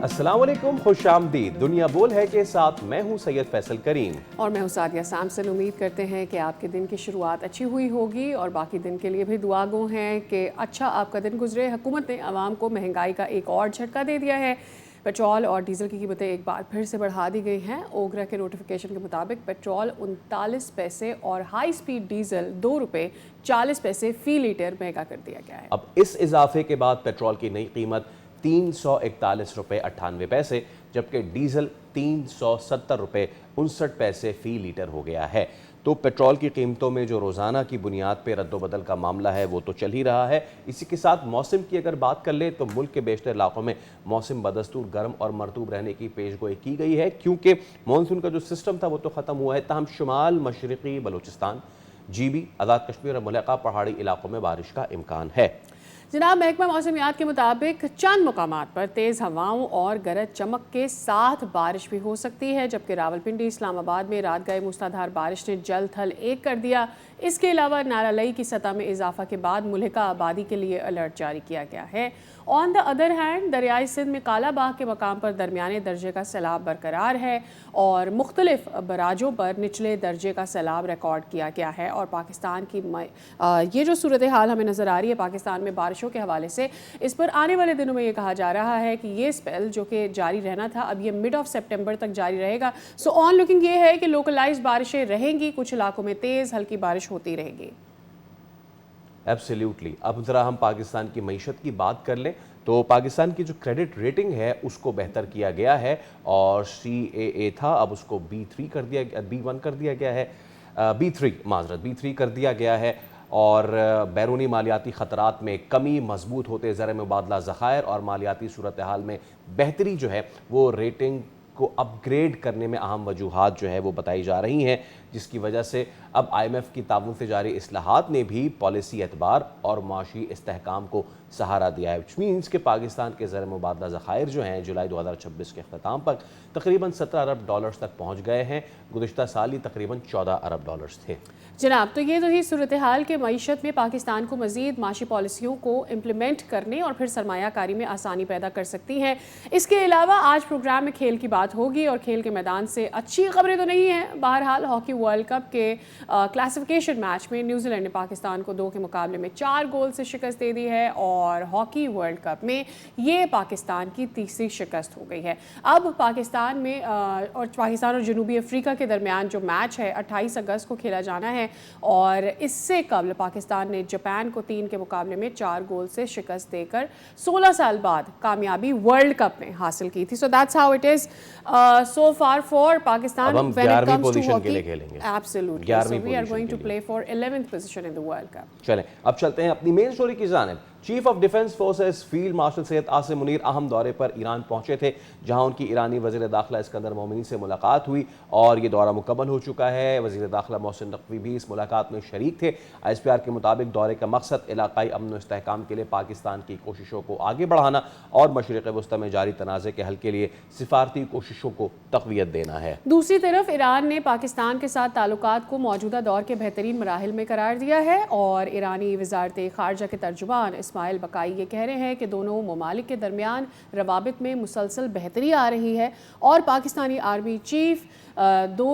अस्सलाम वालेकुम, खुश आमदीद। दुनिया बोल है के साथ मैं हूं सैयद फैसल करीम और मैं हूं सादिया सैमसन। उम्मीद करते हैं कि आपके दिन की शुरुआत अच्छी हुई होगी और बाकी दिन के लिए भी दुआ गो हैं कि अच्छा आपका दिन गुजरे। हुकूमत ने आवाम को महंगाई का एक और झटका दे दिया है। पेट्रोल और डीजल की कीमतें एक बार फिर से बढ़ा दी गई हैं। ओगरा के नोटिफिकेशन के मुताबिक पेट्रोल 39 पैसे और हाई स्पीड डीजल 2 रुपये 40 पैसे फ़ी लीटर महंगा कर दिया गया है। अब इस इजाफे के बाद पेट्रोल की नई कीमत 341 रुपये 98 पैसे, जबकि डीजल 370 रुपये 59 पैसे फ़ी लीटर हो गया है। तो पेट्रोल की कीमतों में जो रोज़ाना की बुनियाद पर रद्दोबदल का मामला है वो तो चल ही रहा है। इसी के साथ मौसम की अगर बात कर ले तो मुल्क के बेशतर इलाकों में मौसम बदस्तूर गर्म और मरतूब रहने की पेशगोई की गई है, क्योंकि मानसून का जो सिस्टम था वो तो ख़त्म हुआ है। ताहम शुमाल मशरक़ी बलूचिस्तान, जीबी, आज़ाद कश्मीर और मुल्का पहाड़ी इलाकों में बारिश का इम्कान है। जनाब, महकमा मौसमियात के मुताबिक चंद मुकामात पर तेज़ हवाओं और गरज चमक के साथ बारिश भी हो सकती है, जबकि रावलपिंडी, इस्लामाबाद में रात गए मूसलाधार बारिश ने जल थल एक कर दिया। इसके अलावा नारालई की सतह में इजाफा के बाद मुल्का आबादी के लिए अलर्ट जारी किया गया है। ऑन द अदर हैंड दरियाई सिंध में कालाबाग के मकाम पर दरमियाने दर्जे का सैलाब बरकरार है और मुख्तलिफ बराजों पर निचले दर्जे का सैलाब रिकॉर्ड किया गया है। और पाकिस्तान की ये जो सूरत हाल हमें नज़र आ रही है पाकिस्तान में बारिशों के हवाले से, इस पर आने वाले दिनों में ये कहा जा रहा है कि ये स्पेल जो कि जारी रहना था अब ये मिड ऑफ सितंबर तक जारी रहेगा। सो ऑन लुकिंग ये है कि लोकलाइज्ड बारिशें रहेंगी, कुछ इलाकों में तेज़ हल्की बारिश होती रहेगी। एब्सोल्युटली। अब ज़रा हम पाकिस्तान की मईशत की बात कर लें तो पाकिस्तान की जो क्रेडिट रेटिंग है उसको बेहतर किया गया है और CAA था, अब उसको B3 कर दिया, B1 कर दिया गया है, B3 कर दिया गया है। और बैरूनी मालियाती ख़तरात में कमी, मजबूत होते ज़र मुबादला ज़खायर और मालियाती सूरत हाल में बेहतरी जो है वो रेटिंग को अपग्रेड करने में अहम वजूहात जो है वो बताई जा रही हैं, जिसकी वजह से अब IMF की ताउन से जारी इस्लाहात ने भी पॉलिसी एतबार और माशी इस्तेहकाम को सहारा दिया है। विच मीन्स के पाकिस्तान के ज़र मुबादला ज़खायर जो हैं जुलाई 2026 के अख्ताम पर तकरीबन 17 अरब डॉलर्स तक पहुँच गए हैं। गुज़िश्ता साल ही तकरीबन 14 अरब डॉलर्स थे। जनाब, तो ये तो ही सूरत हाल के मईशत में पाकिस्तान को मज़ीद माशी पॉलिसियों को इम्प्लीमेंट करने और फिर सरमायाकारी में आसानी पैदा कर सकती हैं। इसके अलावा आज प्रोग्राम में खेल की बात होगी और खेल के मैदान से अच्छी खबरें तो नहीं हैं। बहरहाल हॉकी वर्ल्ड कप के क्लासिफिकेशन मैच में न्यूजीलैंड ने पाकिस्तान को 2 के मुकाबले में 4 गोल से शिकस्त दे दी है और हॉकी वर्ल्ड कप में ये पाकिस्तान की तीसरी शिकस्त हो गई है। अब पाकिस्तान में और पाकिस्तान और जनूबी अफ्रीका के दरमियान जो मैच है 28 अगस्त को खेला जाना है और इससे कबल पाकिस्तान ने जापान को 3 के मुकाबले में 4 गोल से शिकस्त देकर 16 साल बाद कामयाबी वर्ल्ड कप में हासिल की थी। So that's how it is so far for Pakistan when it comes to hockey. Absolutely, so we are going to play for 11th position in the world cup. चलें अब चलते हैं अपनी मेन स्टोरी की जानिब। Chief of defence forces field marshal Syed Asim Munir अहम दौरे पर ईरान पहुंचे थे, जहां उनकी ईरानी वज़ीर दाखिला इस्कंदर मोमिनी से मुलाकात हुई और ये दौरा मुकम्मल हो चुका है। वज़ीर दाखिला मोहसिन नकवी भी इस मुलाकात में शरीक थे। ISPR के मुताबिक दौरे का मकसद इलाकाई अमन व इस्तेहकाम के लिए पाकिस्तान की कोशिशों को आगे बढ़ाना और मशरिक़ वस्ती में जारी तनाज़े के हल के लिए सिफारती कोशिशों को तक़वियत देना है। दूसरी तरफ ईरान ने पाकिस्तान के साथ ताल्लुकात को मौजूदा दौर के बेहतरीन मराहिल में करार दिया है और ईरानी वज़ारत ख़ारजा के तर्जुमान इस्माइल बकाई ये कह रहे हैं कि दोनों ममालिक के दरमियान रवाबित में मुसलसल बेहतरी आ रही है और पाकिस्तानी आर्मी चीफ दो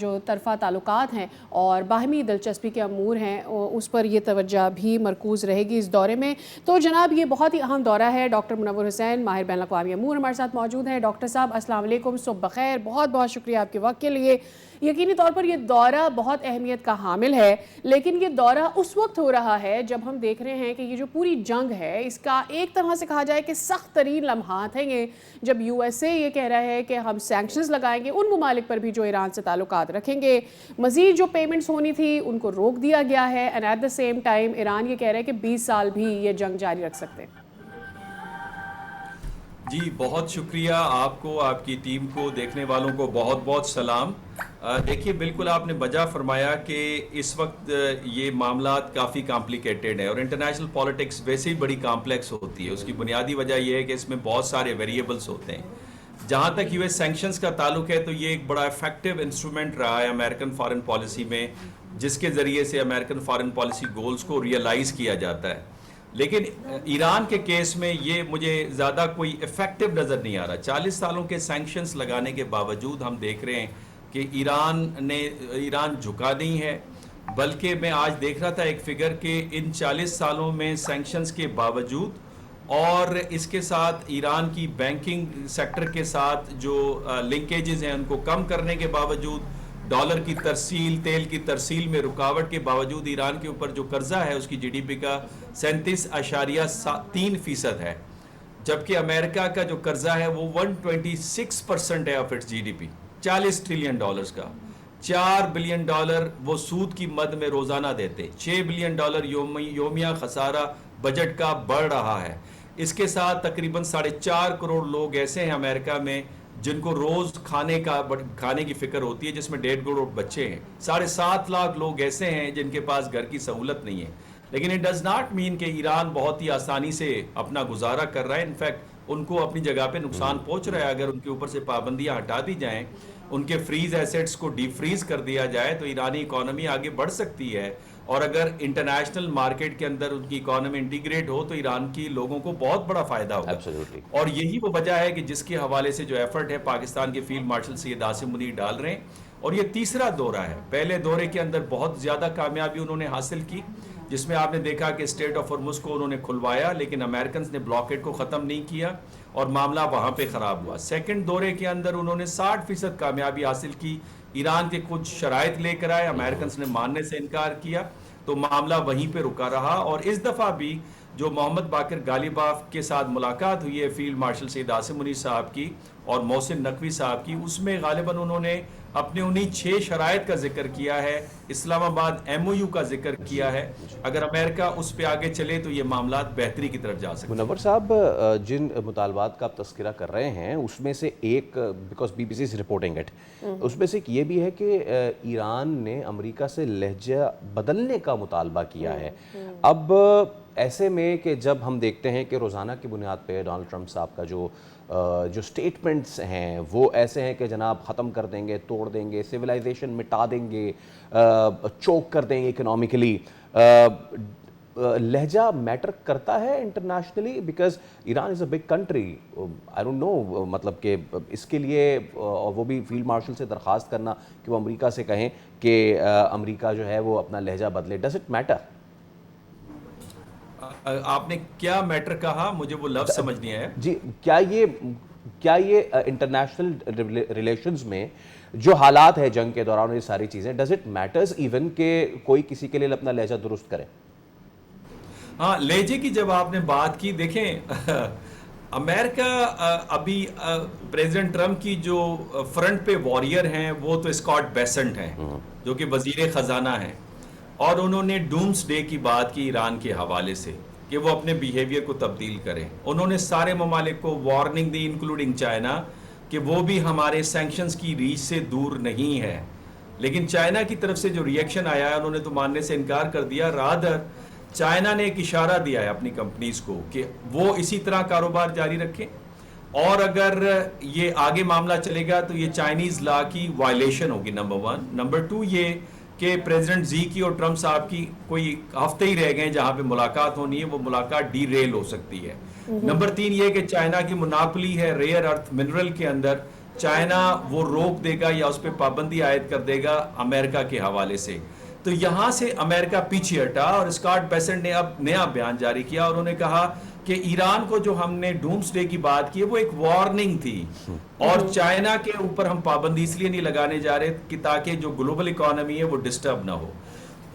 जो तरफा ताल्लुकात हैं और बाहमी दिलचस्पी के अमूर हैं उस पर यह तवज्जो भी मरकूज़ रहेगी इस दौरे में। तो जनाब, ये बहुत ही अहम दौरा है। डॉक्टर मुनव्वर हुसैन, माहिर बैन अक़वामी अमूर हमारे साथ मौजूद हैं। डॉक्टर साहब अस्सलाम वालेकुम, सुबह बखैर, बहुत बहुत शुक्रिया आपके वक्त के लिए। यकीनी तौर पर यह दौरा बहुत अहमियत का हामिल है, लेकिन ये दौरा उस वक्त हो रहा है जब हम देख रहे हैं कि ये जो पूरी जंग है इसका एक तरह से कहा जाए कि सख्त तरीन लम्हात हैं, जब USA ये कह रहा है कि हम सैंक्शंस लगाएंगे उन ममालिक पर भी जो ईरान से ताल्लुकात रखेंगे। मजीद जो पेमेंट्स होनी थी उनको रोक दिया गया है and at the same time Iran ये कह रहा है कि 20 साल भी ये जंग जारी रख सकते हैं। जी, बहुत शुक्रिया आपको, आपकी टीम को, देखने वालों को बहुत बहुत सलाम। देखिए, बिल्कुल आपने बजा फरमाया कि इस वक्त ये मामला काफ़ी कॉम्प्लिकेटेड है और इंटरनेशनल पॉलिटिक्स वैसे ही बड़ी कॉम्प्लेक्स होती है। उसकी बुनियादी वजह यह है कि इसमें बहुत सारे वेरिएबल्स होते हैं। जहाँ तक US सैंक्शंस का ताल्लुक है तो ये एक बड़ा इफेक्टिव इंस्ट्रूमेंट रहा है अमेरिकन फॉरेन पॉलिसी में, जिसके ज़रिए से अमेरिकन फॉरेन पॉलिसी गोल्स को रियलाइज़ किया जाता है। लेकिन ईरान के केस में ये मुझे ज़्यादा कोई इफेक्टिव नज़र नहीं आ रहा। 40 सालों के सैंक्शंस लगाने के बावजूद हम देख रहे हैं कि ईरान झुका नहीं है, बल्कि मैं आज देख रहा था एक फिगर कि इन 40 सालों में सैंक्शंस के बावजूद और इसके साथ ईरान की बैंकिंग सेक्टर के साथ जो लिंकेजेस हैं उनको कम करने के बावजूद, डॉलर की तरसील, तेल की तरसील में रुकावट के बावजूद ईरान के ऊपर जो कर्जा है उसकी जीडीपी का 37.3% है, जबकि अमेरिका का जो कर्जा है वो 126% है ऑफ इट्स जीडीपी, $40 ट्रिलियन का। $4 बिलियन वो सूद की मद में रोजाना देते, $6 बिलियन योमिया खसारा बजट का बढ़ रहा है। इसके साथ तकरीबन 4.5 करोड़ लोग ऐसे हैं अमेरिका में जिनको रोज खाने की फिक्र होती है, जिसमें 1.5 करोड़ बच्चे हैं। 7.5 लाख लोग ऐसे हैं जिनके पास घर की सहूलत नहीं है। लेकिन इट डज नॉट मीन कि ईरान बहुत ही आसानी से अपना गुजारा कर रहा है। इनफैक्ट उनको अपनी जगह पे नुकसान पहुंच रहा है। अगर उनके ऊपर से पाबंदियां हटा दी जाएं, उनके फ्रीज एसेट्स को डीफ्रीज कर दिया जाए तो ईरानी इकोनॉमी आगे बढ़ सकती है। और अगर इंटरनेशनल मार्केट के अंदर उनकी इकोनॉमी इंटीग्रेट हो तो ईरान की लोगों को बहुत बड़ा फायदा होगा। Absolutely. और यही वो वजह है कि जिसके हवाले से जो एफर्ट है पाकिस्तान के फील्ड मार्शल सैयद आसिम मुनीर डाल रहे हैं। और ये तीसरा दौरा है। पहले दौरे के अंदर बहुत ज्यादा कामयाबी उन्होंने हासिल की, जिसमें आपने देखा कि स्टेट ऑफ हॉर्मुज़ को उन्होंने खुलवाया, लेकिन अमेरिकन ने ब्लॉकेड को ख़त्म नहीं किया और मामला वहाँ पे ख़राब हुआ। सेकंड दौरे के अंदर उन्होंने 60% कामयाबी हासिल की। ईरान के कुछ शराइत लेकर आए, अमेरिकन ने मानने से इनकार किया, तो मामला वहीं पे रुका रहा। और इस दफ़ा भी जो मोहम्मद बाकिर गालिबाफ के साथ मुलाकात हुई है फील्ड मार्शल सैयद आसिम मुनीर साहब की और मोहसिन नकवी साहब की, उसमें गालिबन उन्होंने अपने उन्हीं 6 शराइत का जिक्र किया है, इस्लामाबाद MOU का जिक्र किया है। अगर अमेरिका उस पर आगे चले तो ये मामला बेहतरी की तरफ जा सकते हैं। मुनव्वर साहब, जिन मुतालबात का आप तस्करा कर रहे हैं उसमें से एक, because BBC is reporting it, उसमें से एक ये भी है कि ईरान ने अमेरिका से लहजा बदलने का मुतालबा किया है। अब ऐसे में कि जब हम देखते हैं कि रोज़ाना की बुनियाद पे डोनाल्ड ट्रंप साहब का जो स्टेटमेंट्स हैं वो ऐसे हैं कि जनाब ख़त्म कर देंगे, तोड़ देंगे, सिविलाइजेशन मिटा देंगे, चोक कर देंगे इकोनॉमिकली, लहजा मैटर करता है internationally? Because Iran is a big country, I don't no, मतलब कि इसके लिए और वो भी फील्ड मार्शल से दरख्वास्त करना कि वो अमेरिका से कहें कि अमेरिका जो है वो अपना लहजा बदले, डज इट मैटर? आपने क्या मैटर कहा, मुझे वो लफ्ज़ समझ नहीं आया जी। क्या ये इंटरनेशनल रिलेशंस में जो हालात है जंग के दौरान, ये सारी चीज़ें, डज इट मैटर्स इवन के कोई किसी के लिए अपना लहजा दुरुस्त करे? हाँ, लहजे की जब आपने बात की, देखें अमेरिका अभी प्रेसिडेंट ट्रंप की जो फ्रंट पे वॉरियर हैं वो तो स्कॉट बेसेंट हैं, जो कि वजीर ख़जाना हैं, और उन्होंने डूम्स डे की बात की ईरान के हवाले से कि वो अपने बिहेवियर को तब्दील करें। उन्होंने सारे ममालिक को वार्निंग दी, इंक्लूडिंग चाइना, कि वो भी हमारे सैंक्शंस की रीच से दूर नहीं है। लेकिन चाइना की तरफ से जो रिएक्शन आया है, उन्होंने तो मानने से इनकार कर दिया। रादर चाइना ने एक इशारा दिया है अपनी कंपनीज को कि वो इसी तरह कारोबार जारी रखें, और अगर ये आगे मामला चलेगा तो ये चाइनीज लॉ की वायलेशन होगी, नंबर 1। नंबर 2 ये कि प्रेसिडेंट जी की और ट्रंप साहब की कोई हफ्ते ही रह गए जहां पे मुलाकात होनी है, वो मुलाकात डीरेल हो सकती है। नंबर 3 ये कि चाइना की मोनोपोली है रेयर अर्थ मिनरल के अंदर, चाइना वो रोक देगा या उस पर पाबंदी आयद कर देगा अमेरिका के हवाले से। तो यहां से अमेरिका पीछे हटा और स्कॉट बेसेंट ने अब नया बयान जारी किया और उन्होंने कहा कि ईरान को जो हमने डूम्सडे की बात की है वो एक वार्निंग थी, और चाइना के ऊपर हम पाबंदी इसलिए नहीं लगाने जा रहे कि ताकि जो ग्लोबल इकोनॉमी है वो डिस्टर्ब ना हो।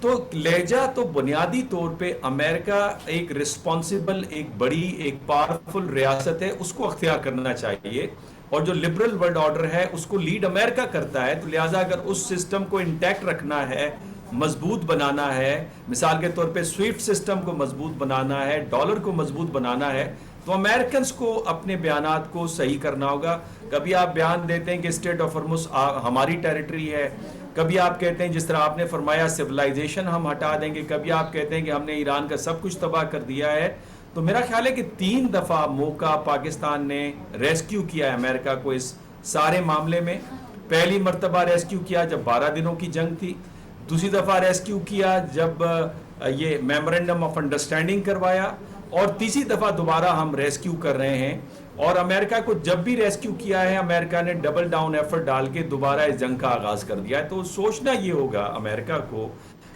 तो लहजा तो बुनियादी तौर पे अमेरिका एक रिस्पॉन्सिबल, एक बड़ी, एक पावरफुल रियासत है, उसको अख्तियार करना चाहिए, और जो लिबरल वर्ल्ड ऑर्डर है उसको लीड अमेरिका करता है। तो लिहाजा अगर उस सिस्टम को इंटैक्ट रखना है, मजबूत बनाना है, मिसाल के तौर पे स्विफ्ट सिस्टम को मजबूत बनाना है, डॉलर को मजबूत बनाना है, तो अमेरिकन को अपने बयानात को सही करना होगा। कभी आप बयान देते हैं कि स्टेट ऑफ हॉर्मुज़ हमारी टेरिटरी है, कभी आप कहते हैं जिस तरह आपने फरमाया सिविलाइजेशन हम हटा देंगे, कभी आप कहते हैं कि हमने ईरान का सब कुछ तबाह कर दिया है। तो मेरा ख्याल है कि 3 दफ़ा मौका पाकिस्तान ने रेस्क्यू किया है अमेरिका को इस सारे मामले में। पहली मरतबा रेस्क्यू किया जब 12 दिनों की जंग थी, दूसरी दफ़ा रेस्क्यू किया जब ये मेमोरेंडम ऑफ अंडरस्टैंडिंग करवाया और तीसरी दफा दोबारा हम रेस्क्यू कर रहे हैं। और अमेरिका को जब भी रेस्क्यू किया है, अमेरिका ने डबल डाउन एफर्ट डाल के दोबारा इस जंग का आगाज कर दिया है। तो सोचना ये होगा अमेरिका को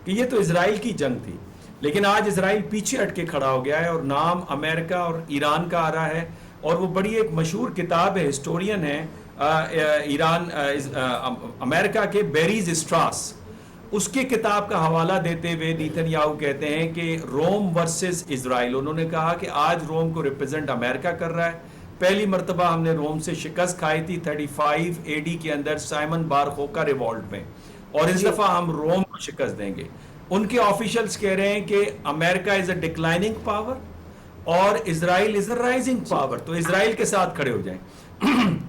कि ये तो इजराइल की जंग थी, लेकिन आज इजराइल पीछे हट के खड़ा हो गया है और नाम अमेरिका और ईरान का आ रहा है। और वो बड़ी एक मशहूर किताब है, हिस्टोरियन है अमेरिका के बेरीज स्ट्रास, उसके किताब का हवाला देते हुए नेतन्याहू कहते हैं कि रोम वर्सेस इजराइल, उन्होंने कहा कि आज रोम को रिप्रेजेंट अमेरिका कर रहा है। पहली मर्तबा हमने रोम से शिकस्त खाई थी 35 AD के अंदर साइमन बार खोका रिवॉल्ट में, और इस दफा हम रोम को शिकस्त देंगे। उनके ऑफिशियल्स कह रहे हैं कि America is a declining power और Israel is a rising power, तो इजराइल के साथ खड़े हो जाएं।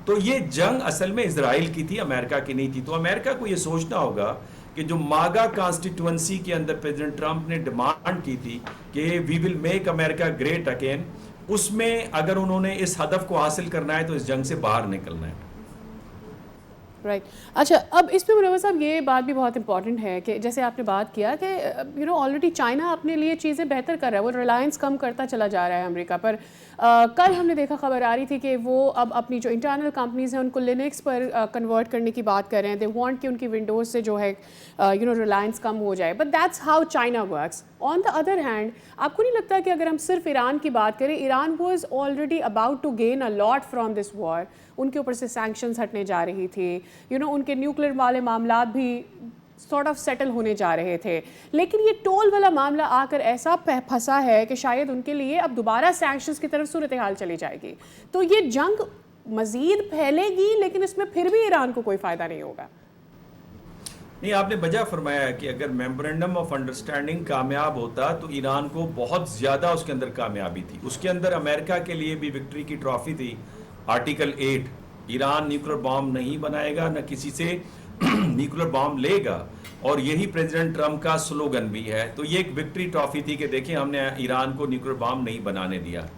तो ये जंग असल में इजराइल की थी, अमेरिका की नहीं थी। तो अमेरिका को ये सोचना होगा कि जो मागा कॉन्स्टिट्यूएंसी के अंदर प्रेसिडेंट ट्रंप ने डिमांड की थी कि we will make America great again, उसमें अगर उन्होंने इस हदफ को हासिल करना है तो इस जंग से बाहर निकलना है। राइट अच्छा, अब इसमें मुनव्वर साहब ये बात भी बहुत इंपॉर्टेंट है कि जैसे आपने बात किया कि ऑलरेडी चाइना अपने लिए चीज़ें बेहतर कर रहा है, वो रिलायंस कम करता चला जा रहा है अमेरिका पर। कल हमने देखा, खबर आ रही थी कि वो अब अपनी जो इंटरनल कंपनीज हैं उनको लिनक्स पर कन्वर्ट करने की बात कर रहे हैं। दे वांट कि उनकी विंडोज़ से जो है रिलायंस कम हो जाए, but that's how China works. On the other hand, आपको नहीं लगता कि अगर हम सिर्फ ईरान की बात करें, Iran was already about to gain a lot from this war, उनके ऊपर से सैंक्शंस हटने जा रही थी, उनके न्यूक्लियर वाले मामलात भी सॉर्ट ऑफ सेटल होने जा रहे थे, लेकिन ये टोल वाला मामला आकर ऐसा फंसा है कि शायद उनके लिए अब दोबारा सैंक्शंस की तरफ सूरत हाल चली जाएगी। तो ये जंग मजीद फैलेगी, लेकिन इसमें फिर भी ईरान को कोई फ़ायदा नहीं होगा। नहीं, आपने वजह फरमाया कि अगर मेमोरेंडम ऑफ अंडरस्टैंडिंग कामयाब होता तो ईरान को बहुत ज़्यादा उसके अंदर कामयाबी थी। उसके अंदर अमेरिका के लिए भी विक्ट्री की ट्रॉफी थी, आर्टिकल 8, ईरान न्यूक्लियर बॉम्ब नहीं बनाएगा, न किसी से न्यूक्लियर बॉम्ब लेगा, और यही प्रेसिडेंट ट्रंप का स्लोगन भी है। तो ये एक विक्ट्री ट्रॉफी थी कि देखिए हमने ईरान को न्यूक्लियर बॉम्ब नहीं बनाने दिया।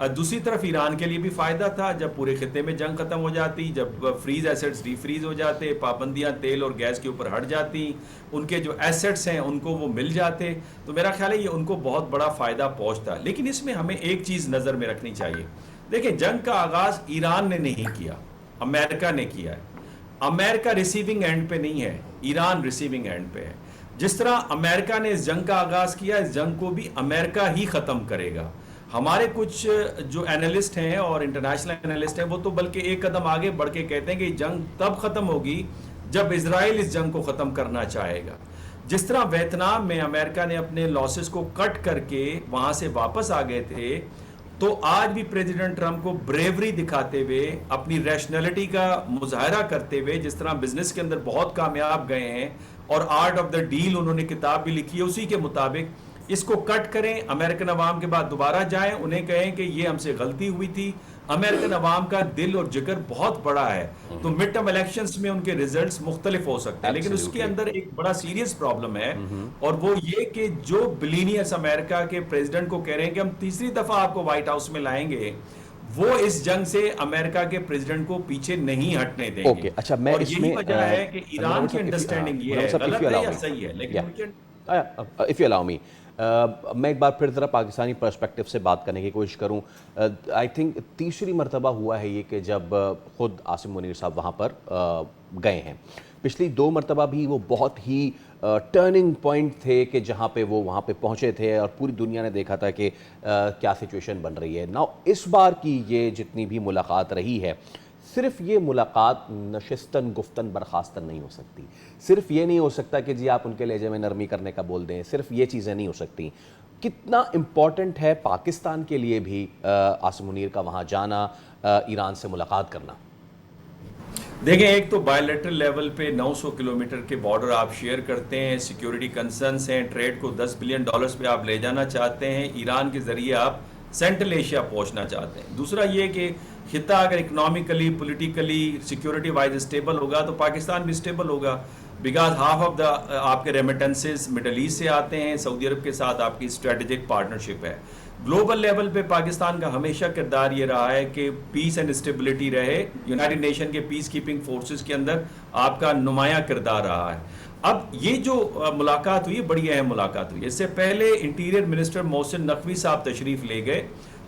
दूसरी तरफ ईरान के लिए भी फ़ायदा था, जब पूरे खिते में जंग ख़त्म हो जाती, जब फ्रीज एसेट्स रीफ्रीज हो जाते, पाबंदियां तेल और गैस के ऊपर हट जाती, उनके जो एसेट्स हैं उनको वो मिल जाते, तो मेरा ख्याल है ये उनको बहुत बड़ा फ़ायदा पहुंचता। लेकिन इसमें हमें एक चीज़ नज़र में रखनी चाहिए। देखिए, जंग का आगाज़ ईरान ने नहीं किया, अमेरिका ने किया है। अमेरिका रिसीविंग एंड पे नहीं है, ईरान रिसीविंग एंड पे है। जिस तरह अमेरिका ने इस जंग का आगाज़ किया, इस जंग को भी अमेरिका ही ख़त्म करेगा। हमारे कुछ जो एनालिस्ट हैं और इंटरनेशनल एनालिस्ट हैं, वो तो बल्कि एक कदम आगे बढ़ के कहते हैं कि जंग तब ख़त्म होगी जब इजराइल इस जंग को ख़त्म करना चाहेगा। जिस तरह वियतनाम में अमेरिका ने अपने लॉसेस को कट करके वहाँ से वापस आ गए थे, तो आज भी प्रेसिडेंट ट्रंप को ब्रेवरी दिखाते हुए, अपनी रैशनैलिटी का मुजाहरा करते हुए, जिस तरह बिजनेस के अंदर बहुत कामयाब गए हैं और आर्ट ऑफ द डील उन्होंने किताब भी लिखी है, उसी के मुताबिक इसको कट करें, अमेरिकन अवाम के बाद दोबारा जाएं, उन्हें कहें कि ये हमसे गलती हुई थी। अमेरिकन अवाम का दिल और जिगर बहुत बड़ा है, तो मिड टर्म इलेक्शंस में उनके रिजल्ट्स मुख्तलिफ हो सकते हैं, लेकिन उसके अंदर एक बड़ा सीरियस प्रॉब्लम है, और वो ये कि जो बिलियनियर्स अमेरिका के प्रेसिडेंट को कह रहे हैं कि हम तीसरी दफा आपको व्हाइट हाउस में लाएंगे, वो इस जंग से अमेरिका के प्रेसिडेंट को पीछे नहीं हटने देंगे। Okay, अच्छा, मैं और इसमें यही वजह है कि ईरान की अंडरस्टैंडिंग ये है, गलत है या सही है, लेकिन इफ यू अलाउ मी, मैं एक बार फिर ज़रा पाकिस्तानी पर्सपेक्टिव से बात करने की कोशिश करूं। आई थिंक तीसरी मरतबा हुआ है ये कि जब ख़ुद आसिम मुनीर साहब वहाँ पर गए हैं। पिछली 2 मरतबा भी वो बहुत ही टर्निंग पॉइंट थे कि जहाँ पे वो वहाँ पे पहुँचे थे और पूरी दुनिया ने देखा था कि क्या सिचुएशन बन रही है। नाउ इस बार की ये जितनी भी मुलाकात रही है, सिर्फ ये मुलाकात नशिस्तन गुफ्तन बर्खास्तन नहीं हो सकती। सिर्फ ये नहीं हो सकता कि जी आप उनके लहजे में नरमी करने का बोल दें, सिर्फ ये चीज़ें नहीं हो सकती। कितना इम्पॉर्टेंट है पाकिस्तान के लिए भी आसिम मुनीर का वहाँ जाना, ईरान से मुलाकात करना? देखें, एक तो बायलैटरल लेवल पे 900 किलोमीटर के बॉर्डर आप शेयर करते हैं, सिक्योरिटी कंसर्न्स हैं, ट्रेड को $10 बिलियन पे आप ले जाना चाहते हैं, ईरान के ज़रिए आप सेंट्रल एशिया पहुंचना चाहते हैं। दूसरा ये कि खिता अगर economically, politically, security wise stable होगा तो पाकिस्तान भी स्टेबल होगा, बिकॉज हाफ ऑफ द आपके रेमिटेंसेस मिडल ईस्ट से आते हैं, सऊदी अरब के साथ आपकी स्ट्रेटेजिक पार्टनरशिप है। ग्लोबल लेवल पे पाकिस्तान का हमेशा किरदार ये रहा है कि पीस एंड स्टेबिलिटी रहे, यूनाइटेड नेशन के पीस कीपिंग फोर्सेस के अंदर आपका नुमाया किरदार रहा है। अब ये जो मुलाकात हुई, बड़ी अहम मुलाकात हुई। इससे पहले इंटीरियर मिनिस्टर मोहसिन नकवी साहब तशरीफ ले गए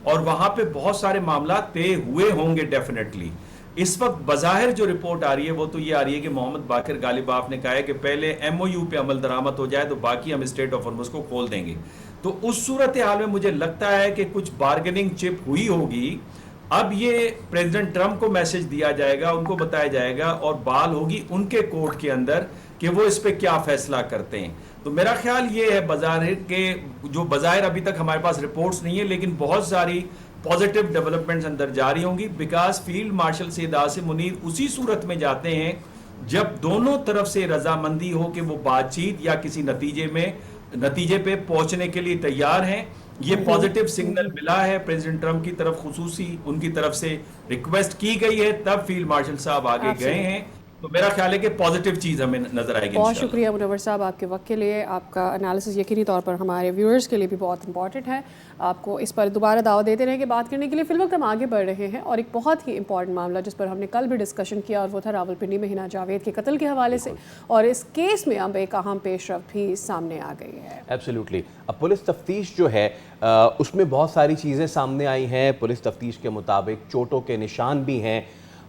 और वहां पे बहुत सारे मामला तय हुए होंगे डेफिनेटली। इस वक्त बज़ाहिर जो रिपोर्ट आ रही है वो तो ये आ रही है कि मोहम्मद बाकिर गालिबाफ ने कहा है कि पहले MOU पे अमल दरामद हो जाए तो बाकी हम स्टेट ऑफ हॉर्मुज़ को खोल देंगे। तो उस सूरत हाल में मुझे लगता है कि कुछ बार्गेनिंग चिप हुई होगी। अब ये प्रेसिडेंट ट्रंप को मैसेज दिया जाएगा, उनको बताया जाएगा और बाल होगी उनके कोर्ट के अंदर कि वो इस पे क्या फैसला करते हैं। तो मेरा ख्याल ये है बज़ाहिर के जो बज़ाहिर अभी तक हमारे पास रिपोर्ट्स नहीं है, लेकिन बहुत सारी पॉजिटिव डेवलपमेंट्स अंदर जारी होंगी। Because field marshal Syed Asim Munir उसी सूरत में जाते हैं जब दोनों तरफ से रजामंदी हो कि वो बातचीत या किसी नतीजे पे पहुंचने के लिए तैयार हैं। ये पॉजिटिव सिग्नल मिला है प्रेसिडेंट ट्रंप की तरफ, खुसूसी उनकी तरफ से रिक्वेस्ट की गई है, तब फील्ड मार्शल साहब आगे गए हैं। तो मेरा ख्याल है कि पॉजिटिव चीज़ हमें नजर आएगी। बहुत शुक्रिया मुनव्वर साहब आपके वक्त के लिए। आपका एनालिसिस यकीनी तौर पर हमारे व्यूअर्स के लिए भी बहुत इंपॉर्टेंट है। आपको इस पर दोबारा दावत देते रहेंगे बात करने के लिए। फिल वक्त हम आगे बढ़ रहे हैं और एक बहुत ही इंपॉर्टेंट मामला जिस पर हमने कल भी डिस्कशन किया और वो था रावलपिंडी में हिना जावेद के कत्ल के हवाले से, और इस केस में अब एक अहम पेशरफ्त भी सामने आ गई है। एब्सोल्युटली। अब पुलिस तफ्तीश जो है उसमें बहुत सारी चीज़ें सामने आई हैं। पुलिस तफ्तीश के मुताबिक चोटों के निशान भी हैं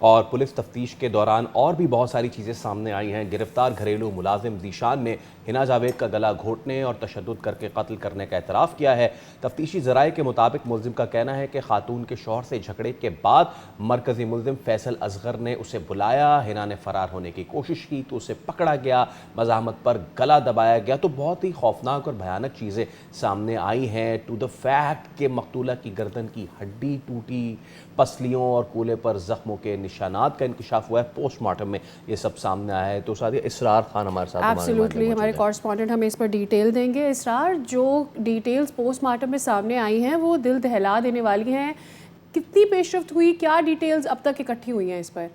और पुलिस तफ्तीश के दौरान और भी बहुत सारी चीज़ें सामने आई हैं। गिरफ्तार घरेलू मुलाजिम ज़ीशान ने हिना जावेद का गला घोंटने और तशद्दुद करके कत्ल करने का एतराफ़ किया है। तफ्तीशी ज़राए के मुताबिक मुलजिम का कहना है कि खातून के शौहर से झगड़े के बाद मरकज़ी मुलजिम फैसल असगर ने उसे बुलाया। हिना ने फ़रार होने की कोशिश की तो उसे पकड़ा गया, मज़ाहमत पर गला दबाया गया। तो बहुत ही खौफनाक और भयानक चीज़ें सामने आई हैं, टू द फैक्ट कि मकतूला की गर्दन की हड्डी टूटी, पसलियों और कूले पर जख्मों के निशानात का इंकशाफ हुआ है। पोस्टमार्टम में ये सब सामने आया है। तो साथ ही इसरार खान हमारे साथ एब्सोल्युटली हमारे कॉरेस्पॉन्डेंट हमें इस पर डिटेल देंगे। इसरार, जो डिटेल्स पोस्टमार्टम में सामने आई हैं वो दिल दहला देने वाली हैं। कितनी पेशरफ्त हुई, क्या डिटेल्स अब तक इकट्ठी हुई हैं इस पर?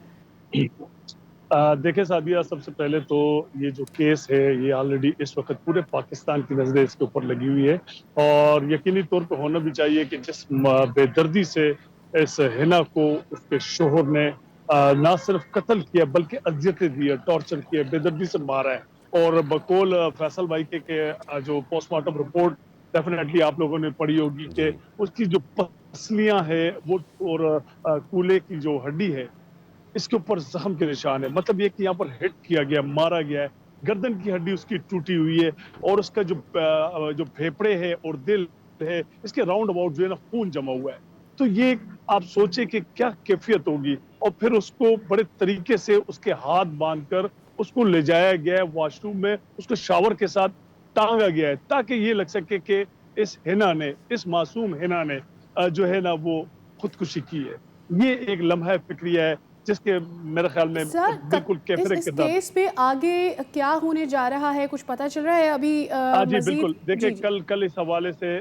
देखिए सादिया, सबसे पहले तो ये जो केस है ये ऑलरेडी इस वक्त पूरे पाकिस्तान की नजरें इसके ऊपर लगी हुई है और यकीनी तौर पे होना भी चाहिए कि जिस बेदर्दी से इस हिना को उसके शोहर ने ना सिर्फ कत्ल किया बल्कि अजियतें दी है, टॉर्चर किया, बेदर्दी से मारा है। और बकौल फैसल भाई के जो पोस्टमार्टम रिपोर्ट डेफिनेटली आप लोगों ने पढ़ी होगी कि उसकी जो पसलियां है वो और कूले की जो हड्डी है इसके ऊपर जख्म के निशान है। मतलब ये कि यहाँ पर हिट किया गया, मारा गया है। गर्दन की हड्डी उसकी टूटी हुई है और उसका जो फेफड़े है और दिल है इसके राउंड अबाउट जो है ना खून जमा हुआ है। तो ये आप सोचे कि क्या कैफियत होगी। और फिर उसको बड़े तरीके से उसके हाथ बांधकर उसको ले जाया गया है वॉशरूम में, उसको शावर के साथ टांगा गया है ताकि ये लग सके कि इस हिना ने, इस मासूम हिना ने जो है ना वो खुदकुशी की है। ये एक लम्हा फिक्रिया है जिसके मेरे ख्याल में बिल्कुल इस केस पे आगे क्या होने जा रहा है, कुछ पता चल रहा है अभी? जी बिल्कुल, देखिए कल इस हवाले से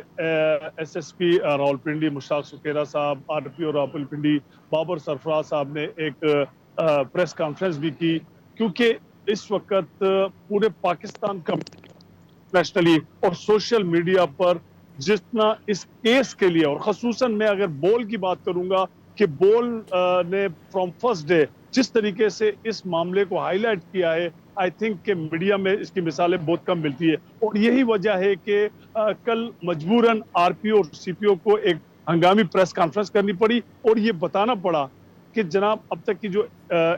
SSP रावलपिंडी मुश्ताक सुकेरा साहब, RPO रावलपिंडी बाबर सरफराज साहब ने एक प्रेस कॉन्फ्रेंस भी की, क्योंकि इस वक्त पूरे पाकिस्तान का नेशनली और सोशल मीडिया पर जितना इस केस के लिए, और खसूसन मैं अगर बोल की बात करूंगा कि बोल ने फ्रॉम फर्स्ट डे जिस तरीके से इस मामले को हाईलाइट किया है, आई थिंक कि मीडिया में इसकी मिसालें बहुत कम मिलती है। और यही वजह है कि कल मजबूरन RPO और CPO को एक हंगामी प्रेस कॉन्फ्रेंस करनी पड़ी और ये बताना पड़ा कि जनाब अब तक की जो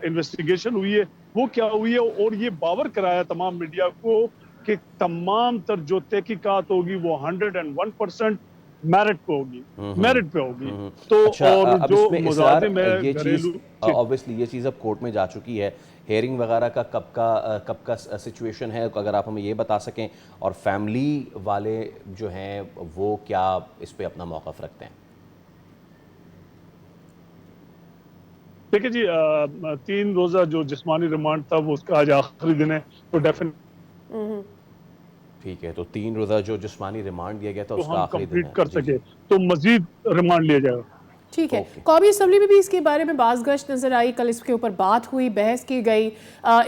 इन्वेस्टिगेशन हुई है वो क्या हुई है। और ये बावर कराया तमाम मीडिया को कि तमाम तर जो तहकीकात होगी वो 101% मेरिट पे होगी, मेरिट पे होगी। तो अच्छा, और जो मुजाहिम है ये घरेलू, ऑब्वियसली ये चीज़ अब कोर्ट में जा चुकी है। हेयरिंग वगैरह का कब का सिचुएशन है, अगर आप हमें ये बता सकें, और फैमिली वाले जो हैं वो क्या इस पे अपना मौक़िफ़ रखते हैं? देखिए जी, 3 रोज़ा जो जिस्मानी रिमांड था वो उसका आज आखिरी दिन है, तो डेफिनेटली ठीक है। तो 3 रोज़ा जो जिस्मानी रिमांड दिया गया था तो उसका हम आखिरी दिन कंप्लीट है। कर सके तो मजीद रिमांड लिया जाएगा। ठीक है। कौमी असम्बली में भी इसके बारे में बाज़ गश्त नज़र आई, कल इसके ऊपर बात हुई, बहस की गई।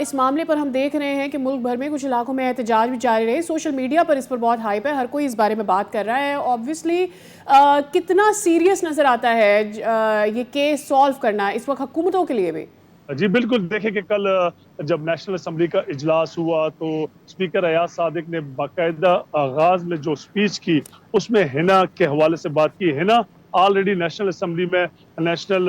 इस मामले पर हम देख रहे हैं कि मुल्क भर में कुछ इलाकों में एहतजाज भी जारी रहे। सोशल मीडिया पर इस पर बहुत हाइप है, हर कोई इस बारे में बात कर रहा है। ऑब्वियसली कितना सीरियस नज़र आता है ये केस सॉल्व करना इस वक्त हुकूमतों के लिए भी? जी बिल्कुल, देखिए कि कल जब नेशनल असेंबली का इजलास हुआ तो स्पीकर अयाज सादिक ने बाकायदा आगाज में जो स्पीच की उसमें हिना के हवाले से बात की। हिना ऑलरेडी नेशनल असेंबली में नेशनल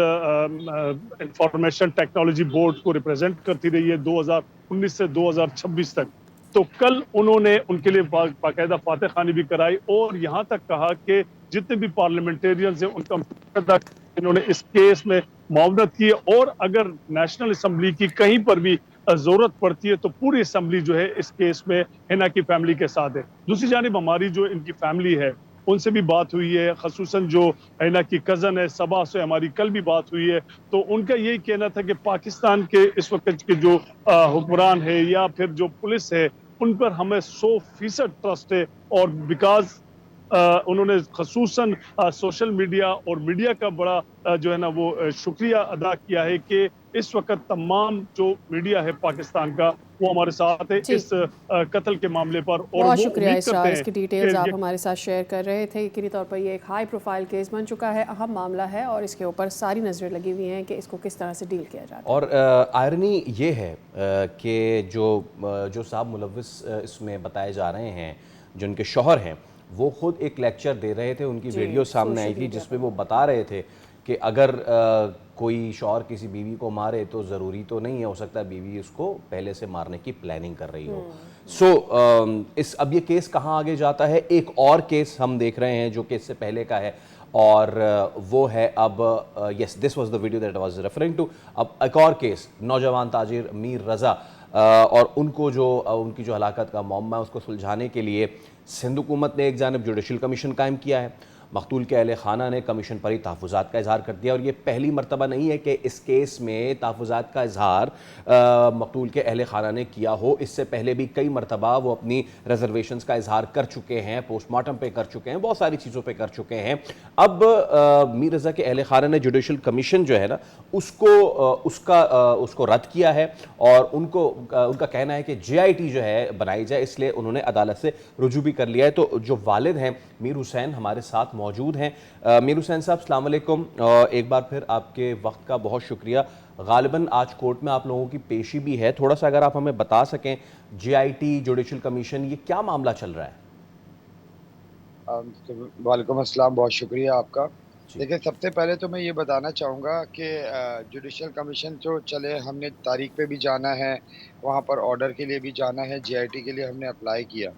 इंफॉर्मेशन टेक्नोलॉजी बोर्ड को रिप्रेजेंट करती रही है 2019 से 2026 तक। तो कल उन्होंने उनके लिए बाकायदा फातह खानी भी कराई और यहाँ तक कहा कि जितने भी पार्लियामेंटेरियंस हैं उनका इन्होंने इस केस में मुआवनत की है और अगर नेशनल असेंबली की कहीं पर भी जरूरत पड़ती है तो पूरी असेंबली जो है इस केस में हिना की फैमिली के साथ है। दूसरी जानिब हमारी जो इनकी फैमिली है उनसे भी बात हुई है, खसूसन जो हिना की कजन है सबा से हमारी कल भी बात हुई है। तो उनका यही कहना था कि पाकिस्तान के इस वक्त के जो हुक्मरान है या फिर जो पुलिस है उन पर हमें 100% ट्रस्ट है और बिकॉज उन्होंने खसूसन सोशल मीडिया और मीडिया का बड़ा जो है ना वो शुक्रिया अदा किया है कि इस वक्त तमाम जो मीडिया है पाकिस्तान का वो हमारे साथ है जी, इस कत्ल के मामले पर और बहुत वो शुक्रिया उम्मीद इसरार, करते हैं इसकी डिटेल्स आप कि हमारे साथ शेयर कर रहे थे। यकीनी तौर पर ये एक हाई प्रोफाइल केस बन चुका है, अहम मामला है और इसके ऊपर सारी नज़रें लगी हुई हैं कि इसको किस तरह से डील किया जाता है। और आयरनी ये है कि जो साहब मुलव्विस इसमें बताए जा रहे हैं, जो उनके शौहर हैं, वो खुद एक लेक्चर दे रहे थे, उनकी जी, वीडियो सामने आई सोशल थी मीडिया जिसमें पर। वो बता रहे थे कि अगर कोई शौहर किसी बीवी को मारे तो ज़रूरी तो नहीं है, हो सकता है बीवी उसको पहले से मारने की प्लानिंग कर रही हो। सो इस अब ये केस कहाँ आगे जाता है, एक और केस हम देख रहे हैं जो कि इससे पहले का है और वो है अब yes this was the video that I was referring to. अब एक और केस, नौजवान ताजिर मीर रज़ा और उनको जो उनकी जो हलाकत का मामला है उसको सुलझाने के लिए सिंध हुकूमत ने एक जानिब जुडिशल कमीशन कायम किया है। मकतूल के अहल खाना ने कमीशन पर ही तहफ़्फ़ुज़ात का इजहार कर दिया और ये पहली मरतबा नहीं है कि इस केस में तहफ़्फ़ुज़ात का इजहार मकतूल के अहल खाना ने किया हो। इससे पहले भी कई मरतबा वो अपनी रिजर्वेशंस का इजहार कर चुके हैं, पोस्टमार्टम पे कर चुके हैं, बहुत सारी चीज़ों पे कर चुके हैं। अब मीर रज़ा के अहल खाना ने जुडिशल कमीशन जो है ना उसको रद्द किया है और उनका कहना है कि JIT जो है बनाई जाए, इसलिए उन्होंने अदालत से रुजू भी कर लिया है। तो जो वालिद हैं मीर हुसैन हमारे साथ मौजूद हैं। मीर हुसैन साहब अस्सलाम वालेकुम, एक बार फिर आपके वक्त का बहुत शुक्रिया। गालिबन आज कोर्ट में आप लोगों की पेशी भी है, थोड़ा सा अगर आप हमें बता सकें JIT जुडिशल कमीशन ये क्या मामला चल रहा है? वालेकुम अस्सलाम, बहुत शुक्रिया आपका। जी। देखिए, सबसे पहले तो मैं ये बताना चाहूँगा कि जुडिशल कमीशन जो चले, हमने तारीख पे भी जाना है, वहाँ पर ऑर्डर के लिए भी जाना है, JIT के लिए हमने अप्लाई किया।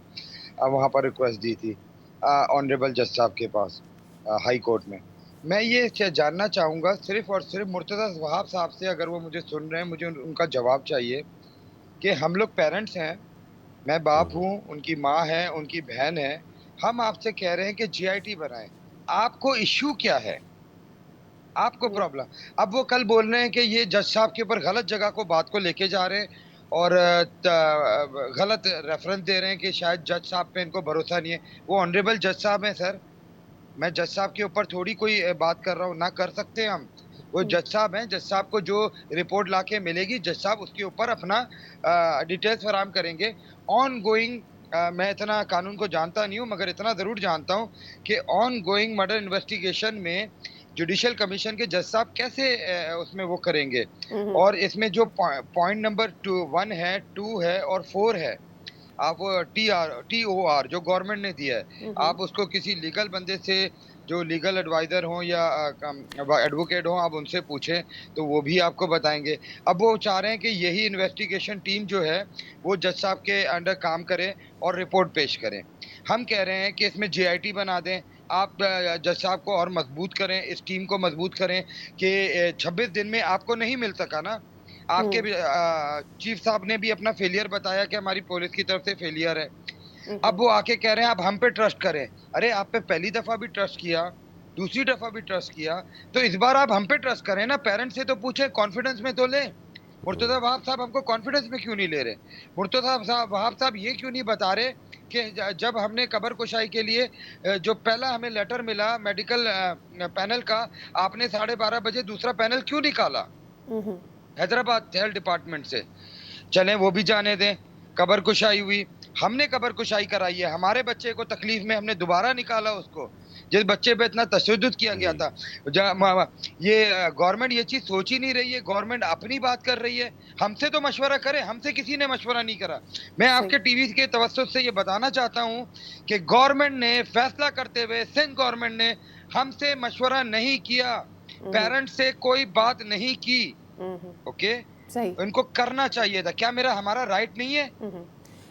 वहाँ पर रिक्वेस्ट दी थी ऑनरेबल जज साहब के पास हाई कोर्ट में। मैं ये जानना चाहूँगा सिर्फ़ और सिर्फ़ मुर्तज़ा वहाब साहब से, अगर वो मुझे सुन रहे हैं, मुझे उनका जवाब चाहिए कि हम लोग पेरेंट्स हैं, मैं बाप हूँ, उनकी माँ है, उनकी बहन है। हम आपसे कह रहे हैं कि JIT बनाएँ। आपको इश्यू क्या है? आपको प्रॉब्लम, अब वो कल बोल रहे हैं कि ये जज साहब के ऊपर गलत जगह को बात को लेके जा रहे हैं और गलत रेफरेंस दे रहे हैं कि शायद जज साहब पे इनको भरोसा नहीं है। वो ऑनरेबल जज साहब हैं सर। मैं जज साहब के ऊपर थोड़ी कोई बात कर रहा हूँ, ना कर सकते हैं हम। वो जज साहब हैं, जज साहब को जो रिपोर्ट लाके मिलेगी, जज साहब उसके ऊपर अपना डिटेल्स फराहम करेंगे। ऑन गोइंग मैं इतना कानून को जानता नहीं हूँ, मगर इतना ज़रूर जानता हूँ कि ऑन गोइंग मर्डर इन्वेस्टिगेशन में जुडिशियल कमीशन के जज साहब कैसे उसमें वो करेंगे। और इसमें जो पॉइंट नंबर 1 है, 2 है और 4 है, आप TOR जो गवर्नमेंट ने दिया है, आप उसको किसी लीगल बंदे से जो लीगल एडवाइज़र हों या एडवोकेट हों, आप उनसे पूछें, तो वो भी आपको बताएँगे। अब वो चाह रहे हैं कि यही इन्वेस्टिगेशन टीम जो है, वो जज साहब के अंडर काम करे और रिपोर्ट पेश करें। हम कह रहे हैं कि इसमें JIT बना दें, आप जज साहब को और मजबूत करें, इस टीम को मजबूत करें कि 26 दिन में आपको नहीं मिल सका ना, आपके भी चीफ साहब ने भी अपना फेलियर बताया कि हमारी पुलिस की तरफ से फेलियर है। अब वो आके कह रहे हैं आप हम पे ट्रस्ट करें। अरे आप पे पहली दफ़ा भी ट्रस्ट किया, दूसरी दफ़ा भी ट्रस्ट किया, तो इस बार आप हम पे ट्रस्ट करें ना, पेरेंट्स से तो पूछें, कॉन्फिडेंस में तो लें। मुर्तज़ा वहाब साहब हमको कॉन्फिडेंस में क्यों नहीं ले रहे? मुर्तज़ा वहाब साहब ये क्यों नहीं बता रहे कि जब हमने कब्र कुशाई के लिए जो पहला हमें लेटर मिला मेडिकल पैनल का, आपने 12:30 बजे दूसरा पैनल क्यों निकाला? हैदराबाद हेल्थ डिपार्टमेंट से। चलें वो भी जाने दें, कब्र कुशाई हुई। हमने कब्र कुशाई कराई है, हमारे बच्चे को तकलीफ में हमने दोबारा निकाला उसको, जिस बच्चे पे इतना तशद्दुद किया गया था। ये गवर्नमेंट ये चीज सोच ही नहीं रही है, गवर्नमेंट अपनी बात कर रही है। हमसे तो मशवरा करे, हमसे किसी ने मशवरा नहीं करा। मैं आपके टीवी के तवज्जुह से ये बताना चाहता हूँ कि गवर्नमेंट ने फैसला करते हुए सिंध गवर्नमेंट ने हमसे मशवरा नहीं किया, पेरेंट्स से कोई बात नहीं की। ओके, सही। इनको करना चाहिए था। क्या हमारा राइट नहीं है?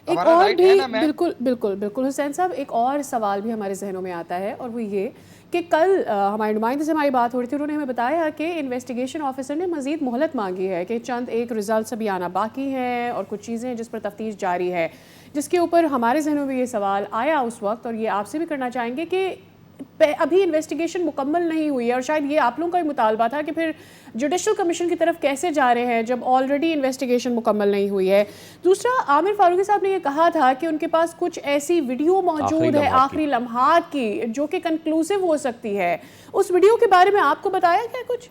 एक हमारा और राइट भी है ना मैम? बिल्कुल बिल्कुल बिल्कुल हुसैन साहब, एक और सवाल भी हमारे जहनों में आता है और वो ये कि कल हमारे नुमाइंदे से हमारी बात हो रही थी, उन्होंने हमें बताया कि इन्वेस्टिगेशन ऑफिसर ने मजीद मोहलत मांगी है कि चंद एक रिजल्ट्स अभी आना बाकी हैं और कुछ चीज़ें हैं जिस पर तफ्तीश जारी है, जिसके ऊपर हमारे जहनों में ये सवाल आया उस वक्त और ये आपसे भी करना चाहेंगे कि अभी इन्वेस्टिगेशन मुकम्मल नहीं हुई है और शायद ये आप लोगों का ही मुतालबा था कि फिर जुडिशल कमीशन की तरफ कैसे जा रहे हैं जब ऑलरेडी इन्वेस्टिगेशन मुकम्मल नहीं हुई है। दूसरा, आमिर फारूकी साहब ने ये कहा था कि उनके पास कुछ ऐसी वीडियो मौजूद है आखिरी लम्हात की जो कि कंक्लूसिव हो सकती है। उस वीडियो के बारे में आपको बताया क्या कुछ?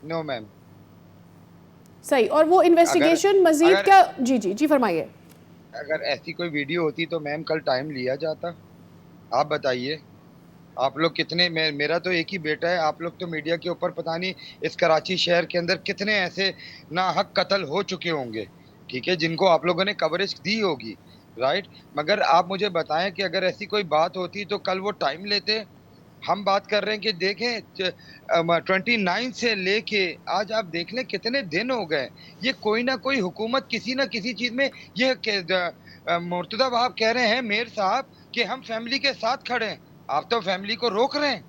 No ma'am. सही, और वो इन्वेस्टिगेशन मजीद क्या? जी जी जी फरमाइए। अगर ऐसी कोई वीडियो होती तो मैम कल टाइम लिया जाता। आप बताइए, आप लोग कितने, मेरा तो एक ही बेटा है, आप लोग तो मीडिया के ऊपर पता नहीं इस कराची शहर के अंदर कितने ऐसे नाहक कत्ल हो चुके होंगे, ठीक है, जिनको आप लोगों ने कवरेज दी होगी, राइट। मगर आप मुझे बताएं कि अगर ऐसी कोई बात होती तो कल वो टाइम लेते। हम बात कर रहे हैं कि देखें 29 से लेके आज आप देख लें कितने दिन हो गए, ये कोई ना कोई हुकूमत किसी ना किसी चीज़ में ये मुर्तज़ा वहाब कह रहे हैं मेयर साहब कि हम फैमिली के साथ खड़े हैं। आप तो फैमिली को रोक रहे हैं,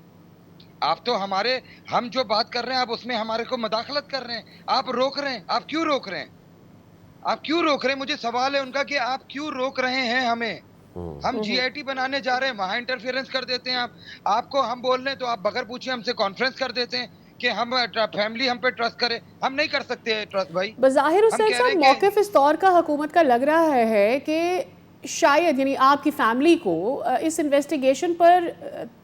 आप तो हम जो बात कर रहे हैं आप उसमें हमारे को मदाखलत कर रहे हैं, आप रोक रहे हैं। आप क्यों रोक रहे हैं? आप क्यों रोक रहे हैं? मुझे सवाल है उनका कि आप क्यों रोक रहे हैं हमें? हम जीआईटी बनाने जा रहे हैं, वहां इंटरफेरेंस कर देते हैं। आपको हम बोल रहे हैं तो आप बगैर पूछे हमसे कॉन्फ्रेंस कर देते हैं कि हम फैमिली हम पे ट्रस्ट करे। हम नहीं कर सकते ट्रस्ट भाई। बज़ाहिर हुसैन साहब मौक़िफ़ इस तौर का हुकूमत का लग रहा है कि शायद यानी आपकी फैमिली को इस इन्वेस्टिगेशन पर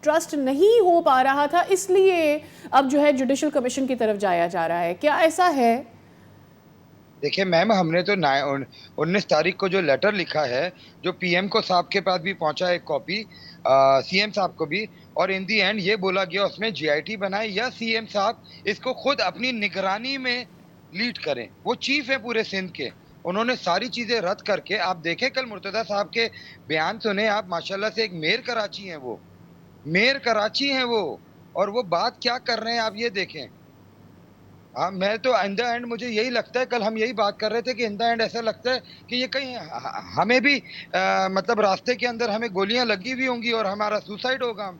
ट्रस्ट नहीं हो पा रहा था, इसलिए अब जो है जुडिशल कमीशन की तरफ जाया जा रहा है। क्या ऐसा है? देखिए मैम, हमने तो 19 तारीख को जो लेटर लिखा है, जो पीएम को साहब के पास भी पहुंचा है, एक कॉपी सीएम साहब को भी, और इन दी एंड ये बोला गया उसमें जीआईटी बनाए या सीएम साहब इसको खुद अपनी निगरानी में लीड करें। वो चीफ है पूरे सिंध के, उन्होंने सारी चीजें रद्द करके, आप देखें कल मुर्तज़ा साहब के बयान सुने आप, माशाल्लाह से एक मेयर कराची हैं, वो मेयर कराची हैं वो, और वो बात क्या कर रहे हैं आप ये देखें। हाँ, मैं तो इन द एंड मुझे यही लगता है, कल हम यही बात कर रहे थे कि इन द एंड ऐसा लगता है कि ये कहीं हमें भी मतलब रास्ते के अंदर हमें गोलियां लगी हुई होंगी और हमारा सुसाइड होगा,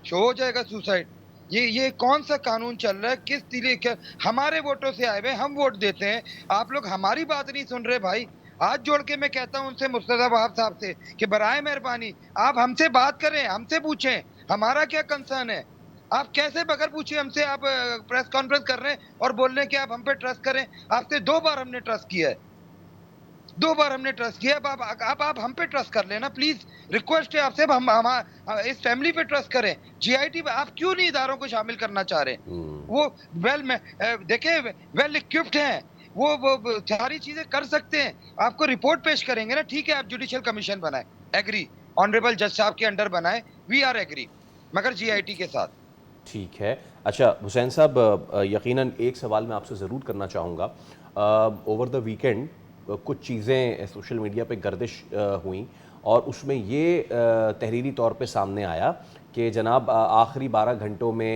शो हो जाएगा सुसाइड। ये कौन सा कानून चल रहा है? किस तरीके हमारे वोटों से आए हुए हम वोट देते हैं, आप लोग हमारी बात नहीं सुन रहे भाई। हाथ जोड़ के मैं कहता हूं उनसे, मुर्तज़ा वहाब साहब से, कि बराए मेहरबानी आप हमसे बात करें, हमसे पूछें हमारा क्या कंसर्न है। आप कैसे बगैर पूछे हमसे आप प्रेस कॉन्फ्रेंस कर रहे हैं और बोल रहे हैं कि आप हम पे ट्रस्ट करें? आपसे 2 बार हमने ट्रस्ट किया है, 2 बार हमने ट्रस्ट किया। अब आप हम पे ट्रस्ट कर लेना प्लीज, रिक्वेस्ट है आपसे। हम इस फैमिली पे ट्रस्ट करें। जीआईटी पे आप क्यों नहीं इदारों को शामिल करना चाह रहे? वो देखिए वेल इक्विप्ड हैं, वो सारी चीजें कर सकते हैं, आपको रिपोर्ट पेश करेंगे ना, ठीक है आप जुडिशियल कमीशन बनाए, एग्री, ऑनरेबल जज साहब के अंडर बनाए, वी आर एग्री, मगर जीआईटी के साथ। ठीक है। अच्छा हुसैन साहब, यकीनन एक सवाल मैं आपसे ज़रूर करना चाहूँगा। ओवर द वीकेंड कुछ चीज़ें सोशल मीडिया पे गर्दिश हुई और उसमें ये तहरीरी तौर पे सामने आया कि जनाब आखिरी 12 घंटों में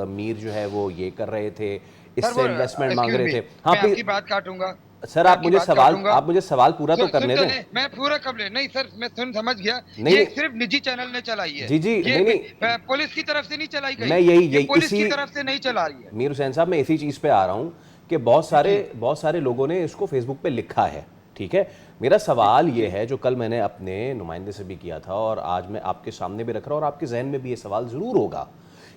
मीर जो है वो ये कर रहे थे, इससे इन्वेस्टमेंट मांग रहे थे। हाँ, मैं आपकी बात काटूंगा सर, आप मुझे सवाल पूरा तो करने दें। मैं पूरा कब ले, नहीं सर, मैं समझ गया, नहीं, ये सिर्फ निजी चैनल ने चलाई है। जी जी, नहीं, पुलिस की तरफ से नहीं चलाई गई, मैं यही पुलिस की तरफ से नहीं चला रही है। मीर हुसैन साहब, मैं इसी चीज़ पे आ रहा हूँ कि बहुत सारे लोगों ने इसको फेसबुक पे लिखा है, ठीक है। मेरा सवाल ये है जो कल मैंने अपने नुमाइंदे से भी किया था और आज मैं आपके सामने भी रख रहा हूँ और आपके जहन में भी ये सवाल ज़रूर होगा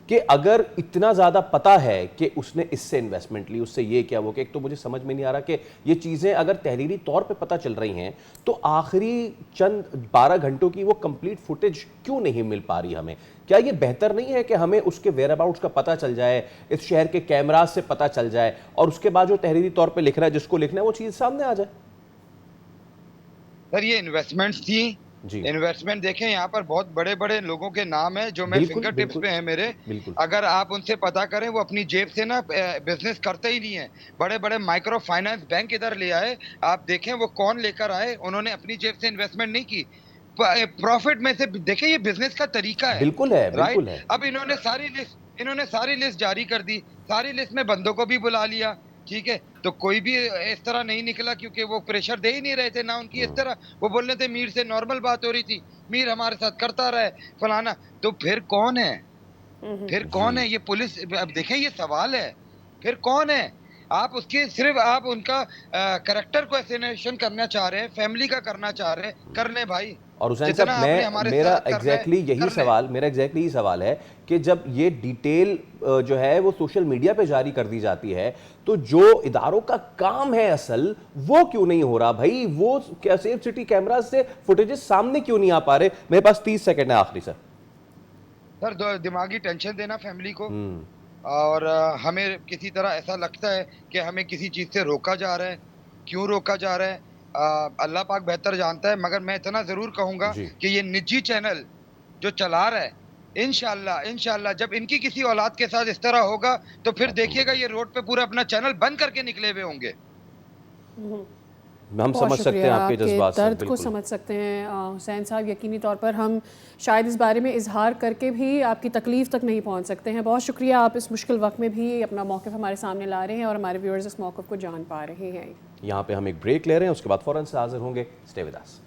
कि अगर इतना ज़्यादा पता है कि उसने इससे इन्वेस्टमेंट ली, उससे ये क्या वो कि, एक तो मुझे समझ में नहीं आ रहा कि ये चीज़ें अगर तहरीरी तौर पे पता चल रही हैं तो आखिरी चंद 12 घंटों की वो कंप्लीट फुटेज क्यों नहीं मिल पा रही हमें? क्या ये बेहतर नहीं है कि हमें उसके वेयर अबाउट्स का पता चल जाए, इस शहर के कैमराज से पता चल जाए और उसके बाद जो तहरीरी तौर पर लिख रहा है, जिसको लिखना है, वो चीज़ सामने आ जाए? सर ये इन्वेस्टमेंट्स थी। जी, इन्वेस्टमेंट देखें, यहाँ पर बहुत बड़े बड़े लोगों के नाम है जो मैं बिल्कुल, फिंगर टिप्स बिल्कुल, पे है मेरे। बिल्कुल। अगर आप उनसे पता करें, वो अपनी जेब से ना बिजनेस करते ही नहीं है। बड़े बड़े माइक्रो फाइनेंस बैंक इधर ले आए। आप देखें वो कौन लेकर आए, उन्होंने अपनी जेब से इन्वेस्टमेंट नहीं की, प्रॉफिट में से। देखें ये बिजनेस का तरीका है, बिल्कुल है, राइट। बिल्कुल है। अब इन्होंने सारी लिस्ट जारी कर दी। सारी लिस्ट में बंदों को भी बुला लिया, ठीक है। तो कोई भी इस तरह नहीं निकला, क्योंकि वो प्रेशर दे ही नहीं रहे थे ना उनकी इस हुँ, तरह। वो बोल रहे थे मीर से नॉर्मल बात हो रही थी, मीर हमारे साथ करता रहे, फलाना। तो फिर कौन है? फिर कौन जी। है ये पुलिस? अब देखें ये सवाल है, फिर कौन है? आप उसके सिर्फ आप उनका कैरेक्टर को असैसिनेशन करना चाह रहे हैं, फैमिली का करना चाह रहे हैं, कर लें भाई। और हुसैन जितना साहब आपने मैं हमारे मेरा साथ करना है, कर लें। मेरा एग्जैक्टली यही सवाल है कि जब ये डिटेल जो है वो सोशल मीडिया पे जारी कर दी जाती है, तो जो इदारों का काम है असल, वो क्यों नहीं हो रहा भाई? वो क्या सेफ सिटी कैमरा से फुटेजेस सामने क्यों नहीं आ पा रहे? मेरे पास 30 सेकंड है आखिरी सर। सर दिमागी टेंशन देना फैमिली को। हम्म। और हमें किसी तरह ऐसा लगता है कि हमें किसी चीज से रोका जा रहा है। क्यों रोका जा रहा है? अल्लाह पाक बेहतर जानता है, मगर मैं इतना जरूर कहूंगा जी। कि ये निजी चैनल जो चला रहा है, इंशाल्लाह इंशाल्लाह जब इनकी किसी औलाद के साथ इस तरह होगा, तो फिर देखिएगा ये रोड पे पूरा अपना चैनल बंद करके निकले हुए होंगे। हम बहुत समझ सकते हैं शुक्रिया, आपके आपके जज्बात सर, दर्द को बिल्कुल। समझ सकते हैं हुसैन साहब। यकीनी तौर पर हम शायद इस बारे में इजहार करके भी आपकी तकलीफ़ तक नहीं पहुंच सकते हैं। बहुत शुक्रिया, आप इस मुश्किल वक्त में भी अपना मौक़िफ़ हमारे सामने ला रहे हैं और हमारे व्यूअर्स इस मौक़िफ़ को जान पा रहे हैं। यहाँ पे हम एक ब्रेक ले रहे हैं, उसके बाद फ़ौरन से हाजिर होंगे। Stay with us.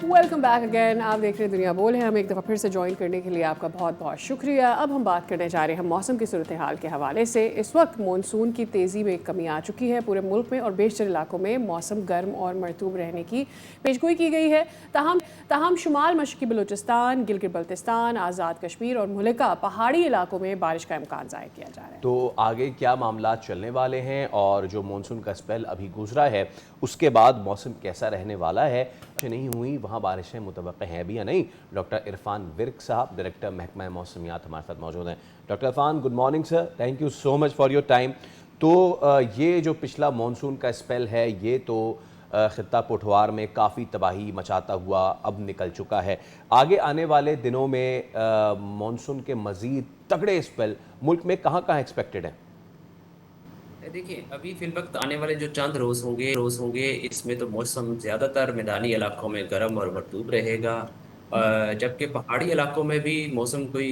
Welcome back again. आप देख रहे हैं दुनिया बोल है। हम एक दफ़ा फिर से ज्वाइन करने के लिए आपका बहुत बहुत शुक्रिया। अब हम बात करने जा रहे हैं मौसम की सूरत हाल के हवाले से। इस वक्त मानसून की तेज़ी में कमी आ चुकी है पूरे मुल्क में, और बेशतर इलाकों में मौसम गर्म और मरतूब रहने की पेशगोई की गई है। ताहम शुमाल मशरक़ी बलूचिस्तान, गिलगित बल्तिस्तान, आज़ाद कश्मीर और मुल्का पहाड़ी इलाकों में बारिश का इम्कान ज़ाहिर किया जा रहा है। तो आगे क्या मामला चलने वाले हैं, और जो मानसून का स्पेल अभी गुजरा है उसके बाद मौसम कैसा रहने वाला है, नहीं हुई वहाँ बारिशें मुतवक्के हैं भी या नहीं? डॉक्टर इरफान विर्क साहब, डायरेक्टर महकमा मौसमियात, हमारे साथ मौजूद हैं। Doctor Irfan, good morning sir, thank you so much for your time. तो ये जो पिछला मानसून का स्पेल है, ये तो ख़ित्ता पुठवार में काफ़ी तबाही मचाता हुआ अब निकल चुका है। आगे आने वाले दिनों में मानसून के मज़ीद तगड़े स्पेल मुल्क में कहाँ कहाँ एक्सपेक्टेड हैं? देखिए, अभी फिलवक्त आने वाले जो चंद रोज होंगे इसमें तो मौसम ज़्यादातर मैदानी इलाकों में गर्म और मरतूब रहेगा। जबकि पहाड़ी इलाकों में भी मौसम कोई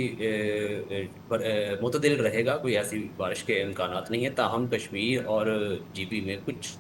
मुतदिल रहेगा, कोई ऐसी बारिश के इम्कानात नहीं है। ताहम कश्मीर और जीबी में कुछ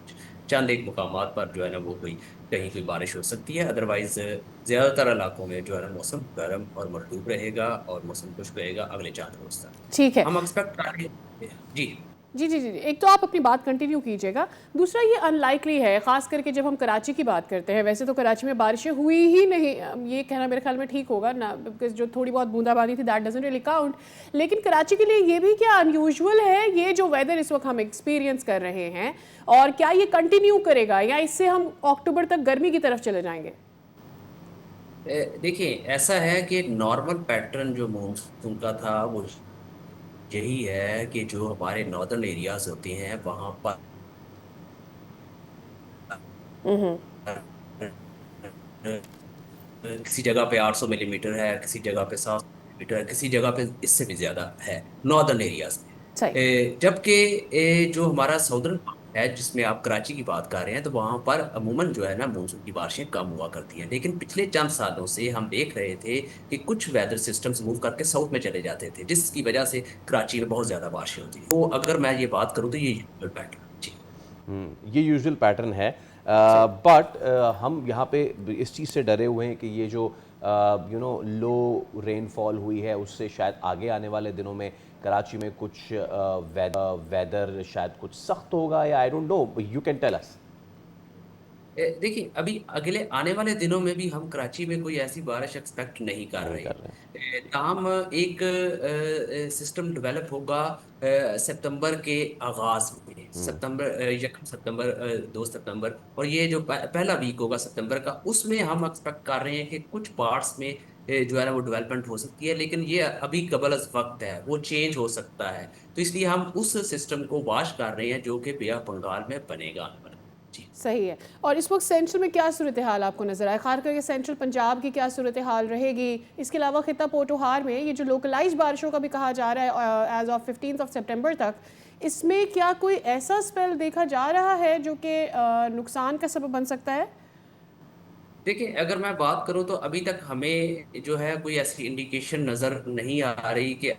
चंद एक मुकामात पर जो है ना वो कहीं कोई बारिश हो सकती है। अदरवाइज ज़्यादातर इलाकों में जो है ना मौसम गर्म और मरतूब रहेगा और मौसम खुश्क रहेगा अगले 4 रोज तक। ठीक है। हम एक्सपेक्ट कर रहे हैं जी। जी जी जी, एक तो आप अपनी बात कंटिन्यू कीजिएगा। दूसरा, ये अनलाइकली है, ख़ास करके जब हम कराची की बात करते हैं। वैसे तो कराची में बारिशें हुई ही नहीं, ये कहना मेरे ख्याल में ठीक होगा ना, बिकॉज जो थोड़ी बहुत बूंदाबांदी थी दैट डजंट रियली काउंट। लेकिन कराची के लिए ये भी क्या अनयूजुअल है, ये जो वेदर इस वक्त हम एक्सपीरियंस कर रहे हैं, और क्या ये कंटिन्यू करेगा या इससे हम अक्टूबर तक गर्मी की तरफ चले जाएंगे? देखिए, ऐसा है कि नॉर्मल पैटर्न जो मानसून का था वो यही है कि जो हमारे नॉर्दर्न एरियाज होते हैं वहाँ पर किसी जगह पे 800 मिलीमीटर है, किसी जगह पे 700 मिलीमीटर है, किसी जगह पे इससे भी ज्यादा है नॉर्दर्न एरियाज में। सही। जबकि जो हमारा साउदर्न है जिसमें आप कराची की बात कर रहे हैं, तो वहाँ पर अमूमन जो है ना मानसून की बारिशें कम हुआ करती हैं। लेकिन पिछले चंद सालों से हम देख रहे थे कि कुछ वेदर सिस्टम्स मूव करके साउथ में चले जाते थे, जिसकी वजह से कराची में बहुत ज्यादा बारिशें होती हैं। तो अगर मैं ये बात करूँ तो ये यूजुअल पैटर्न जी। ये यूजुअल पैटर्न है, बट हम यहाँ पे इस चीज़ से डरे हुए हैं कि ये जो लो रेनफॉल हुई है उससे शायद आगे आने वाले दिनों में कराची में कुछ वेदर शायद कुछ सख्त होगा, या I don't know, you can tell us. देखिए, अभी अगले आने वाले दिनों में भी हम कराची में कोई ऐसी बारिश एक्सपेक्ट नहीं कर नहीं रहे। कर रहे ताहम एक सिस्टम डेवलप होगा सितंबर के आगाज में, हैं। सितंबर 1 सितंबर 2 सितंबर, और ये जो पहला वीक होगा सितंबर का, उसमें हम एक्सपेक्ट कर रहे हैं कि कुछ पार्ट्स में जो है ना वो डेवलपमेंट हो सकती है, लेकिन ये अभी कबल अज़ वक्त है, वो चेंज हो सकता है। तो इसलिए हम उस सिस्टम को वाश कर रहे हैं जो कि बे ऑफ बंगाल में बनेगा आने वाले। जी। सही है। और इस वक्त सेंट्रल में क्या सूरत हाल आपको नज़र आए, खास करके सेंट्रल पंजाब की क्या सूरत हाल रहेगी? इसके अलावा खिता पोटोहार में ये जो लोकलाइज बारिशों का भी कहा जा रहा है एज ऑफ 15 सितंबर तक, इसमें क्या कोई ऐसा स्पेल देखा जा रहा है जो कि नुकसान का सबब बन सकता है? देखिए, अगर मैं बात करूं तो अभी तक हमें जो है कोई ऐसी इंडिकेशन नजर नहीं आ रही कि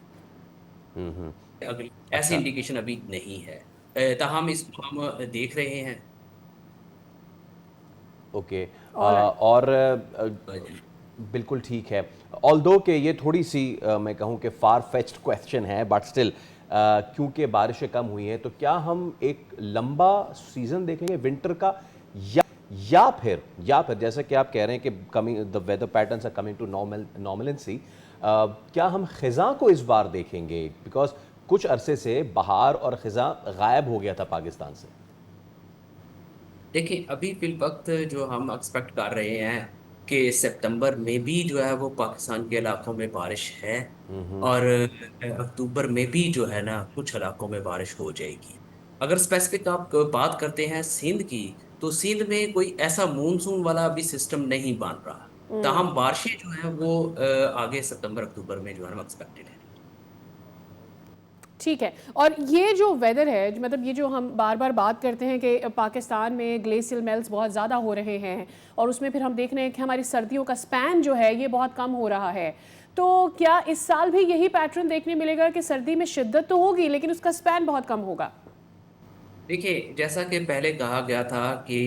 हम्म। अगली ऐसी अच्छा। इंडिकेशन अभी नहीं है। ताहम इसको हम देख रहे हैं। ओके। All right. और बिल्कुल ठीक है। ऑल्दो कि ये थोड़ी सी मैं कहूँ कि फार फेच्ड क्वेश्चन है, बट स्टिल क्योंकि बारिशें कम हुई हैं तो क्या हम एक लंबा सीज़न देखेंगे विंटर का, या फिर जैसा कि आप कह रहे हैं कि coming the weather patterns are coming to normalcy, क्या हम ख़िज़ा को इस बार देखेंगे? बिकॉज कुछ अरसे से बहार और ख़िज़ा गायब हो गया था पाकिस्तान से। देखिए, अभी फिल वक्त जो हम एक्सपेक्ट कर रहे हैं कि सितंबर में भी जो है वो पाकिस्तान के इलाकों में बारिश है, और अक्टूबर में भी जो है ना कुछ इलाकों में बारिश हो जाएगी। अगर स्पेसिफिक आप बात करते हैं सिंध की, तो सिंध में कोई ऐसा मानसून वाला अभी सिस्टम नहीं बन रहा। ताहम बारिशें जो है वो आगे सितंबर अक्टूबर में जो है ना एक्सपेक्टेड है। ठीक है। और ये जो वेदर है, मतलब ये जो हम बार बार बात करते हैं कि पाकिस्तान में ग्लेशियल मेल्ट्स बहुत ज़्यादा हो रहे हैं, और उसमें फिर हम देख रहे हैं कि हमारी सर्दियों का स्पैन जो है ये बहुत कम हो रहा है, तो क्या इस साल भी यही पैटर्न देखने मिलेगा कि सर्दी में शिद्दत तो होगी लेकिन उसका स्पैन बहुत कम होगा? देखिए, जैसा कि पहले कहा गया था कि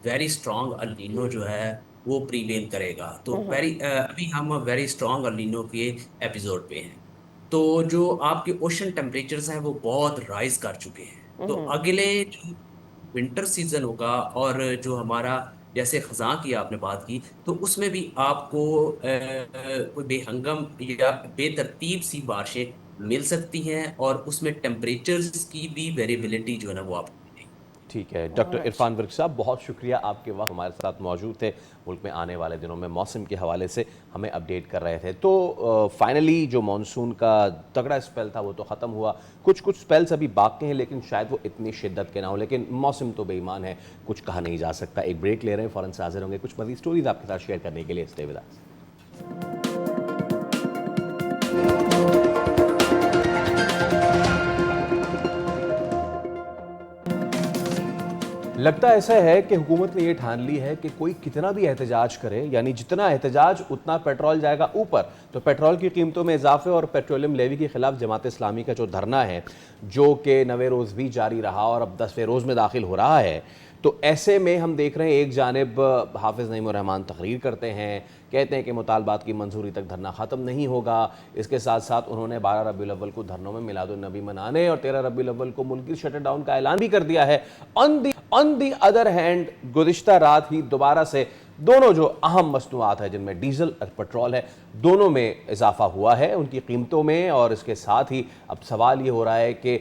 वेरी स्ट्रॉन्ग अल नीनो जो है वो प्रीवेल करेगा, तो अभी हम वेरी स्ट्रॉन्ग अल नीनो के एपिसोड पे हैं। तो जो आपके ओशन टेम्परेचर्स हैं वो बहुत राइज कर चुके हैं। तो अगले जो विंटर सीजन होगा, और जो हमारा जैसे खज़ां की आपने बात की, तो उसमें भी आपको कोई बेहंगम या बेतरतीब सी बारिशें मिल सकती हैं, और उसमें टेम्परेचर्स की भी वेरिएबिलिटी जो है ना वो आपको मिलेगी। ठीक है डॉक्टर ऑलराइट। इरफान वर्क साहब, बहुत शुक्रिया, आपके वक्त हमारे साथ मौजूद थे। मुल्क में आने वाले दिनों में मौसम के हवाले से हमें अपडेट कर रहे थे। तो फाइनली जो मानसून का तगड़ा स्पेल था वो तो ख़त्म हुआ, कुछ कुछ स्पेल्स अभी बाकी हैं लेकिन शायद वो इतनी शिद्दत के ना हो, लेकिन मौसम तो बेईमान है, कुछ कहा नहीं जा सकता। एक ब्रेक ले रहे हैं, फ़ौरन से हाजिर होंगे कुछ मज़ीद स्टोरीज आपके साथ शेयर करने के लिए। स्टे विद अस। लगता ऐसा है कि हुकूमत ने यह ठान ली है कि कोई कितना भी एहतजाज करे, यानी जितना एहतजाज उतना पेट्रोल जाएगा ऊपर। तो पेट्रोल की कीमतों में इजाफे और पेट्रोलियम लेवी के खिलाफ जमात इस्लामी का जो धरना है, जो कि 9वें रोज़ भी जारी रहा और अब 10वें रोज़ में दाखिल हो रहा है, तो ऐसे में हम देख रहे हैं एक जानिब हाफिज़ नईम रहमान तकरीर करते हैं, कहते हैं कि मुतालबात की मंजूरी तक धरना ख़त्म नहीं होगा। इसके साथ साथ उन्होंने 12 रबीउल अव्वल को धरनों में मिलादुन नबी मनाने और 13 रबीउल अव्वल को मुल्की शटर डाउन का ऐलान भी कर दिया है। ऑन दी अदर हैंड, गुज़िश्ता रात ही दोबारा से दोनों जो अहम मसनूआत है जिनमें डीजल और पेट्रोल है, दोनों में इजाफा हुआ है उनकी कीमतों में। और इसके साथ ही अब सवाल ये हो रहा है कि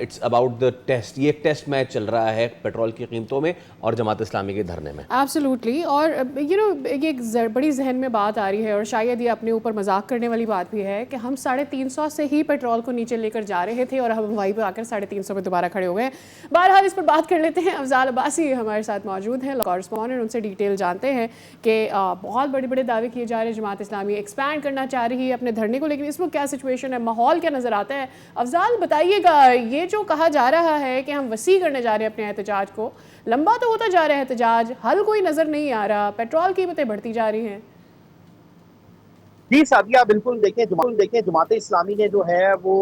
इट्स अबाउट द टेस्ट, ये टेस्ट मैच चल रहा है पेट्रोल की कीमतों में और जमात इस्लामी के धरने में। एब्सोल्युटली। और ये एक बड़ी जहन में बात आ रही है, और शायद ये अपने ऊपर मजाक करने वाली बात भी है कि हम 350 से ही पेट्रोल को नीचे लेकर जा रहे थे और हम वहीं पर आकर 350 पे दोबारा खड़े हो गए। बहरहाल इस पर बात कर लेते हैं। अफजाल अब्बासी हमारे साथ मौजूद हैं, कॉरेस्पॉन्डेंट, उनसे डिटेल जानते हैं कि बहुत बड़े बड़े दावे किए जा रहे हैं, जमात इस्लामी एक्सपैंड करना चाह रही है अपने धरने को, लेकिन इसमें क्या सिचुएशन है, माहौल क्या नज़र आता है? अफजाल बताइएगा, ये जो कहा जा रहा है कि हम वसी करने जा रहे हैं अपने एहतजाज को, लंबा तो होता जा रहा है एहतजाज, हल कोई नज़र नहीं आ रहा, पेट्रोल कीमतें बढ़ती जा रही हैं। जी सादिया, बिल्कुल देखें जमात इस्लामी ने जो है वो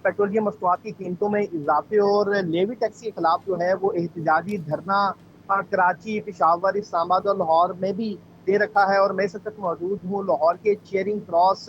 पेट्रोलियम मसनूआत की कीमतों में इजाफे और लेवी टैक्स के खिलाफ जो है वो एहतजाजी धरना कराची, पेशावर, इस्लामाबाद और लाहौर में भी दे रखा है। और मैं इस वक्त मौजूद हूँ लाहौर के चेयरिंग क्रॉस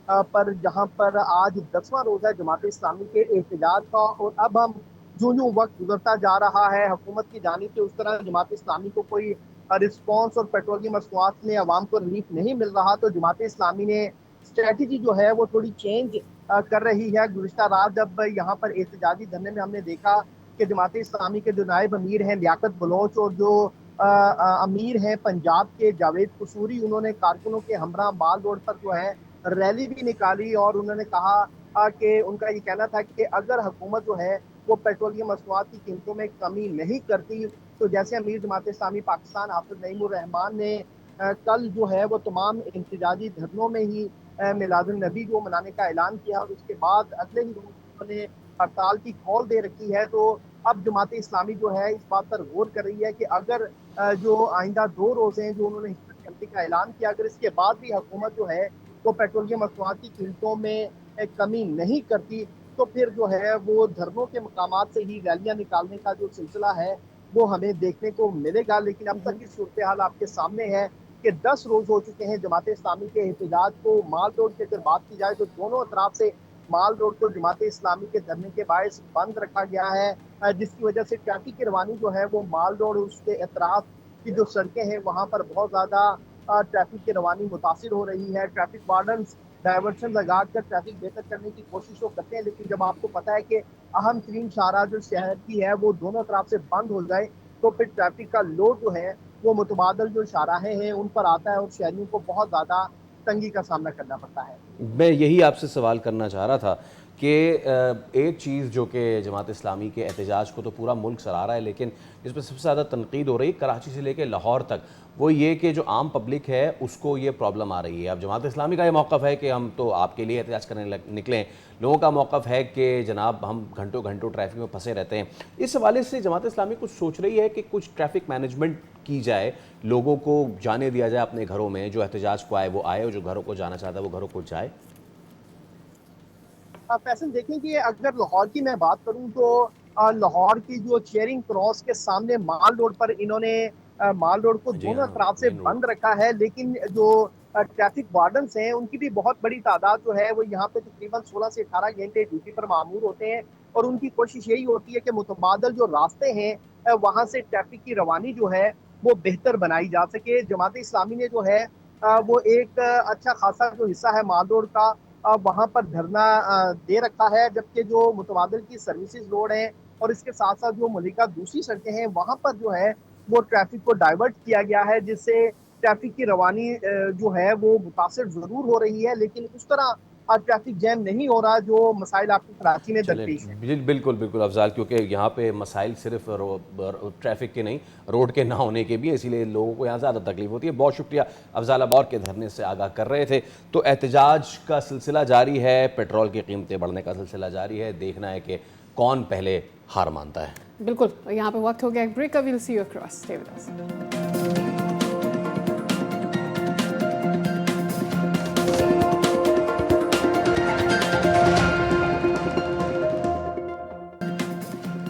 पर, जहाँ पर आज 10वां रोज़ है जमात इस्लामी के एहतजाज का। और अब हम जो वक्त गुजरता जा रहा है, हुकूमत की जानिब से उस तरह जमात इस्लामी को कोई रिस्पॉन्स और पेट्रोलियम मसनूआत में आवाम को रिलीफ नहीं मिल रहा, तो जमात इस्लामी ने स्ट्रेटजी जो है वो थोड़ी चेंज कर रही है। गुज़िश्ता रात जब यहाँ पर एहतजाजी धरने में हमने देखा कि जमात इस्लामी के जो नायब अमीर हैं लियाकत बलोच और जो अमीर हैं पंजाब के जावेद कसूरी, उन्होंने कारकुनों के हमरा माल रोड पर जो है रैली भी निकाली और उन्होंने कहा कि उनका ये कहना था कि अगर हुकूमत जो है वो पेट्रोलियम मसनूआत की कीमतों में कमी नहीं करती तो जैसे अमीर जमात इस्लामी पाकिस्तान हाफिज नईमुर रहमान ने कल जो है वो तमाम एहतजाजी धरनों में ही मिलादुन नबी को मनाने का ऐलान किया और उसके बाद अगले ही रोज उन्होंने हड़ताल की कॉल दे रखी है। तो अब जमात इस्लामी जो है इस बात पर गौर कर रही है कि अगर जो आइंदा 2 रोज़ हैं जो उन्होंने हिफाजत करने का ऐलान किया, अगर इसके बाद भी हुकूमत जो है वो पेट्रोलियम मसनूआत की कीमतों में कमी नहीं करती तो फिर जो है वो धरनों के मकामात से ही रैलियां निकालने का जो सिलसिला है वो हमें देखने को मिलेगा। लेकिन अब तक की सूरत हाल आपके सामने है कि 10 रोज हो चुके हैं जमात इस्लामी के एहतजाज को। माल रोड की अगर बात की जाए तो दोनों अतराफ से माल रोड को जमात इस्लामी के धरने के बायस बंद रखा गया है, जिसकी वजह से ट्रैफिक की रवानी जो है वो माल रोड उसके अतराफ की जो सड़कें हैं वहाँ पर बहुत ज़्यादा ट्रैफिक की रवानी मुतासिर हो रही है। ट्रैफिक वार्डन डाइवर्शन लगा कर ट्रैफिक बेहतर करने की कोशिश तो करते हैं, लेकिन जब आपको पता है कि अहम तरीन शाहराह जो शहर की है वो दोनों तरफ से बंद हो जाए तो फिर ट्रैफिक का लोड जो है वो मुतबादल जो शाहराहें हैं उन पर आता है और शहरियों को बहुत ज़्यादा तंगी का सामना करना पड़ता है। मैं यही आपसे सवाल करना चाह रहा था कि एक चीज़ जो कि जमात इस्लामी के एहतजाज को तो पूरा मुल्क सराह रहा है, लेकिन जिस पर सबसे ज़्यादा तनकीद हो रही है कराची से लेकर लाहौर तक, वो ये कि जो आम पब्लिक है उसको ये प्रॉब्लम आ रही है। अब जमात इस्लामी का ये मौक़िफ़ है कि हम तो आपके लिए एहतजाज करने निकलें, लोगों का मौक़िफ़ है कि जनाब हम घंटों घंटों ट्रैफिक में फंसे रहते हैं। इस हवाले से जमात इस्लामी कुछ सोच रही है कि कुछ ट्रैफिक मैनेजमेंट की जाए, लोगों को जाने दिया जाए अपने घरों में, जो एहतजाज को आए वो आए और जो घरों को जाना चाहता है वो घरों को जाए। फैसल देखें कि अगर लाहौर की मैं बात करूं तो लाहौर की जो चेयरिंग क्रॉस के सामने माल रोड पर इन्होंने माल रोड को जी दोनों हाँ, तरफ से मेन रोड। बंद रखा है, लेकिन जो ट्रैफिक वार्डन्स हैं उनकी भी बहुत बड़ी तादाद जो है वो यहाँ पे तकरीबन 16 से 18 घंटे ड्यूटी पर मामूर होते हैं और उनकी कोशिश यही होती है कि मुतबादल जो रास्ते हैं वहाँ से ट्रैफिक की रवानी जो है वो बेहतर बनाई जा सके। जमात इस्लामी ने जो है वो एक अच्छा खासा जो हिस्सा है माल रोड का वहाँ पर धरना दे रखा है, जबकि जो मुतबादल की सर्विसेज रोड है और इसके साथ साथ जो मुल्का दूसरी सड़कें हैं वहाँ पर जो है वो ट्रैफिक को डाइवर्ट किया गया है, जिससे ट्रैफिक की रवानी जो है वो मुतासिर जरूर हो रही है, लेकिन उस तरह ट्रैफिक जैम नहीं हो रहा जो मसाइल आपकी कराची में चलें, दरपेश है। बिल्कुल बिल्कुल अफजाल, क्योंकि यहाँ पे मसाइल सिर्फ ट्रैफिक के नहीं, रोड के ना होने के भी है, इसीलिए लोगों को यहाँ ज़्यादा तकलीफ होती है। बहुत शुक्रिया अफजाल अबौर के धरने से आगाह कर रहे थे। तो एहतजाज का सिलसिला जारी है, पेट्रोल की कीमतें बढ़ने का सिलसिला जारी है, देखना है कि कौन पहले हार मानता है। बिल्कुल, यहाँ पे वक्त हो गया एक ब्रेक का। Will see you across, stay with us.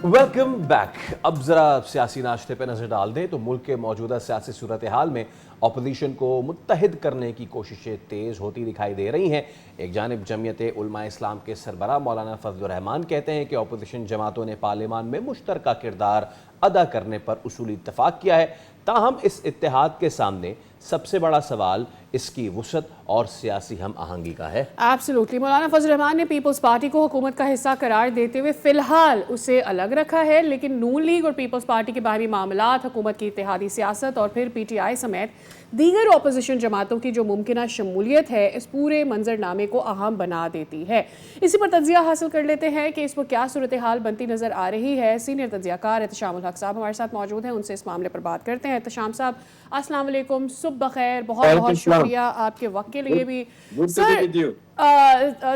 Welcome back. अब ज़रा सियासी नाश्ते पे नज़र डाल दें तो मुल्क के मौजूदा सियासी सूरत हाल में अपोजिशन को मुत्तहिद करने की कोशिशें तेज़ होती दिखाई दे रही हैं। एक जानिब जमीयत उलमा इस्लाम के सरबराह मौलाना फजलुर रहमान कहते हैं कि अपोजिशन जमातों ने पार्लियामान में मुश्तरका किरदार अदा करने पर उसूली इत्तफाक किया है, ताहम इस इत्तेहाद के सामने सबसे बड़ा सवाल इसकी वुसअत और सियासी हम आहंगी का है। एब्सोल्युटली। मौलाना फजल रहमान ने पीपल्स पार्टी को हुकूमत का हिस्सा करार देते हुए फिलहाल उसे अलग रखा है, लेकिन नून लीग और पीपल्स पार्टी के बाहरी मामलात, हुकूमत की इत्तेहादी सियासत और फिर PTI समेत दीगर अपोजिशन जमातों की जो मुमकिन शमूलियत है इस पूरे मंजरनामे को अहम बना देती है। इसी पर तज्जिया हासिल कर लेते हैं कि इस पर क्या सूरत हाल बनती नजर आ रही है। सीनियर तज्जियाकार एहतशामुल हक साहब हमारे साथ मौजूद हैं, उनसे इस मामले पर बात करते हैं। एहतशाम साहब अस्सलाम वालेकुम, सुबह बखैर, बहुत बहुत शुक्रिया आपके वक्त के लिए भी। Sir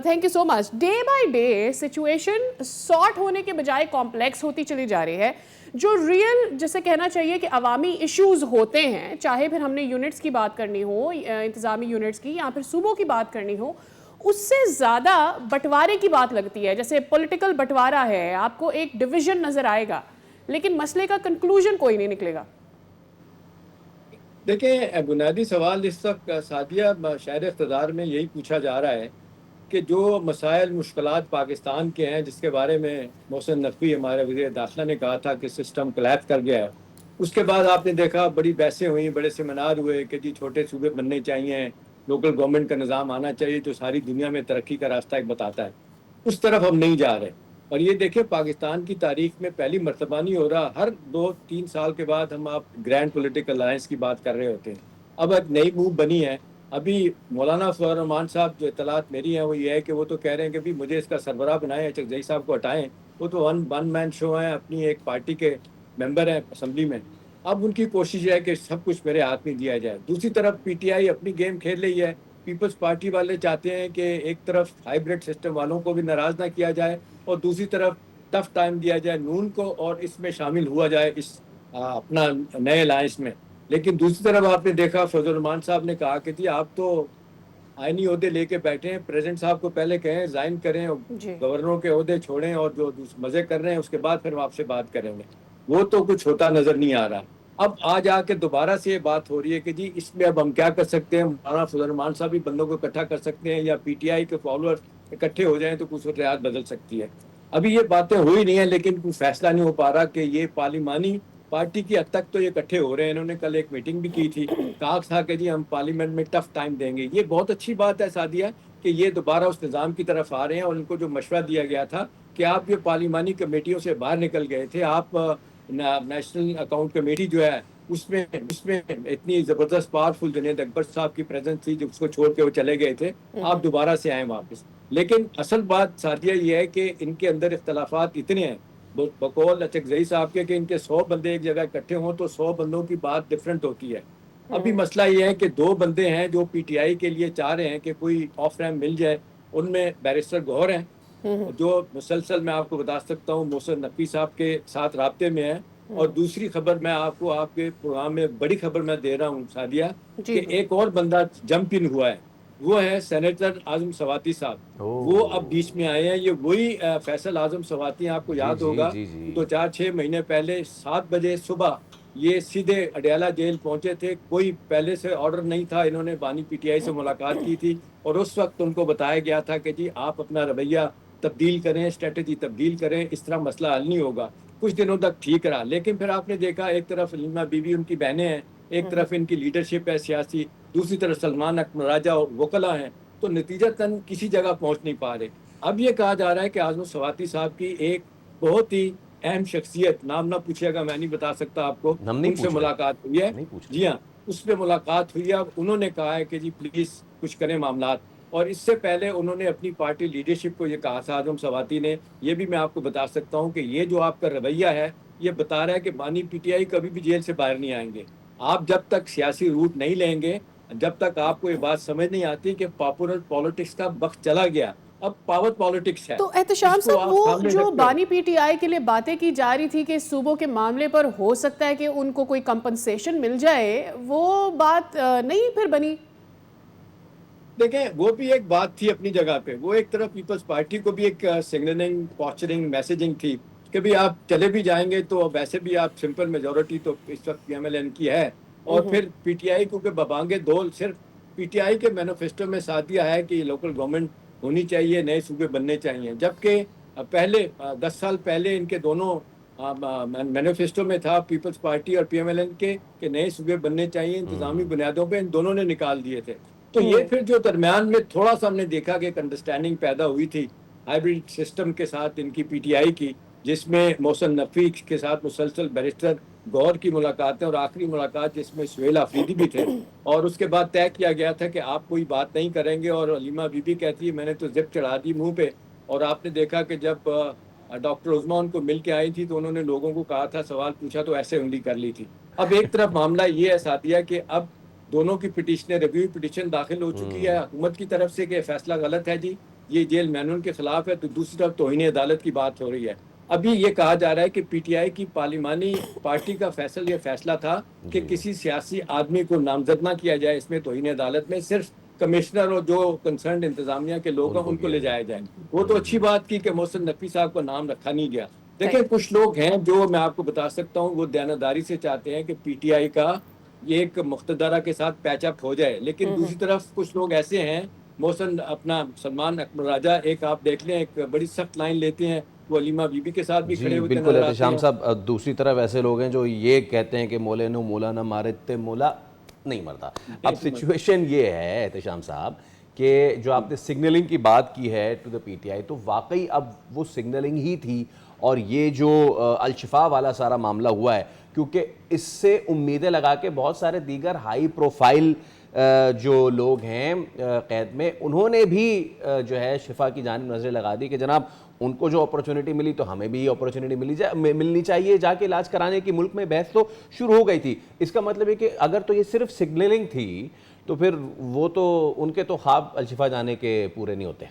thank you so much. Day by day situation sort होने के बजाय कॉम्प्लेक्स होती चली जा रही है। जो रियल जिसे कहना चाहिए कि अवामी इश्यूज होते हैं, चाहे फिर हमने यूनिट्स की बात करनी हो, इंतजामी यूनिट्स की या फिर सूबों की बात करनी हो, उससे ज़्यादा बंटवारे की बात लगती है। जैसे पॉलिटिकल बंटवारा है, आपको एक डिवीजन नज़र आएगा लेकिन मसले का कंक्लूजन कोई नहीं निकलेगा। देखें, बुनियादी सवाल इस वक्त सादिया शहर इक़्तिदार में यही पूछा जा रहा है कि जो मसाइल मुश्किलात पाकिस्तान के हैं, जिसके बारे में मोहसिन नकवी हमारे वज़ीर दाखिला ने कहा था कि सिस्टम कोलैप्स कर गया है, उसके बाद आपने देखा बड़ी बहसें हुई, बड़े सेमिनार हुए कि जी छोटे सूबे बनने चाहिए, लोकल गवर्नमेंट का निज़ाम आना चाहिए जो सारी दुनिया में तरक्की का रास्ता एक बताता है। उस तरफ हम नहीं जा रहे। और ये देखिए पाकिस्तान की तारीख में पहली मर्तबा नहीं हो रहा, हर 2-3 साल के बाद हम आप ग्रैंड पॉलिटिकल अलायंस की बात कर रहे होते हैं। अब एक नई मूव बनी है। अभी मौलाना फजल रहमान साहब, जो इतलात मेरी हैं वो ये है कि वो तो कह रहे हैं कि भी मुझे इसका सरबराह बनाएं, चकजई साहब को हटाएं। वो तो वन मैन शो है, अपनी एक पार्टी के मेंबर हैं असम्बली में। अब उनकी कोशिश है कि सब कुछ मेरे हाथ में दिया जाए। दूसरी तरफ पीटीआई अपनी गेम खेल रही है। पीपल्स पार्टी वाले चाहते हैं कि एक तरफ हाइब्रिड सिस्टम वालों को भी नाराज ना किया जाए और दूसरी तरफ टफ टाइम दिया जाए नून को और इसमें शामिल हुआ जाए इस अपना नए अलायंस में। लेकिन दूसरी तरफ आपने देखा फजल रहमान साहब ने कहा कि जी आप तो आईनी ओहदे लेके बैठे हैं, प्रेसिडेंट साहब को पहले कहें रिजाइन करें और जी। गवर्नरों के ओहदे छोड़ें और जो मजे कर रहे हैं उसके बाद फिर हम आपसे बात करेंगे। वो तो कुछ होता नजर नहीं आ रहा। अब आज आके दोबारा से ये बात हो रही है कि जी इसमें अब हम क्या कर सकते हैं, मौलाना फजल रहमान साहब भी बंदों को इकट्ठा कर सकते हैं या पीटीआई के फॉलोअर्स इकट्ठे हो जाएं तो कुछ रियात बदल सकती है। अभी ये बातें हुई नहीं है लेकिन कोई फैसला नहीं हो पा रहा कि ये पार्लिमानी पार्टी की हद तक तो ये इकट्ठे हो रहे हैं। इन्होंने कल एक मीटिंग भी की थी, कहा था कि जी हम पार्लियामेंट में टफ टाइम देंगे। ये बहुत अच्छी बात है सादिया कि ये दोबारा उस निज़ाम की तरफ आ रहे हैं और इनको जो मशवरा दिया गया था कि आप ये पार्लिमानी कमेटियों से बाहर निकल गए थे, आप नेशनल अकाउंट कमेटी जो है उसमें इतनी ज़बरदस्त पावरफुल जुनैद अकबर साहब की प्रेजेंस थी जो उसको छोड़ के वो चले गए थे, आप दोबारा से आए वापस। लेकिन असल बात सादिया ये है कि इनके अंदर इख्तलाफात इतने हैं बकौल चकजई साहब के कि इनके 100 बंदे एक जगह इकट्ठे हों तो 100 बंदों की बात डिफरेंट होती है। अभी मसला ये है कि 2 बंदे हैं जो पीटीआई के लिए चाह रहे हैं कि कोई ऑफ रैम्प मिल जाए। उनमें बैरिस्टर गौहर हैं जो मुसलसल मैं आपको बता सकता हूँ मोहसिन नकवी साहब के साथ राब्ते में है। और दूसरी खबर मैं आपको आपके प्रोग्राम में बड़ी खबर मैं दे रहा हूँ सादिया कि एक और बंदा जंप इन हुआ है, वो है सेनेटर आजम सवाती साहब। वो अब बीच में आए हैं। ये वही फैसल आजम सवाती, आपको याद होगा 2-4-6 महीने पहले 7 बजे सुबह ये सीधे अडयाला जेल पहुंचे थे। कोई पहले से ऑर्डर नहीं था। इन्होंने बानी पीटीआई से मुलाकात की थी और उस वक्त उनको बताया गया था कि जी आप अपना रवैया तब्दील करें, स्ट्रेटजी तब्दील करें, इस तरह मसला हल नहीं होगा। कुछ दिनों तक ठीक रहा लेकिन फिर आपने देखा एक तरफ अलीमा बीबी उनकी बहनें हैं, एक तरफ इनकी लीडरशिप है सियासी, दूसरी तरफ सलमान अकबर राजा और वकला हैं, तो नतीजतन किसी जगह पहुंच नहीं पा रहे। अब ये कहा जा रहा है कि आजम सवाती साहब की एक बहुत ही अहम शख्सियत, नाम ना पूछिएगा मैं नहीं बता सकता आपको, उनसे मुलाकात हुई है। जी हाँ, उसमें मुलाकात हुई है। अब उन्होंने कहा है कि जी प्लीज कुछ करें मामलात। और इससे पहले उन्होंने अपनी पार्टी लीडरशिप को ये कहा था आजम सवाती ने, ये भी मैं आपको बता सकता हूँ कि ये जो आपका रवैया है ये बता रहा है कि बानी पीटीआई कभी भी जेल से बाहर नहीं आएंगे। आप जब तक सियासी रूट नहीं लेंगे, जब तक आपको ये बात समझ नहीं आती कि पॉपुलर पॉलिटिक्स का वक्त चला गया, अब पावर पॉलिटिक्स है। तो एहतशाम साहब, वो जो बानी पीटीआई के लिए बातें की जा रही थी कि सूबों के मामले पर हो सकता है कि उनको कोई कंपनसेशन मिल जाए, वो बात नहीं फिर बनी। देखें, वो भी एक बात थी अपनी जगह पे। वो एक तरफ पीपल्स पार्टी को भी एक सिग्नलिंग, पोस्चरिंग, मैसेजिंग थी कि भी आप चले भी जाएंगे तो वैसे भी आप सिंपल मेजोरिटी तो इस वक्त पीएमएलएन की है। और फिर पीटीआई को बबांगे दौल सिर्फ पीटीआई के मैनिफेस्टो में साथ दिया है कि लोकल गवर्नमेंट होनी चाहिए, नए सूबे बनने चाहिए, जबकि पहले 10 साल पहले इनके दोनों मैनिफेस्टो में था पीपल्स पार्टी और पीएमएलएन के नए सूबे बनने चाहिए इंतजामी बुनियादों पे, इन दोनों ने निकाल दिए थे। तो ये फिर जो दरमियान में थोड़ा सा हमने देखा कि एक अंडरस्टैंडिंग पैदा हुई थी हाइब्रिड सिस्टम के साथ इनकी पीटीआई की, जिसमें मोहसिन नकवी के साथ मुसलसल बैरिस्टर गौर की मुलाकातें और आखिरी मुलाकात जिसमें सुहेल आफरीदी भी थे। और उसके बाद तय किया गया था कि आप कोई बात नहीं करेंगे। और अलीमा बीबी कहती है मैंने तो जिप चढ़ा दी मुंह पे। और आपने देखा कि जब डॉक्टर उज़मा उनको मिल के आई थी तो उन्होंने लोगों को कहा था, सवाल पूछा तो ऐसे उंगली कर ली थी। अब एक तरफ मामला ये है साथिया कि अब दोनों की पिटिशनें, रिव्यू पिटिशन दाखिल हो चुकी है हुकूमत की तरफ से कि फैसला गलत है जी, ये जेल मैनुअल के खिलाफ है। तो दूसरी तरफ तौहीन अदालत की बात हो रही है। अभी ये कहा जा रहा है कि पीटीआई की पार्लिमानी पार्टी का ये फैसला था कि किसी सियासी आदमी को नामजद ना किया जाए इसमें तौहीन अदालत में, सिर्फ कमिश्नर और जो कंसर्न इंतजामिया के लोग हैं उनको ले जाया जाए। वो तो अच्छी बात की कि मोहसिन नकवी साहब का नाम रखा नहीं गया। देखिए, कुछ लोग हैं जो मैं आपको बता सकता हूँ वो दयानतदारी से चाहते हैं कि पीटीआई का ये एक मुख्तदरा के साथ पैचअप हो जाए, लेकिन दूसरी तरफ कुछ लोग ऐसे हैं, मोहसिन अपना सलमान अकबर राजा एक आप देख लें, एक बड़ी सख्त लाइन लेते हैं, वो अलीमा बीबी के साथ भी खड़े होते बिल्कुल एहतशाम साहब। दूसरी तरफ ऐसे लोग हैं जो ये कहते हैं कि मोले नो मोला ना मारे ते मोला नहीं मरता। अब सिचुएशन ये है एहतशाम साहब कि जो आपने सिग्नलिंग की बात की है टू द पीटीआई, तो वाकई अब वो सिग्नलिंग ही थी और ये जो अल-शिफा वाला सारा मामला हुआ है, क्योंकि इससे उम्मीदें लगा के बहुत सारे दीगर हाई प्रोफाइल जो लोग हैं कैद में, उन्होंने भी जो है शिफा की जानिब नज़रें लगा दी कि जनाब उनको जो अपॉर्चुनिटी मिली तो हमें भी अपॉर्चुनिटी मिलनी चाहिए जाके इलाज कराने की। मुल्क में बहस तो शुरू हो गई थी। इसका मतलब है कि अगर तो ये सिर्फ सिग्नलिंग थी तो फिर वो तो उनके तो ख्वाब अल-शिफा जाने के पूरे नहीं होते।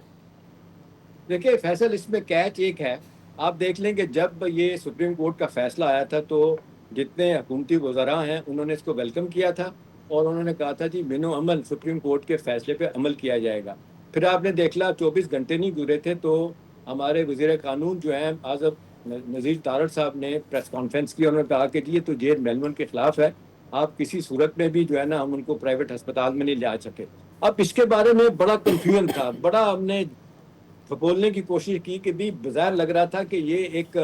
देखिए फैसल, इसमें कैच एक है, आप देख लें कि जब ये सुप्रीम कोर्ट का फैसला आया था तो जितने हुकूमती वज़रा हैं उन्होंने इसको वेलकम किया था और उन्होंने कहा था जी बिनो अमल सुप्रीम कोर्ट के फैसले पे अमल किया जाएगा। फिर आपने देख ला 24 घंटे नहीं गुजरे थे तो हमारे वज़ीर कानून जो हैं आज़म नज़ीर तारड़ साहब ने प्रेस कॉन्फ्रेंस की। उन्होंने कहा कि जी ये तो जेल मेलमन के खिलाफ है, आप किसी सूरत में भी जो है ना हम उनको प्राइवेट अस्पताल में नहीं ले आ सके। अब इसके बारे में बड़ा कन्फ्यूजन था, बड़ा हमने बोलने की कोशिश की कि भी बाज़ाहिर लग रहा था कि ये एक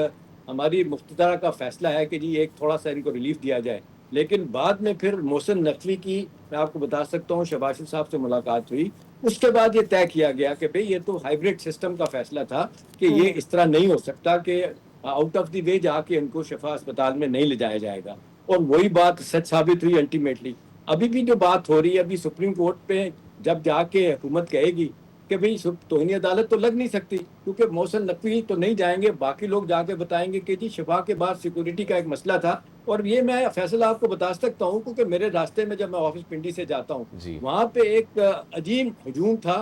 हमारी मुख्तदरा का फ़ैसला है कि जी एक थोड़ा सा इनको रिलीफ दिया जाए। लेकिन बाद में फिर मोहसिन नकवी की, मैं आपको बता सकता हूँ, शबाशी साहब से मुलाकात हुई, उसके बाद ये तय किया गया कि भाई ये तो हाइब्रिड सिस्टम का फ़ैसला था कि ये इस तरह नहीं हो सकता कि आउट ऑफ द वे जाके इनको शिफा अस्पताल में नहीं ले जाया जाएगा। और वही बात सच साबित हुई अल्टीमेटली। अभी भी जो बात हो रही है, अभी सुप्रीम कोर्ट पे जब जाके हुकूमत कहेगी कि भाई तोहिनी अदालत तो लग नहीं सकती क्योंकि मोहसिन नकवी तो नहीं जाएंगे, बाकी लोग जाके बताएंगे कि जी शिफा के बाद सिक्योरिटी का एक मसला था। और ये मैं फैसला आपको बता सकता हूँ क्योंकि मेरे रास्ते में जब मैं ऑफिस पिंडी से जाता हूँ वहाँ पे एक अजीब हजूम था,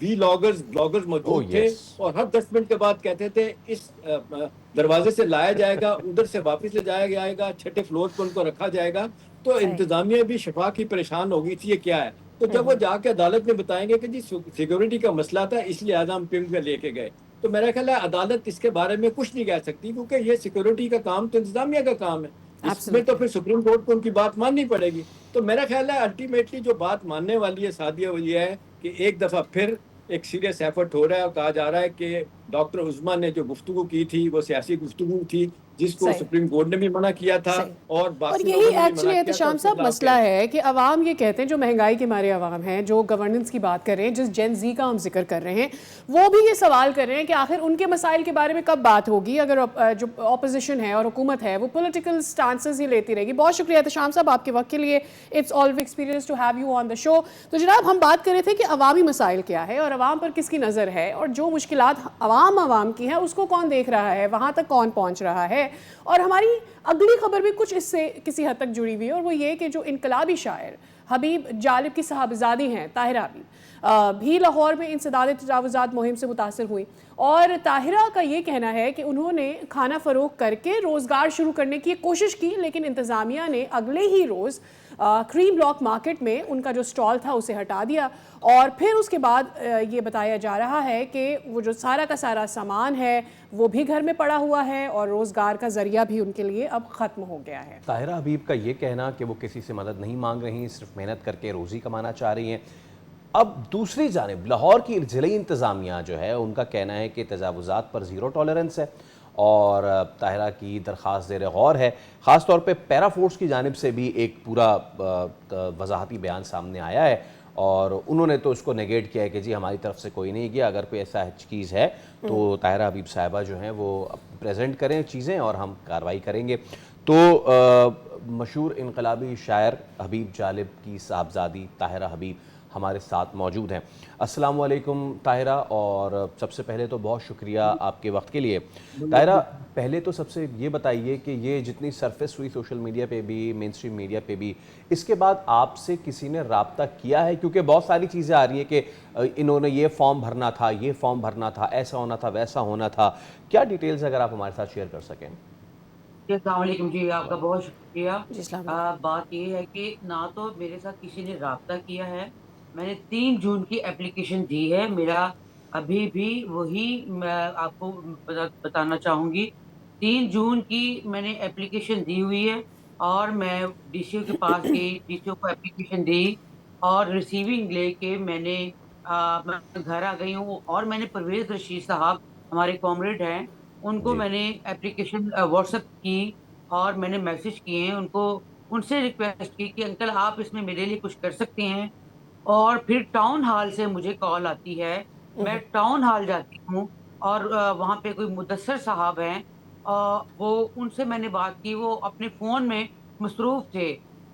ब्लॉगर्स मौजूद थे और हर 10 मिनट के बाद कहते थे इस दरवाजे से लाया जाएगा, उधर से वापस ले जाया जाएगा, छठे फ्लोर पर उनको रखा जाएगा। तो इंतजामिया भी शिफा की परेशान हो गई थी ये क्या है। तो जब वो जाके अदालत में बताएंगे कि जी सिक्योरिटी का मसला था इसलिए आजम पिंड में लेके गए, तो मेरा ख्याल है अदालत इसके बारे में कुछ नहीं कह सकती क्योंकि ये सिक्योरिटी का काम तो इंतजामिया का काम है। इसमें तो फिर सुप्रीम कोर्ट को उनकी बात माननी पड़ेगी। तो मेरा ख्याल है अल्टीमेटली जो बात मानने वाली है सादिया वो ये है कि एक दफ़ा फिर एक सीरियस एफर्ट हो रहा है और कहा जा रहा है कि डॉक्टर उस्मा ने जो गुफ्तगू की थी वो सियासी गुफ्तगू थी जिसको सुप्रीम कोर्ट ने भी मना किया था और यही एक्चुअली एहतशाम साहब मसला है कि अवाम ये कहते हैं, जो महंगाई के मारे अवाम हैं, जो गवर्नेंस की बात कर रहे हैं, जिस जेन जी का हम जिक्र कर रहे हैं, वो भी ये सवाल कर रहे हैं कि आखिर उनके मसाइल के बारे में कब बात होगी अगर जो अपोजिशन है और हुकूमत है वो पॉलिटिकल स्टांसेस ही लेती रहेगी। बहुत शुक्रिया एहतशाम साहब आपके वक्त के लिए। It's always experience to have you on the show. तो जनाब हम बात कर रहे थे कि अवामी मसाइल क्या है और अवाम पर किसकी नज़र है और जो मुश्किलात अवाम की है उसको कौन देख रहा है, वहाँ तक कौन पहुँच रहा है। और हमारी अगली खबर भी कुछ इससे किसी हद तक जुड़ी हुई है और वो ये कि जो इनकलाबी शायर हबीब जालिब की साहबजादी हैं ताहिरा हबीब भी लाहौर में इंसदाद तजावुज़ात मुहिम से मुतासर हुई और ताहिरा का ये कहना है कि उन्होंने खाना फ़रोख्त करके रोज़गार शुरू करने की कोशिश की लेकिन इंतज़ामिया ने अगले ही रोज़ क्रीम ब्लॉक मार्केट में उनका जो स्टॉल था उसे हटा दिया और फिर उसके बाद ये बताया जा रहा है कि वो जो सारा का सारा सामान है वो भी घर में पड़ा हुआ है और रोज़गार का ज़रिया भी उनके लिए अब ख़त्म हो गया है। ताहिरा हबीब का ये कहना कि वो किसी से मदद नहीं मांग रही, सिर्फ मेहनत करके रोज़ी कमाना चाह रही हैं। अब दूसरी जानिब लाहौर की ज़िले इंतज़ामिया जो है उनका कहना है कि तजावुज़ात पर ज़ीरो टॉलरेंस है और ताहिरा की दरख्वास्त ज़ेर गौर है। ख़ास तौर पे पैरा फोर्स की जानिब से भी एक पूरा वजाहती बयान सामने आया है और उन्होंने तो उसको नेगेट किया है कि जी हमारी तरफ से कोई नहीं गया, अगर कोई ऐसा चीज़ है तो ताहिरा हबीब साहिबा जो हैं वो प्रेजेंट करें चीज़ें और हम कार्रवाई करेंगे। तो मशहूर इनकलाबी शायर हबीब जालिब की साहबजादी ताहिरा हबीब हमारे साथ मौजूद हैं। अस्सलाम वालेकुम ताहिरा, और सबसे पहले तो बहुत शुक्रिया आपके वक्त के लिए। ताहिरा, पहले तो सबसे ये बताइए कि ये जितनी सरफेस हुई सोशल मीडिया पे भी, मेन स्ट्रीम मीडिया पे भी, इसके बाद आपसे किसी ने रब्ता किया है? क्योंकि बहुत सारी चीज़ें आ रही हैं कि इन्होंने ये फॉर्म भरना था, ये फॉर्म भरना था, ऐसा होना था, वैसा होना था। क्या डिटेल्स अगर आप हमारे साथ शेयर कर सकें? अस्सलाम वालेकुम जी, आपका बहुत शुक्रिया। बात ये है कि ना तो मेरे साथ किसी ने रब्ता किया है, मैंने 3 जून की एप्लीकेशन दी है। मेरा अभी भी वही मैं आपको बताना चाहूँगी। 3 जून की मैंने एप्लीकेशन दी हुई है और मैं डीसीओ के पास गई, डीसीओ को एप्लीकेशन दी और रिसीविंग लेके मैं घर आ गई हूँ और मैंने परवेज़ रशीद साहब हमारे कॉमरेड हैं, उनको मैंने एप्लीकेशन व्हाट्सएप की और मैंने मैसेज किए हैं उनको, उनसे रिक्वेस्ट की कि अंकल आप इसमें मेरे लिए कुछ कर सकते हैं। और फिर टाउन हॉल से मुझे कॉल आती है। मैं टाउन हॉल जाती हूँ और वहाँ पे कोई मुदस्सर साहब हैं, वो उनसे मैंने बात की, वो अपने फ़ोन में मसरूफ़ थे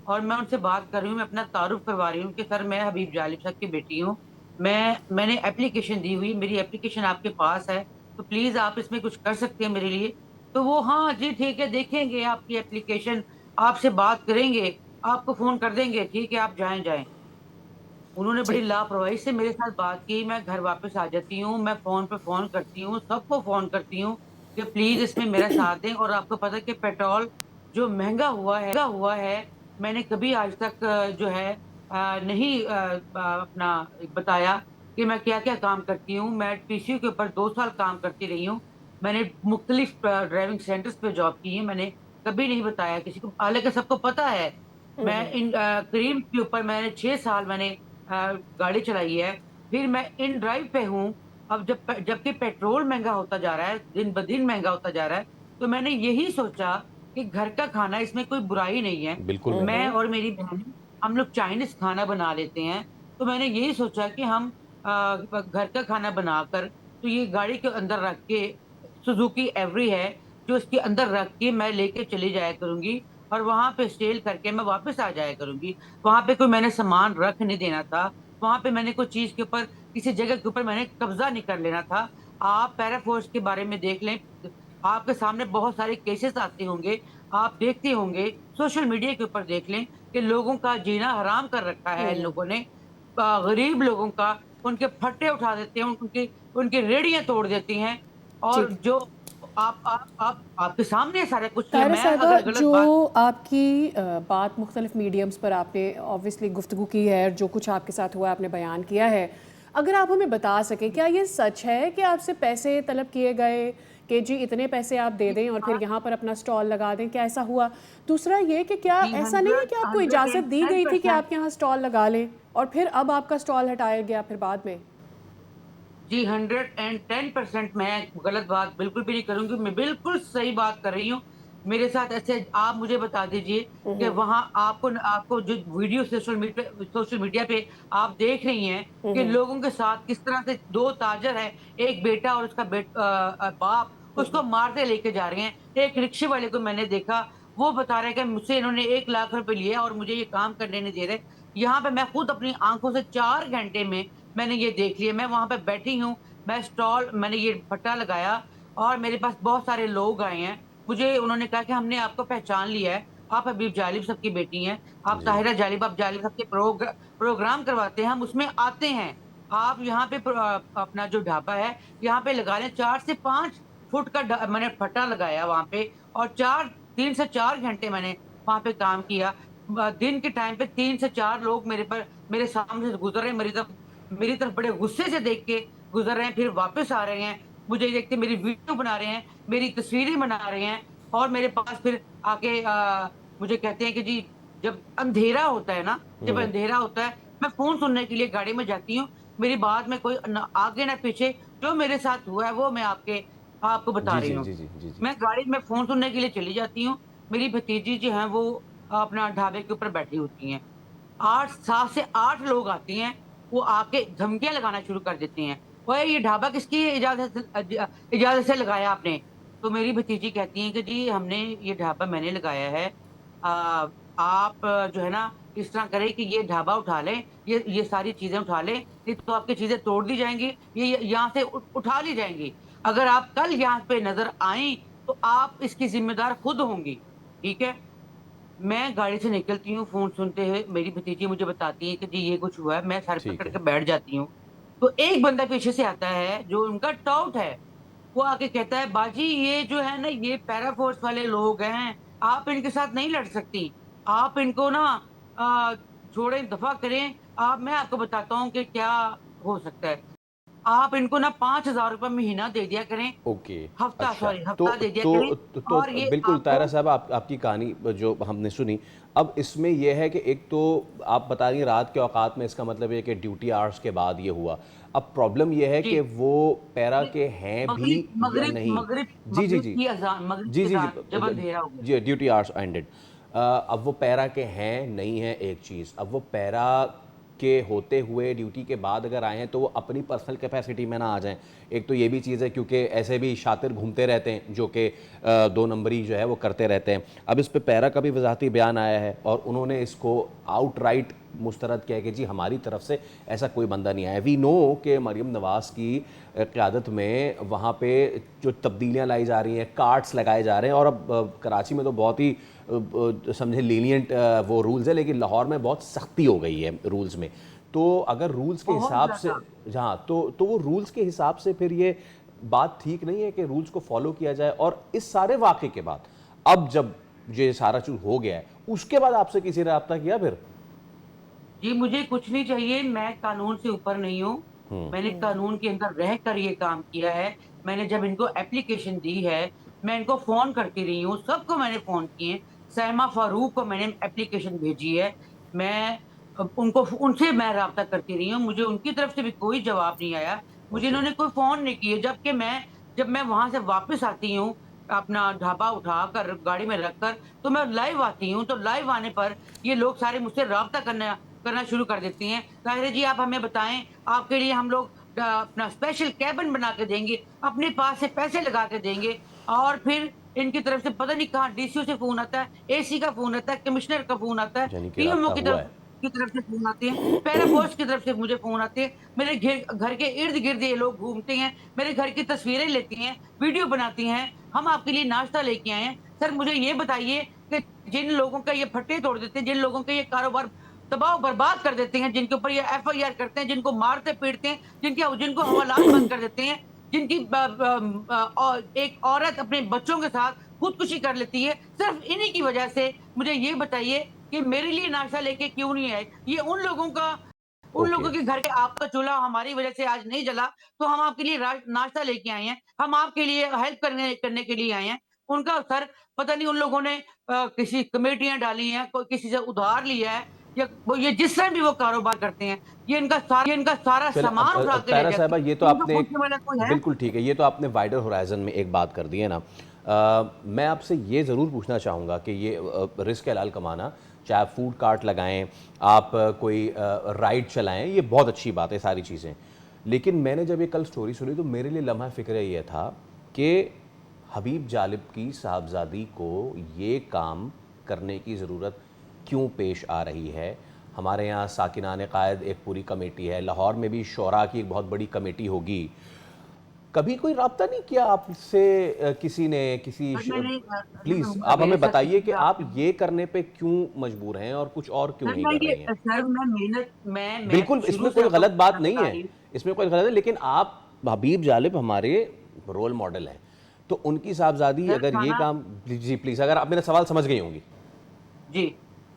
और मैं उनसे बात कर रही हूँ, मैं अपना तारुफ़ करवा रही हूँ कि सर मैं हबीब जालिब साहब की बेटी हूँ। मैंने एप्लीकेशन दी हुई, मेरी एप्लीकेशन आपके पास है, तो प्लीज़ आप इसमें कुछ कर सकते हैं मेरे लिए? तो वो हाँ जी, ठीक है, देखेंगे आपकी एप्लीकेशन, आपसे बात करेंगे, आपको फ़ोन कर देंगे, ठीक है, आप जाएँ। उन्होंने बड़ी जी। लापरवाही से मेरे साथ बात की, मैं घर वापस आ जाती हूँ, मैं फ़ोन पे फ़ोन करती हूँ, सबको फ़ोन करती हूँ कि प्लीज़ इसमें मेरा साथ दें और आपको पता है कि पेट्रोल जो महँगा हुआ है, मैंने कभी आज तक जो है नहीं अपना बताया कि मैं क्या-क्या काम करती हूँ। मैं टीसीयू के ऊपर 2 साल काम करती रही हूँ। मैंने मुख्तलिफ ड्राइविंग सेंटर्स पे जॉब की है, मैंने कभी नहीं बताया किसी को, हालाँकि सबको पता है। मैं इन क्रीम के ऊपर मैंने 6 साल मैंने गाड़ी चलाई है, फिर मैं इन ड्राइव पे हूँ। अब जबकि पेट्रोल महँगा होता जा रहा है, दिन-ब-दिन महँगा होता जा रहा है, तो मैंने यही सोचा कि घर का खाना इसमें कोई बुराई नहीं है। बिल्कुल नहीं। मैं और मेरी बहन हम लोग चाइनीज़ खाना बना लेते हैं, तो मैंने यही सोचा कि हम घर का खाना बनाकर तो ये गाड़ी के अंदर रख के सुज़ुकी एवरी है, जो इसके अंदर रख के मैं लेके चली जाया करूँगी और वहाँ पे सेल करके मैं वापस आ जाया करूँगी। वहाँ पे कोई मैंने सामान रख नहीं देना था। वहाँ पे मैंने कोई चीज़ के ऊपर किसी जगह के ऊपर मैंने कब्ज़ा नहीं कर लेना था। आप पैरा फ़ोर्स के बारे में देख लें, आपके सामने बहुत सारे केसेज़ आते होंगे, आप देखते होंगे, सोशल मीडिया के ऊपर देख लें कि लोगों का जीना हराम कर रखा है इन लोगों ने। गरीब लोगों का उनके फट्टे उठा देते हैं, उनकी उनकी रेहड़ियाँ तोड़ देती हैं जी। और जो आप आपके सामने है सारा कुछ, ये तारा मैं साहबा, अगर गलत जो बात आपकी बात मुख्तलिफ मीडियम्स पर आपने ऑब्वियसली गुफ्तगू की है, जो कुछ आपके साथ हुआ आपने बयान किया है, अगर आप हमें बता सकें क्या ये सच है कि आपसे पैसे तलब किए गए कि जी इतने पैसे आप दे दें और फिर यहाँ पर अपना स्टॉल लगा दें, क्या ऐसा हुआ? दूसरा ये कि क्या जी, ऐसा नहीं है कि आपको इजाज़त दी गई थी कि 110% आप यहाँ स्टॉल लगा लें और फिर अब आपका स्टॉल हटाया गया फिर बाद में? जी, 110% मैं गलत बात बिल्कुल भी नहीं करूँगी, मैं बिल्कुल सही बात कर रही हूँ। मेरे साथ ऐसे आप मुझे बता दीजिए कि वहाँ आपको जो वीडियो सोशल मीडिया पे आप देख रही हैं कि लोगों के साथ किस तरह से 2 ताजर हैं, एक बेटा और उसका बाप उसको मारते लेके जा रहे हैं। एक रिक्शे वाले को मैंने देखा, वो बता रहा है कि मुझसे इन्होंने 1 लाख रुपए लिए और मुझे ये काम करने नहीं दे रहे। यहाँ पे मैं खुद अपनी आँखों से 4 घंटे में मैंने ये देख लिया, मैं वहाँ पे बैठी हूँ, मैंने ये पट्टा लगाया और मेरे पास बहुत सारे लोग आए हैं। मुझे उन्होंने कहा कि हमने आपको पहचान लिया है, आप हबीब जालिब साहब की बेटी हैं, आप जी। ताहिरा जालिब, आप जालिब साहब के प्रोग्राम करवाते हैं, हम उसमें आते हैं। आप यहाँ पे अपना जो ढाबा है, यहाँ पे लगा लें 4 से 5 फुट का मैंने पट्टा लगाया वहाँ पे और 3 से 4 घंटे मैंने वहाँ पे काम किया। दिन के टाइम पे 3 से 4 लोग मेरे सामने से गुज़र रहे हैं, मेरी तरफ बड़े गुस्से से देख के गुज़र रहे हैं, फिर वापस आ रहे हैं। मुझे देख के मेरी वीडियो बना रहे हैं, मेरी तस्वीरें बना रहे हैं और मेरे पास फिर आके मुझे कहते हैं कि जी जब अंधेरा होता है ना, जब अंधेरा होता है, मैं फ़ोन सुनने के लिए गाड़ी में जाती हूँ। मेरी बात में कोई ना आगे ना पीछे, जो मेरे साथ हुआ है वो मैं आपको बता जी, रही जी, हूँ। जी, जी, जी, जी। मैं गाड़ी में फ़ोन सुनने के लिए चली जाती हूँ। मेरी भतीजी जो है वो अपना ढाबे के ऊपर बैठी होती हैं। 8 7 से 8 लोग आती हैं, वो आके धमकियाँ लगाना शुरू कर देती हैं। "ओए! ये ढाबा किसकी इजाज़त से लगाया आपने?" तो मेरी भतीजी कहती हैं कि जी हमने ये ढाबा मैंने लगाया है। आप जो है ना इस तरह करें कि ये ढाबा उठा लें, ये सारी चीज़ें उठा लें, नहीं तो आपकी चीज़ें तोड़ दी जाएँगी, ये यहाँ से उठा ली जाएँगी। अगर आप कल यहाँ पे नज़र आईं, तो आप इसकी ज़िम्मेदार खुद होंगी। ठीक है? मैं गाड़ी से निकलती हूँ फ़ोन सुनते हुए, मेरी भतीजी मुझे बताती है कि जी ये कुछ हुआ है, मैं सर पकड़ ठीक के है। बैठ जाती हूँ। तो एक बंदा पीछे से आता है जो उनका टाउट है, वो आके कहता है बाजी ये जो है ना ये पैरा फ़ोर्स वाले लोग हैं, आप इनके साथ नहीं लड़ सकती। आप इनको ना अ, छोड़ें, दफ़ा करें। मैं आपको बताता हूँ कि क्या हो सकता है। आप इनको ना ₹5000 महीना दे दिया करें, ओके, हफ़्ता अच्छा। सॉरी हफ़्ता दे दिया करें तो और ये बिल्कुल आपको तायरा साहब, आपकी कहानी जो हमने सुनी, अब इसमें ये है कि एक तो आप बता रही हैं रात के औकात में, इसका मतलब ये है कि ड्यूटी आवर्स के बाद ये हुआ। अब प्रॉब्लम ये है जी। कि वो पैरा के हैं भी मगरिब या मगरिब नहीं? मगरिब जी, जी, मगरिब जी। की अज़ान मगरिब जी, की जी, जी। अज़ान जब अंधेरा हो गया। जी, ड्यूटी आवर्स एंडेड। अब वो पैरा के हैं, नहीं है एक चीज़। अब वो पैरा के होते हुए ड्यूटी के बाद अगर आए हैं तो वो अपनी पर्सनल कैपेसिटी में ना आ जाएं। एक तो ये भी चीज़ है क्योंकि ऐसे भी शातिर घूमते रहते हैं जो कि 2 नंबरी जो है वो करते रहते हैं। अब इस पे पैरा का भी वजाहती बयान आया है और उन्होंने इसको आउटराइट मुस्तरद किया कि जी हमारी तरफ से ऐसा कोई बंदा नहीं आया। वी नो कि मरीम नवाज़ की क़यादत में वहाँ पे जो तब्दीलियाँ लाई जा रही हैं, कार्ड्स लगाए जा रहे हैं और अब कराची में तो बहुत ही समझे लीनियंट वो रूल्स है, लेकिन लाहौर में बहुत सख्ती हो गई है रूल्स में। तो अगर रूल्स के हिसाब से हाँ तो वो रूल्स के हिसाब से फिर ये बात ठीक नहीं है कि रूल्स को फॉलो किया जाए। और इस सारे वाक़े के बाद अब जब ये सारा चीज़ हो गया है उसके बाद आपसे किसी ने रब्ता किया फिर? जी, मुझे कुछ नहीं चाहिए, मैं कानून से ऊपर नहीं हूँ। मैंने कानून के अंदर रह कर ये काम किया है। मैंने जब इनको एप्लीकेशन दी है, मैं इनको फ़ोन करती रही हूँ, सबको मैंने फ़ोन किए। सैमा फ़ारूक को मैंने एप्लीकेशन भेजी है। मैं उनको उनसे मैं राब्ता करती रही हूँ, मुझे उनकी तरफ से भी कोई जवाब नहीं आया। मुझे इन्होंने कोई फ़ोन नहीं किए, जबकि जब मैं वहाँ से वापस आती हूँ, अपना ढाबा उठाकर गाड़ी में रखकर, तो मैं लाइव आती हूँ, तो लाइव आने पर ये लोग सारे मुझसे राब्ता करना शुरू कर देती हैं। ताहिरा जी, आप हमें बताएं, आपके लिए हम लोग अपना स्पेशल कैबिन बना के देंगे, अपने पास से पैसे लगा के देंगे। और फिर इनकी तरफ से पता नहीं कहाँ डीसीओ से फोन आता है, एसी का फोन आता है, कमिश्नर का फोन आता है, यानी कि पीएमओ रब्ता की हुआ तरफ है। से फोन आते हैं, पैरा पोस्ट की तरफ से मुझे फोन आते हैं। मेरे घर के इर्द गिर्द ये लोग घूमते हैं, मेरे घर की तस्वीरें लेती हैं, वीडियो बनाती हैं। हम आपके लिए नाश्ता लेके आए हैं। सर, मुझे ये बताइए कि जिन लोगों का ये फट्टे तोड़ देते हैं, जिन लोगों का ये कारोबार तबाह बर्बाद कर देते हैं, जिनके ऊपर ये एफआईआर करते हैं, जिनको मारते पीटते हैं, जिनको हवालात बंद कर देते हैं, जिनकी एक औरत अपने बच्चों के साथ खुदकुशी कर लेती है, सिर्फ इन्हीं की वजह से मुझे ये बताइए कि मेरे लिए नाश्ता लेके क्यों नहीं आए? ये उन लोगों के घर के आपका चूल्हा हमारी वजह से आज नहीं जला, तो हम आपके लिए नाश्ता लेके आए हैं, हम आपके लिए हेल्प करने के लिए आए हैं। उनका सर, पता नहीं उन लोगों ने किसी कमेटियां डाली हैं, कोई किसी से उधार लिया है, या वो ये जिस तरह भी वो कारोबार करते हैं, ये इनका सारा चलो सामान उठा के ले तायरा साहिबा, जाते हैं। ये तो इनको आपने पूछने वाला कोई है? बिल्कुल ठीक है, ये तो आपने वाइडर होराइजन में एक बात कर दी है ना। मैं आपसे ये ज़रूर पूछना चाहूँगा कि ये रिस्क हलाल कमाना, चाहे आप फूड कार्ट लगाएं, आप कोई राइड चलाएं, ये बहुत अच्छी बात है सारी चीज़ें। लेकिन मैंने जब ये कल स्टोरी सुनी तो मेरे लिए लम्हा फ़िक्र ये था कि हबीब जालिब की साहबजादी को ये काम करने की ज़रूरत क्यों पेश आ रही है। हमारे यहाँ साकिनान क़ायद एक पूरी कमेटी है, लाहौर में भी शोरा की एक बहुत बड़ी कमेटी होगी। कभी कोई रब्ता नहीं किया आपसे किसी ने? प्लीज़ आप हमें बताइए कि आप ये करने पे क्यों मजबूर हैं और कुछ और क्यों नहीं कर रही हैं? सर, मैं मेहनत बिल्कुल, इसमें कोई गलत बात नहीं है, इसमें कोई गलत है, लेकिन आप हबीब जालिब हमारे रोल मॉडल हैं, तो उनकी साहबजादी अगर ये काम, जी प्लीज़, अगर आप मेरा सवाल समझ गई होंगी। जी,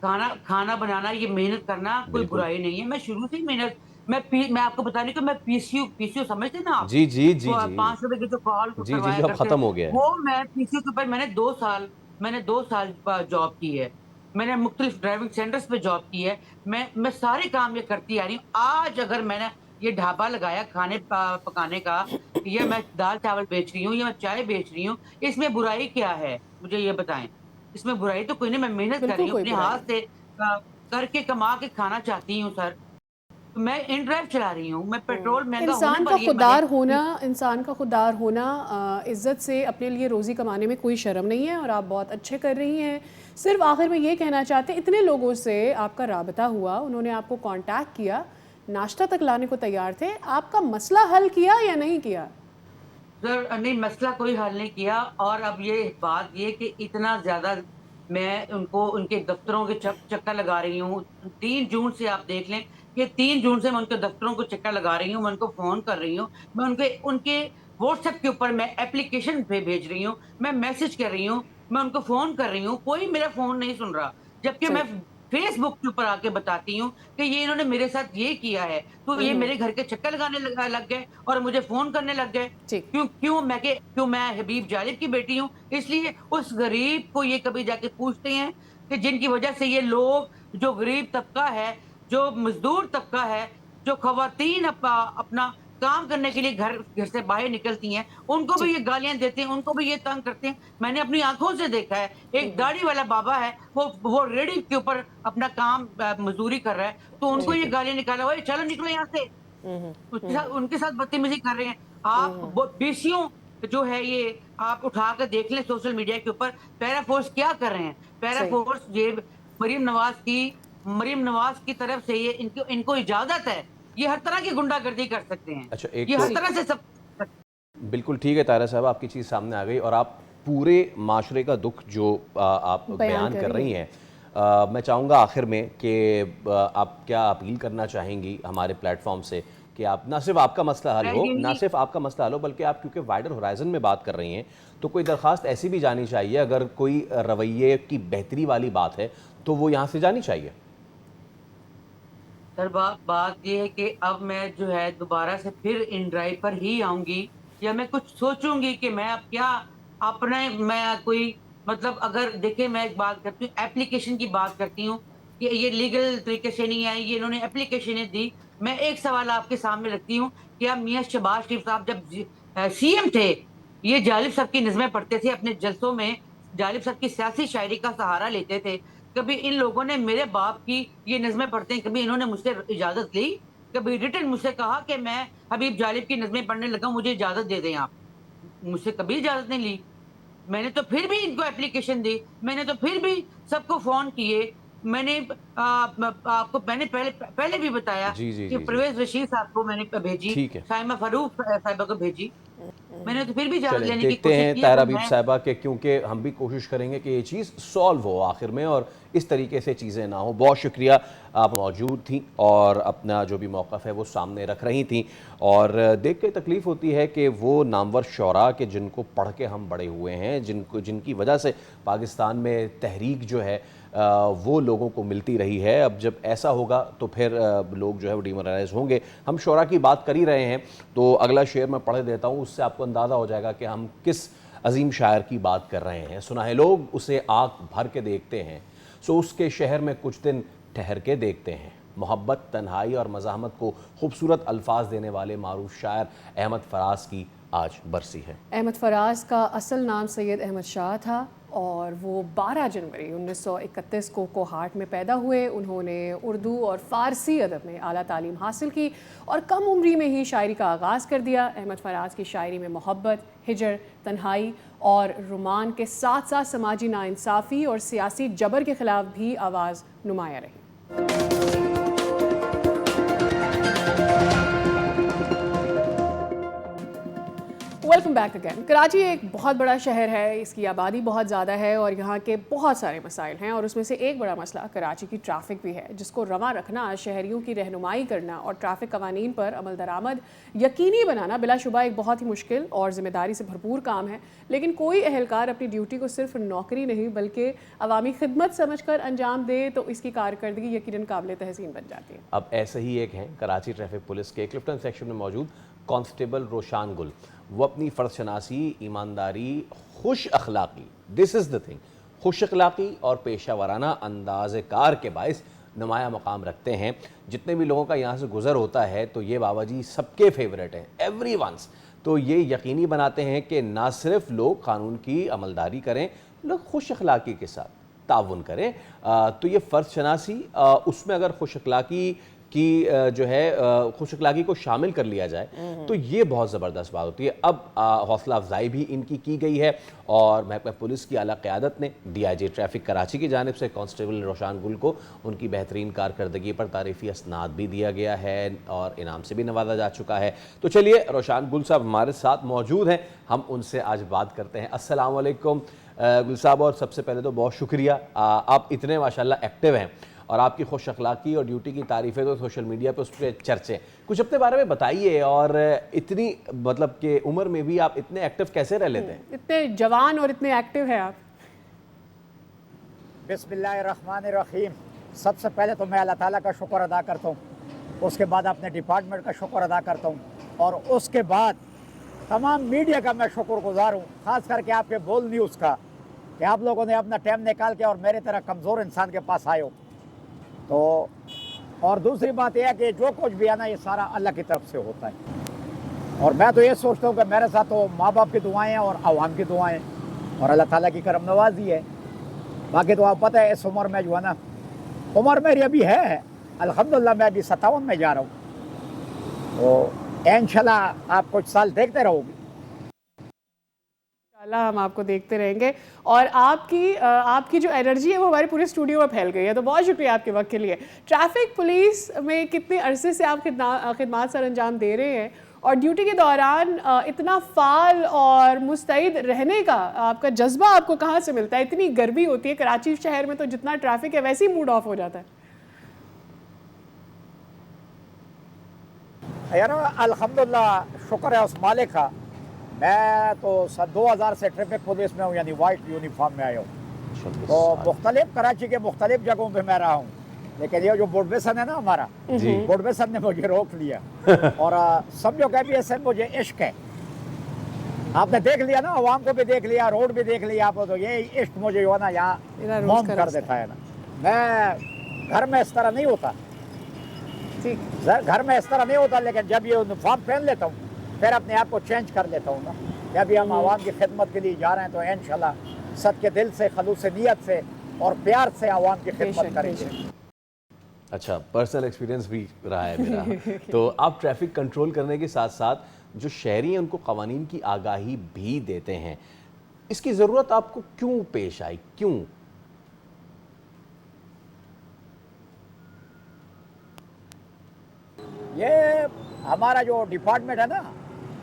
खाना बनाना, ये मेहनत करना कोई बुराई नहीं है। मैं शुरू से ही मैं आपको बता रही हूँ कि मैं पीसीयू समझते हैं ना आप? जी जी जी वो जी 5 रुपए की जो कॉल जी जी करवाया जो अब करते ख़त्म हैं, हो गया है। वो मैं पीसीयू के ऊपर मैंने 2 साल जॉब की है। मैंने मुख्तलिफ ड्राइविंग सेंटर्स पे जॉब की है। मैं सारे काम ये करती आ रही हूँ। आज अगर मैंने ये ढाबा लगाया खाने पकाने का, या मैं दाल चावल बेच रही हूँ, या मैं चाय बेच रही हूँ, इसमें बुराई क्या है? मुझे ये बताएं। इसमें बुराई तो कोई नहीं, मैं मेहनत कर बिल्कुल रही हूँ, कोई अपने बुराई हाथ नहीं। से करके कमा के खाना चाहती हूँ सर। मैं इन ड्राइव चला रही हूँ, मैं पेट्रोल महंगा होने पर ये इंसान का खुददार होना, इज़्ज़त से अपने लिए रोज़ी कमाने में कोई शर्म नहीं है और आप बहुत अच्छे कर रही हैं। सिर्फ आखिर में ये कहना चाहते हैं, इतने लोगों से आपका राबता हुआ, उन्होंने आपको कांटेक्ट किया, नाश्ता तक लाने को तैयार थे, आपका मसला हल किया या नहीं किया? सर, नहीं, मसला कोई हल नहीं किया। और अब ये बात ये कि इतना ज़्यादा मैं उनको उनके दफ्तरों के चक्कर लगा रही हूँ। 3 जून से आप देख लें कि 3 जून से मैं उनके दफ्तरों को चक्कर लगा रही हूँ, मैं उनको फ़ोन कर रही हूँ, मैं उनके व्हाट्सएप के ऊपर मैं एप्लीकेशन पे भेज रही हूँ, मैं मैसेज कर रही हूँ, मैं उनको फ़ोन कर रही हूँ, कोई मेरा फ़ोन नहीं सुन रहा। जबकि मैं सही। फेसबुक के ऊपर आके बताती हूँ कि ये इन्होंने मेरे साथ ये किया है, तो ये मेरे घर के चक्कर लगाने लग गए और मुझे फ़ोन करने लग गए। ठीक। क्यों मैं हबीब जालिब की बेटी हूँ, इसलिए उस गरीब को ये कभी जाके पूछते हैं कि जिनकी वजह से ये लोग, जो गरीब तबका है, जो मजदूर तबका है, जो खवातीन अपना काम करने के लिए घर से बाहर निकलती हैं, उनको भी ये गालियां देते हैं, उनको भी ये तंग करते हैं। मैंने अपनी आंखों से देखा है, एक दाढ़ी वाला बाबा है, वो रेडी के ऊपर अपना काम मजदूरी कर रहा है, तो उनको ये गालियां निकाला, ओए चलो निकलो यहाँ से। उनके साथ बदतमीजी कर रहे हैं। आप बीसियों जो है ये आप उठा कर देख लें सोशल मीडिया के ऊपर, पैरा फोर्स क्या कर रहे हैं। पैरा फोर्स ये मरीम नवाज की तरफ से ये इनको इजाजत है, ये हर तरह की गुंडागर्दी कर सकते हैं। अच्छा, एक ये तो हर तरह से सब बिल्कुल ठीक है तारा साहब, आपकी चीज़ सामने आ गई और आप पूरे माशरे का दुख जो आप बयान कर रही हैं, मैं चाहूँगा आखिर में कि आप क्या अपील करना चाहेंगी हमारे प्लेटफॉर्म से कि आप ना सिर्फ आपका मसला हल हो, ना सिर्फ आपका मसला हल हो, बल्कि आप क्योंकि वाइडर होराइजन में बात कर रही हैं तो कोई दरख्वास्त ऐसी भी जानी चाहिए, अगर कोई रवैये की बेहतरी वाली बात है तो वो यहाँ से जानी चाहिए। सर बात ये है कि अब मैं जो है दोबारा से फिर इन ड्राइव पर ही आऊंगी, या मैं कुछ सोचूंगी कि मैं अब क्या मैं कोई मतलब, अगर देखे मैं एक बात करती हूँ, एप्लीकेशन की बात करती हूँ कि ये लीगल तरीके से नहीं आई, ये इन्होंने एप्लीकेशनें दी। मैं एक सवाल आपके सामने रखती हूँ कि आप मियां शहबाज शरीफ साहब जब सीएम थे, ये जालिब साहब की नज़में पढ़ते थे अपने जलसों में, जालिब साहब की सियासी शायरी का सहारा लेते थे। कभी इन लोगों ने मेरे बाप की ये नज़में पढ़ते हैं, कभी इन्होंने मुझसे इजाजत ली, कभी रिटर्न मुझसे कहा कि मैं हबीब जालिब की नज़में पढ़ने लगा, मुझे इजाजत दे दें आप। मुझसे कभी इजाजत नहीं ली। मैंने तो फिर भी इनको एप्लीकेशन दी, मैंने तो फिर भी सबको फोन किए। मैंने आपको मैंने पहले भी बताया कि परवेज रशीद साहब को मैंने भेजी, साइमा फारूक साहिबा को भेजी, मैंने तो फिर भी इजाजत लेने की देखते कोशिश हैं की। तारा बीबी साहिबा के, क्योंकि हम भी कोशिश करेंगे कि ये चीज़ सॉल्व हो आखिर में और इस तरीके से चीज़ें ना हो। बहुत शुक्रिया, आप मौजूद थी और अपना जो भी मौक़िफ़ है वो सामने रख रही थी। और देख के तकलीफ़ होती है कि वो नामवर शौरा के जिनको पढ़ के हम बड़े हुए हैं, जिनकी वजह से पाकिस्तान में तहरीक जो है वो लोगों को मिलती रही है, अब जब ऐसा होगा तो फिर लोग जो है वो डिमोरलाइज होंगे। हम शौरा की बात कर ही रहे हैं तो अगला शेर मैं पढ़ देता हूँ, उससे आपको अंदाज़ा हो जाएगा कि हम किस अजीम शायर की बात कर रहे हैं। सुना है लोग उसे आँख भर के देखते हैं, सो उसके शहर में कुछ दिन ठहर के देखते हैं। मोहब्बत, तन्हाई और मज़ाहमत को खूबसूरत अल्फाज देने वाले मारूफ शायर अहमद फराज की आज बरसी है। अहमद फराज का असल नाम सैयद अहमद शाह था और वो 12 जनवरी 1931 को कोहाट में पैदा हुए। उन्होंने उर्दू और फ़ारसी अदब में आला तालीम हासिल की और कम उम्री में ही शायरी का आगाज़ कर दिया। अहमद फराज की शायरी में मोहब्बत, हिजर, तन्हाई और रुमान के साथ साथ समाजी नाइंसाफ़ी और सियासी जबर के ख़िलाफ़ भी आवाज़ नुमाया रही। Welcome back again. कराची एक बहुत बड़ा शहर है, इसकी आबादी बहुत ज़्यादा है और यहाँ के बहुत सारे मसाइल हैं और उसमें से एक बड़ा मसला कराची की ट्रैफिक भी है, जिसको रवां रखना, शहरियों की रहनुमाई करना और ट्रैफिक कवानीन पर अमल दरामद यकीनी बनाना बिलाशुबा एक बहुत ही मुश्किल और ज़िम्मेदारी से भरपूर काम है। लेकिन कोई अहलकार अपनी ड्यूटी को सिर्फ नौकरी नहीं बल्कि अवामी खिदमत समझ कर अंजाम दे तो इसकी कारकर्दगी यकीनन काबिल तहसीन बन जाती है। अब ऐसे ही एक हैं कराची ट्रैफिक पुलिस के क्लिफ्टन सेक्शन में मौजूद कांस्टेबल रोशान गुल। वो अपनी फ़र्ज़शनासी, ईमानदारी, खुश अखलाक़ी, दिस इज़ द थिंग, खुश अखलाक़ी और पेशा वराना अंदाज़ कार के बायस नुमाया मकाम रखते हैं। जितने भी लोगों का यहाँ से गुज़र होता है तो ये बाबा जी सबके फेवरेट हैं, एवरीवन्स। तो ये यकीनी बनाते हैं कि ना सिर्फ लोग कानून की अमलदारी करें, लोग खुश अखलाक़ी के साथ ताउन करें। तो ये फ़र्ज़शनासी, उसमें अगर खुश अखलाक़ी की जो है खुश अखलाक़ी को शामिल कर लिया जाए तो ये बहुत ज़बरदस्त बात होती है। अब हौसला अफजाई भी इनकी की गई है और महकमा पुलिस की आला क़यादत ने DIG ट्रैफिक कराची की जानिब से कांस्टेबल रोशान गुल को उनकी बेहतरीन कारकर्दगी पर तारीफ़ी असनाद भी दिया गया है और इनाम से भी नवाजा जा चुका है। तो चलिए, रोशान गुल साहब हमारे साथ मौजूद हैं, हम उनसे आज बात करते हैं। अस्सलाम वालेकुम गुल साहब, और सबसे पहले तो बहुत शुक्रिया, आप इतने माशाल्लाह एक्टिव हैं और आपकी खुश अखलाक़ी और ड्यूटी की तारीफ़ें तो सोशल मीडिया पे उस पर चर्चे। कुछ अपने बारे में बताइए, और इतनी मतलब कि उम्र में भी आप इतने एक्टिव कैसे रह लेते हैं? इतने जवान और इतने एक्टिव हैं आप। बिस्मिल्लाहिर्रहमानिर्रहीम। सबसे पहले तो मैं अल्लाह ताला का शुक्र अदा करता हूँ, उसके बाद अपने डिपार्टमेंट का शुक्र अदा करता हूँ और उसके बाद तमाम मीडिया का मैं शुक्रगुजार हूँ, ख़ास करके आपके बोल न्यूज़ का, कि आप लोगों ने अपना टाइम निकाल के और मेरे तरह कमज़ोर इंसान के पास आए हो। तो और दूसरी बात यह है कि जो कुछ भी है ना, ये सारा अल्लाह की तरफ से होता है। और मैं तो ये सोचता हूँ कि मेरे साथ तो माँ बाप की दुआएं हैं और आवाम की दुआएं और अल्लाह ताला की करम नवाजी है। बाकी तो आप पता है इस उम्र में जो है ना, उम्र मेरी अभी है अल्हम्दुलिल्लाह, मैं अभी 57 में जा रहा हूँ, तो इंशाल्लाह आप कुछ साल देखते रहोगे। हम आपको देखते रहेंगे और आपकी जो एनर्जी है वो हमारे पूरे स्टूडियो में फैल गई है, तो बहुत शुक्रिया आपके वक्त के लिए। ट्रैफिक पुलिस में कितने अरसे से आप खिदमात सर अंजाम दे रहे हैं और ड्यूटी के दौरान इतना फाल और मुस्तैद रहने का आपका जज्बा आपको कहाँ से मिलता है? इतनी गर्मी होती है कराची शहर में, तो जितना ट्रैफिक है वैसे ही मूड ऑफ हो जाता है। यार अल्हम्दुलिल्लाह, शुक्र है उस मालिक का। मैं तो सन 2000 से ट्रैफिक पुलिस में हूँ, यानी वाइट यूनिफॉर्म में आया हूँ। तो मुख्तलिफ कराची के मुख्तलिफ जगहों पे मैं रहा हूँ, लेकिन ये जो बोर्डबेसन है ना हमारा, बोर्डबेसन ने मुझे रोक लिया और समझो कि भी ऐसे मुझे इश्क है। आपने देख लिया ना, अवाम को भी देख लिया, रोड भी देख लिया, आप तो ये इश्क मुझे जो है ना यहाँ मौम कर देता है ना। मैं घर में इस तरह नहीं होता, घर में इस तरह नहीं होता, लेकिन जब ये यूनिफॉर्म पहन लेता हूँ फिर अपने आप को चेंज कर लेता हूँ ना। जब भी हम आवाम की खिदमत के लिए जा रहे हैं तो इंशाल्लाह सद के दिल से, खलूस नीयत से और प्यार से आवाम की खिदमत करेंगे। अच्छा, पर्सनल एक्सपीरियंस भी रहा है मेरा। तो आप ट्रैफिक कंट्रोल करने के साथ साथ जो शहरी हैं उनको कवानीन की आगाही भी देते हैं, इसकी ज़रूरत आपको क्यों पेश आई, क्यों? ये हमारा जो डिपार्टमेंट है ना,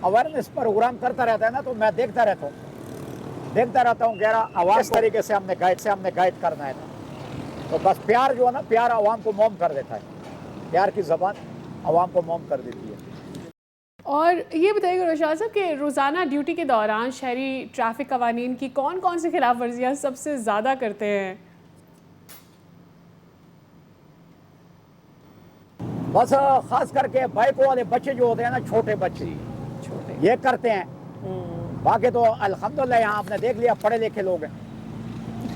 अवेयरनेस प्रोग्राम करता रहता है ना, तो मैं देखता रहता हूँ कि आवाज तरीके से हमने गाइड करना है ना। तो बस प्यार जो है ना, प्यार आवाम को मौम कर देता है, प्यार की ज़बान आवाम को मौम कर देती है। और ये बताइएगा रोशाद साहब कि रोज़ाना ड्यूटी के दौरान शहरी ट्रैफिक कवानीन की कौन कौन सी खिलाफ वर्जियाँ सबसे ज़्यादा करते हैं? बस खास करके बाइकों वाले बच्चे जो होते हैं ना, छोटे बच्चे ये करते हैं। बाकी तो अल्हम्दुलिल्लाह यहाँ आपने देख लिया पढ़े लिखे लोग हैं,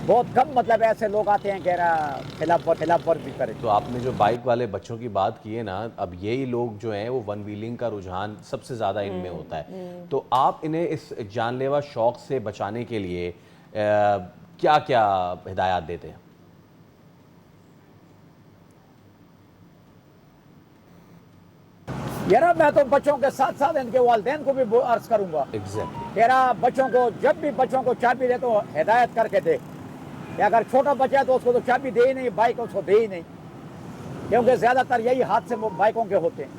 बहुत कम मतलब ऐसे लोग आते हैं कि खिलाफ वर्जी करें। तो आपने जो बाइक वाले बच्चों की बात की है ना, अब यही लोग जो हैं वो वन व्हीलिंग का रुझान सबसे ज़्यादा इनमें होता है। तो आप इन्हें इस जानलेवा शौक़ से बचाने के लिए क्या क्या हिदायत देते हैं? यार मैं तो बच्चों के साथ साथ इनके वालिदैन को भी अर्ज करूंगा तेरा बच्चों को जब भी बच्चों को चाबी दे तो हिदायत करके दे। अगर छोटा बच्चा है तो उसको तो चाबी दे ही नहीं, बाइक उसको दे ही नहीं, क्योंकि ज्यादातर यही हादसे बाइकों के होते हैं।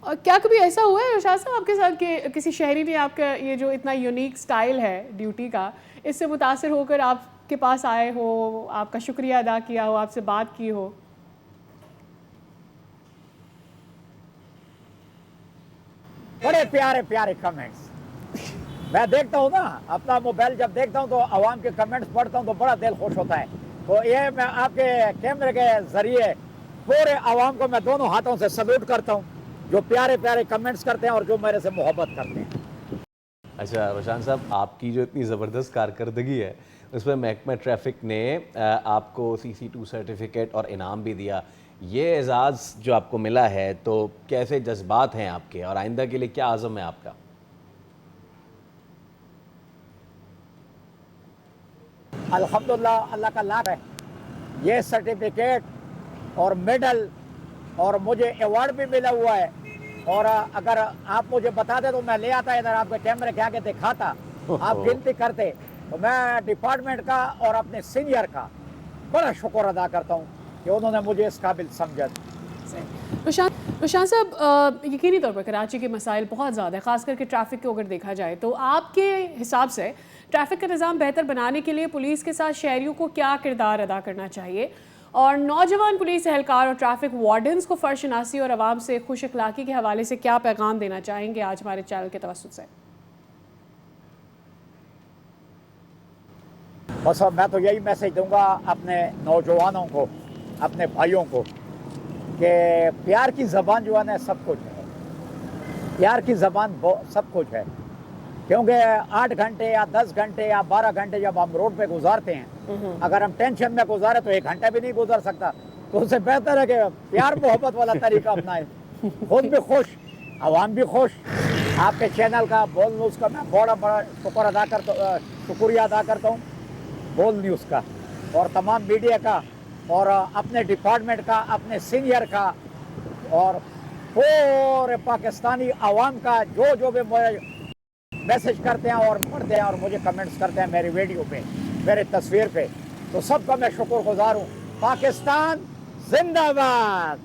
और क्या कभी ऐसा हुआ है रोशाद साहब आपके साथ कि किसी शहरी ने आपका ये जो इतना यूनिक स्टाइल है ड्यूटी का, इससे मुतासिर होकर आपके पास आए हो, आपका शुक्रिया अदा किया हो, आपसे बात की हो? बड़े प्यारे प्यारे कमेंट्स मैं देखता हूँ ना, अपना मोबाइल जब देखता हूँ तो आवाम के कमेंट्स पढ़ता हूँ तो बड़ा दिल खुश होता है। तो ये मैं आपके कैमरे के जरिए पूरे आवाम को मैं दोनों हाथों से सल्यूट करता हूँ, जो प्यारे प्यारे कमेंट्स करते हैं और जो मेरे से मोहब्बत करते हैं। अच्छा रोशान साहब, आपकी जो इतनी ज़बरदस्त कारकर्दगी है उसमें महकमा ट्रैफिक ने आपको CC2 सर्टिफिकेट और इनाम भी दिया। ये एजाज़ जो आपको मिला है, तो कैसे जज्बात हैं आपके और आइंदा के लिए क्या आज़म है आपका? अल्हम्दुलिल्लाह, अल्लाह का लाख है। ये सर्टिफिकेट और मेडल और मुझे अवार्ड भी मिला हुआ है, और अगर आप मुझे बता दे तो मैं ले आता इधर आपके कैमरे के आगे दिखाता, आप गिनती करते, तो मैं डिपार्टमेंट का और अपने सीनियर का बड़ा शुक्र अदा करता हूँ कि उन्होंने मुझे इस काबिल समझा। रोशान साहब, यकीनी तौर पर कराची के मसाइल बहुत ज़्यादा है, ख़ास करके ट्रैफिक को अगर देखा जाए तो आपके हिसाब से ट्रैफिक का निज़ाम बेहतर बनाने के लिए पुलिस के साथ शहरियों को क्या किरदार अदा करना चाहिए, और नौजवान पुलिस एहलकार और ट्रैफिक वार्डन्स को फ़र्शनासी और आवाम से खुश अखलाक़ी के हवाले से क्या पैगाम देना चाहेंगे आज हमारे चैनल के तवस्सुत से? बस मैं तो यही मैसेज दूंगा अपने नौजवानों को, अपने भाइयों को, कि प्यार की ज़बान जो है ना सब कुछ है। प्यार की ज़बान सब कुछ है, क्योंकि 8 घंटे या 10 घंटे या 12 घंटे जब हम रोड पे गुजारते हैं, अगर हम टेंशन में गुजारे तो 1 घंटा भी नहीं गुजर सकता। तो उससे बेहतर है कि प्यार मोहब्बत वाला तरीका अपनाएं, खुद भी खुश आवाम भी खुश। आपके चैनल का, बोल न्यूज़ का मैं बड़ा बड़ा शुक्रिया अदा करता हूँ, बोल न्यूज़ का और तमाम मीडिया का और अपने डिपार्टमेंट का, अपने सीनियर का और पूरे पाकिस्तानी आवाम का जो भी मुझे मैसेज करते हैं और पढ़ते हैं और मुझे कमेंट्स करते हैं मेरी वीडियो पे, मेरे तस्वीर पे, तो सबका मैं शुक्रगुजार हूँ। पाकिस्तान जिंदाबाद।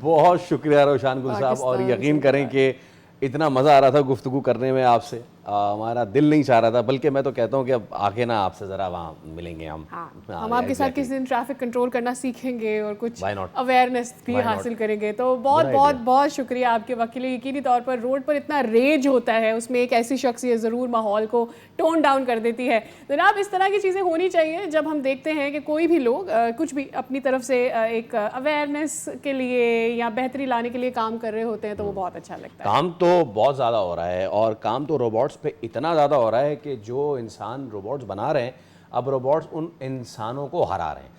बहुत शुक्रिया रोशान गुल साहब, और यकीन करें कि इतना मज़ा आ रहा था गुफ्तगू करने में आपसे, हमारा दिल नहीं चाह रहा था, बल्कि मैं तो कहता हूँ कि अब आके ना आपसे ज़रा वहाँ मिलेंगे हम। हम आपके साथ किसी दिन ट्रैफिक कंट्रोल करना सीखेंगे और कुछ अवेयरनेस भी हासिल करेंगे। तो बहुत बहुत बहुत शुक्रिया आपके वक्त के लिए। यकीनी तौर पर रोड पर इतना रेज होता है, उसमें एक ऐसी शख्सियत ज़रूर माहौल को टोन डाउन कर देती है। जनाब, इस तरह की चीज़ें होनी चाहिए जब हम देखते हैं कि कोई भी लोग कुछ भी अपनी तरफ से एक अवेयरनेस के लिए या बेहतरी लाने के लिए काम कर रहे होते हैं, तो वो बहुत अच्छा लगता है। काम तो बहुत ज़्यादा हो रहा है, और काम तो रोबोट्स पे इतना ज़्यादा हो रहा है कि जो इंसान रोबोट्स बना रहे हैं, अब रोबोट्स उन इंसानों को हरा रहे हैं।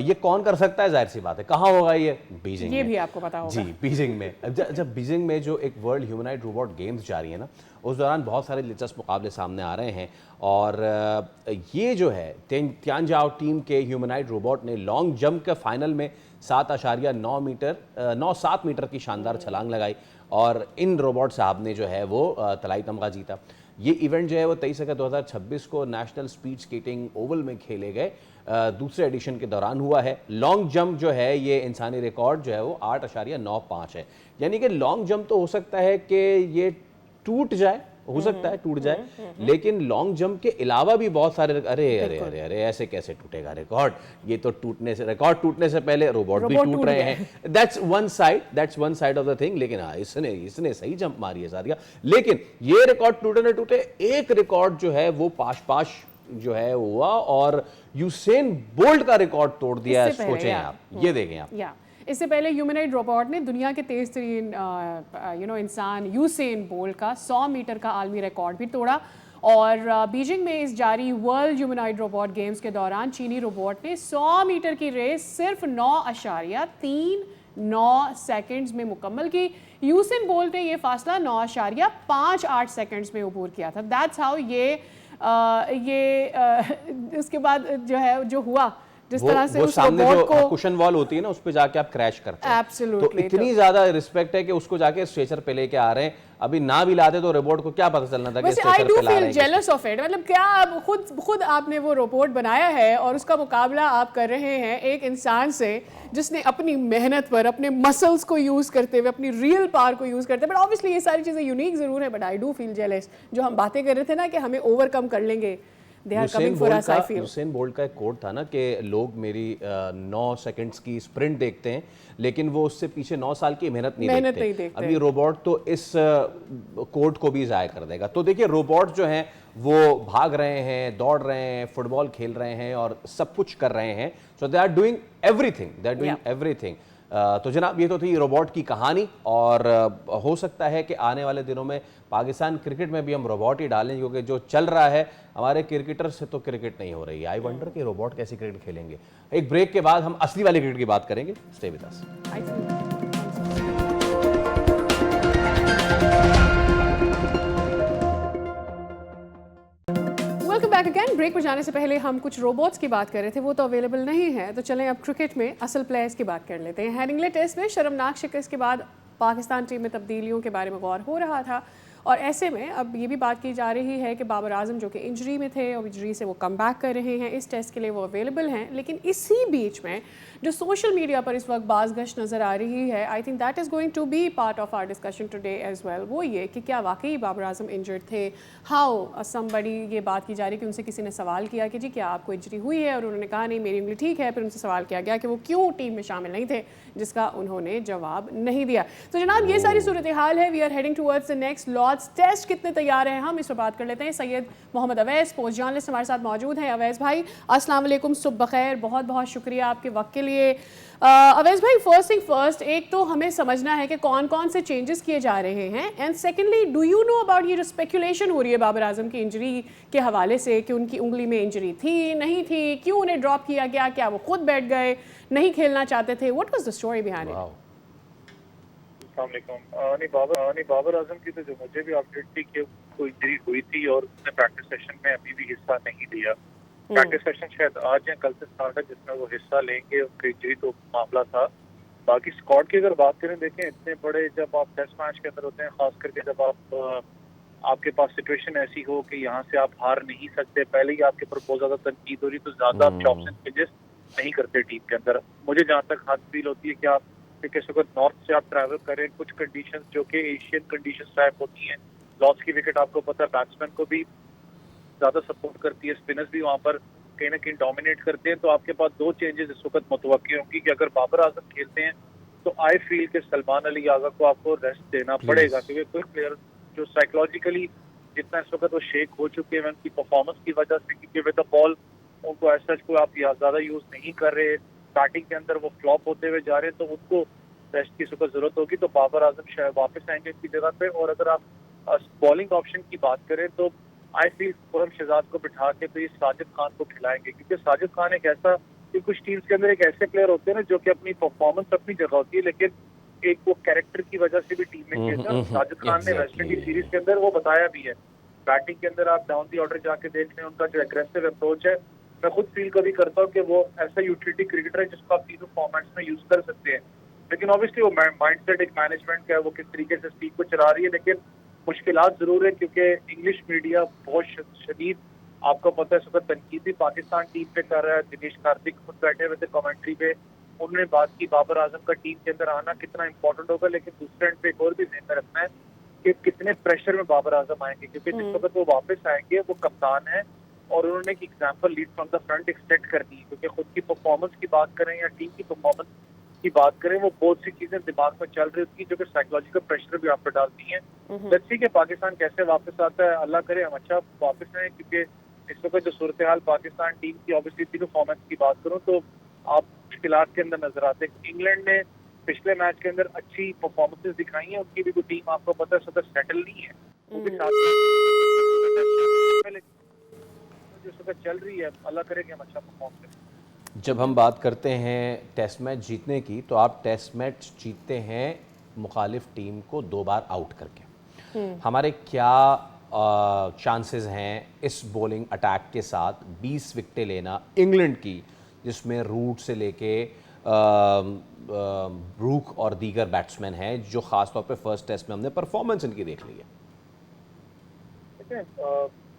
ये कौन कर सकता है? जाहिर सी बात है, कहाँ होगा ये? बीजिंग ये में। भी आपको पता होगा। जी, बीजिंग में। जब बीजिंग में जो एक वर्ल्ड ह्यूमनॉइड रोबोट गेम्स जारी है ना, उस दौरान बहुत सारे दिलचस्प मुकाबले सामने आ रहे हैं, और ये जो है तियानजाओ टीम के ह्यूमनॉइड रोबोट ने लॉन्ग जंप के फाइनल में 7.7 मीटर की शानदार छलांग लगाई, और इन रोबोट साहब ने जो है वो तलाई तमगा जीता। ये इवेंट जो है वो 23 अगस्त 2026 को नेशनल स्पीड स्केटिंग ओवल में खेले गए दूसरे एडिशन के दौरान हुआ है। लॉन्ग जंप जो है, ये इंसानी रिकॉर्ड जो है वो 8.95 है, यानी कि लॉन्ग जंप तो हो सकता है कि ये टूट जाए, हो सकता है टूट जाए, लेकिन लॉन्ग जंप के अलावा भी बहुत सारे अरे अरे अरे अरे ऐसे कैसे टूटेगा रिकॉर्ड? ये तो रिकॉर्ड टूटने से पहले रोबोट भी टूट रहे हैं। That's one side of the thing. लेकिन हाँ, इसने सही जंप मारी है सादिया, लेकिन ये रिकॉर्ड टूटे न टूटे, एक रिकॉर्ड जो है वो पाश जो है हुआ, और यूसेन बोल्ट का रिकॉर्ड तोड़ दिया है। सोचें आप, ये देखें आप। इससे पहले ह्यूमनॉइड रोबोट ने दुनिया के तेज तरीन इंसान यूसेन बोल्ट का 100 मीटर का आलमी रिकॉर्ड भी तोड़ा। और बीजिंग में इस जारी वर्ल्ड ह्यूमनॉइड रोबोट गेम्स के दौरान चीनी रोबोट ने 100 मीटर की रेस सिर्फ 9.39 सेकंड्स में मुकम्मल की। यूसेन बोल्ट ने यह फासला 9.58 सेकंड्स में अबूर किया था। दैट्स हाउ उसके बाद जो है जो हुआ, जिस तरह से उस रोबोट को कुशन वॉल होती है ना, उस पे जाके आप क्रैश करते हैं। Absolutely, तो इतनी ज्यादा रिस्पेक्ट है कि उसको जाके स्ट्रेचर पे लेके आ रहे हैं। अभी ना भी लाते तो रोबोट को क्या पता चलना था कि स्ट्रेचर पे ला रहे हैं। जेलस ऑफ इट, मतलब क्या आप खुद आपने वो रोबोट बनाया है और उसका मुकाबला आप कर रहे हैं एक इंसान से जिसने अपनी मेहनत पर, अपने मसल्स को यूज करते हुए, अपनी रियल पावर को यूज करते हुए। बट ऑब्वियसली ये सारी चीजें यूनिक जरूर है, but I do feel jealous. जो हम बातें कर रहे थे ना कि हमें ओवरकम कर लेंगे, यूसेन बोल्ट का एक कोड था ना कि लोग मेरी 9 सेकंड्स की स्प्रिंट देखते हैं, लेकिन वो उससे पीछे 9 साल की मेहनत नहीं देखते। अभी रोबोट तो इस कोड को भी ज़ाया कर देगा। तो देखिए, रोबोट जो हैं वो भाग रहे हैं, दौड़ रहे हैं, फुटबॉल खेल रहे हैं और सब कुछ कर रहे हैं। सो दे आर डूइंग एवरीथिंग। तो जनाब, ये तो थी रोबोट की कहानी, और हो सकता है कि आने वाले दिनों में पाकिस्तान क्रिकेट में भी हम रोबोट ही डालें, क्योंकि जो चल रहा है हमारे क्रिकेटर से तो क्रिकेट नहीं हो रही है। आई वंडर कि रोबोट कैसी क्रिकेट खेलेंगे। एक ब्रेक के बाद हम असली वाली क्रिकेट की बात करेंगे। Stay with us. Welcome back again. Break पर जाने से पहले हम कुछ रोबोट्स की बात कर रहे थे, वो तो अवेलेबल नहीं है, तो चलें अब क्रिकेट में असल प्लेयर्स की बात कर लेते हैं। हेडिंग्ले टेस्ट में शर्मनाक शिकस्त के बाद पाकिस्तान टीम में तब्दीलियों के बारे में गौर हो रहा था, और ऐसे में अब ये भी बात की जा रही है कि बाबर आजम जो कि इंजरी में थे और इंजरी से वो कम बैक कर रहे हैं, इस टेस्ट के लिए वो अवेलेबल हैं। लेकिन इसी बीच में जो सोशल मीडिया पर इस वक्त बाज़गश्त नज़र आ रही है, I think that is going to be part of our discussion today as well, वो ये कि क्या वाकई बाबर आजम इंजर्ड थे। हाउ समबडी, ये बात की जा रही है कि उनसे किसी ने सवाल किया कि जी क्या आपको इंजरी हुई है, और उन्होंने कहा नहीं मेरी उंगली ठीक है। फिर उनसे सवाल किया गया कि वो क्यों टीम में शामिल नहीं थे, जिसका उन्होंने जवाब नहीं दिया। तो जनाब, ये सारी सूरत हाल है। We are heading towards the next Lord's test. कितने तैयार हैं हम, इस पर बात कर लेते हैं। सैयद मोहम्मद अवैस, पोस्ट जर्नलिस्ट, हमारे साथ मौजूद हैं। अवैस भाई, अस्सलाम वालेकुम, सुबह बखैर, बहुत बहुत शुक्रिया आपके वक्त के लिए। अवैस भाई, फर्स्ट थिंग फर्स्ट, एक तो हमें समझना है कि कौन कौन से चेंजेस किए जा रहे हैं, and secondly, do you know about ये जो स्पेकुलेशन हो रही है बाबर आजम की इंजरी के हवाले से कि उनकी उंगली में इंजरी थी, नहीं थी, क्यों उन्हें ड्रॉप किया गया, क्या वो खुद बैठ गए, नहीं खेलना चाहते थे, what was the story behind it? नहीं, बाबर आजम की तो जो मुझे भी अपडेट थी कि उसको इंजरी हुई थी और उसने प्रैक्टिस सेशन में अभी भी हिस्सा नहीं लिया। प्रैक्टिस सेशन शायद आज या कल से स्टार्ट है जिसमें वो हिस्सा लेंगे। उनकी इंजरी तो मामला था। बाकी स्क्वाड की अगर बात करें, देखें इतने बड़े जब आप टेस्ट मैच के अंदर होते हैं, खास करके जब आपके पास सिचुएशन ऐसी हो कि यहाँ से आप हार नहीं सकते, पहले ही आपके ऊपर बहुत ज्यादा तनकीद हो रही, तो ज्यादा आप चॉप्स एंड चेंजेस नहीं करते टीम के अंदर। मुझे जहाँ तक हाथ फील होती है कि आप किसी को नॉर्थ से आप ट्रैवल करें, कुछ कंडीशंस जो कि एशियन कंडीशंस टाइप होती हैं, लॉस की विकेट आपको पता है बैट्समैन को भी ज्यादा सपोर्ट करती है, स्पिनर्स भी वहाँ पर कहीं ना कहीं डोमिनेट करते हैं। तो आपके पास दो चेंजेस इस वक्त मुतवक्की होंगी कि अगर बाबर आजम खेलते हैं तो आई फील के सलमान अली आगा को आपको रेस्ट देना पड़ेगा, क्योंकि कोई प्लेयर जो साइकोलॉजिकली जितना इस वक्त वो शेक हो चुके हैं उनकी परफॉर्मेंस की वजह से, क्योंकि विद द बॉल उनको ऐसा कोई आप ज्यादा यूज नहीं कर रहे, बैटिंग के अंदर वो फ्लॉप होते हुए जा रहे हैं, तो उनको रेस्ट की जरूरत होगी। तो बाबर आजम शायद वापस आएंगे इसकी जगह पे। और अगर आप बॉलिंग ऑप्शन की बात करें तो आई फील खुरम शहजाद को बिठा के तो ये साजिद खान को खिलाएंगे, क्योंकि साजिद खान एक ऐसा कि कुछ टीम्स के अंदर एक ऐसे प्लेयर होते हैं ना जो कि अपनी परफॉर्मेंस अपनी जगह होती है, लेकिन एक वो कैरेक्टर की वजह से भी टीम में खेलता है। साजिद खान ने वेस्ट इंडीज सीरीज के अंदर वो बताया भी है। बैटिंग के अंदर आप डाउन दी ऑर्डर जाके देख लें, उनका जो एग्रेसिव अप्रोच है, मैं खुद फील कभी करता हूँ कि वो ऐसा यूटिलिटी क्रिकेटर है जिसको आप तीनों फॉर्मेट्स में यूज कर सकते हैं। लेकिन ऑब्वियसली वो माइंडसेट एक मैनेजमेंट का है, वो किस तरीके से स्पीक को चला रही है, लेकिन मुश्किलात जरूर है क्योंकि इंग्लिश मीडिया बहुत शदीद, आपको पता है, इस वक्त तनकीद भी पाकिस्तान टीम पे कर रहा है। दिनेश कार्तिक खुद बैठे हुए थे कमेंट्री पे, उन्होंने बात की बाबर आजम का टीम के अंदर आना कितना इंपॉर्टेंट होगा, लेकिन दूसरे एंड पे एक और भी ध्यान में रखना है कि कितने प्रेशर में बाबर आजम आएंगे, क्योंकि जिस वक्त वो वापस आएंगे वो कप्तान है और उन्होंने एक example lead from the front एक सेट करनी है, क्योंकि खुद की परफॉर्मेंस की बात करें या टीम की परफॉर्मेंस की बात करें, वो बहुत सी चीजें दिमाग में चल रही होती है जो कि साइकोलॉजिकल प्रेशर भी आप पर डालती हैं। लेट्स सी कि पाकिस्तान कैसे वापस आता है, अल्लाह करे हम अच्छा वापस आए, क्योंकि इस वक्त जो सूरत हाल पाकिस्तान टीम की, ऑब्वियसली तीनों फॉर्मेट्स की बात करूं तो आप मुश्किलात के अंदर नजर आते हैं। इंग्लैंड ने पिछले मैच के अंदर अच्छी परफॉर्मेंसेस दिखाई हैं, उनकी भी कोई टीम आपको पता है सदर सेटल नहीं है, वो भी साथ जो सदर चल रही है, अल्लाह करे कि हम अच्छा परफॉर्म करें। जब हम बात करते हैं टेस्ट मैच जीतने की, तो आप टेस्ट मैच जीतते हैं मुखालिफ टीम को 2 बार आउट करके। हमारे क्या चांसेस हैं इस बॉलिंग अटैक के साथ 20 विकेटें लेना इंग्लैंड की, जिसमें रूट से लेके ब्रूक और दीगर बैट्समैन हैं जो ख़ास तौर पे फर्स्ट टेस्ट में हमने परफॉर्मेंस इनकी देख ली है। देखिए,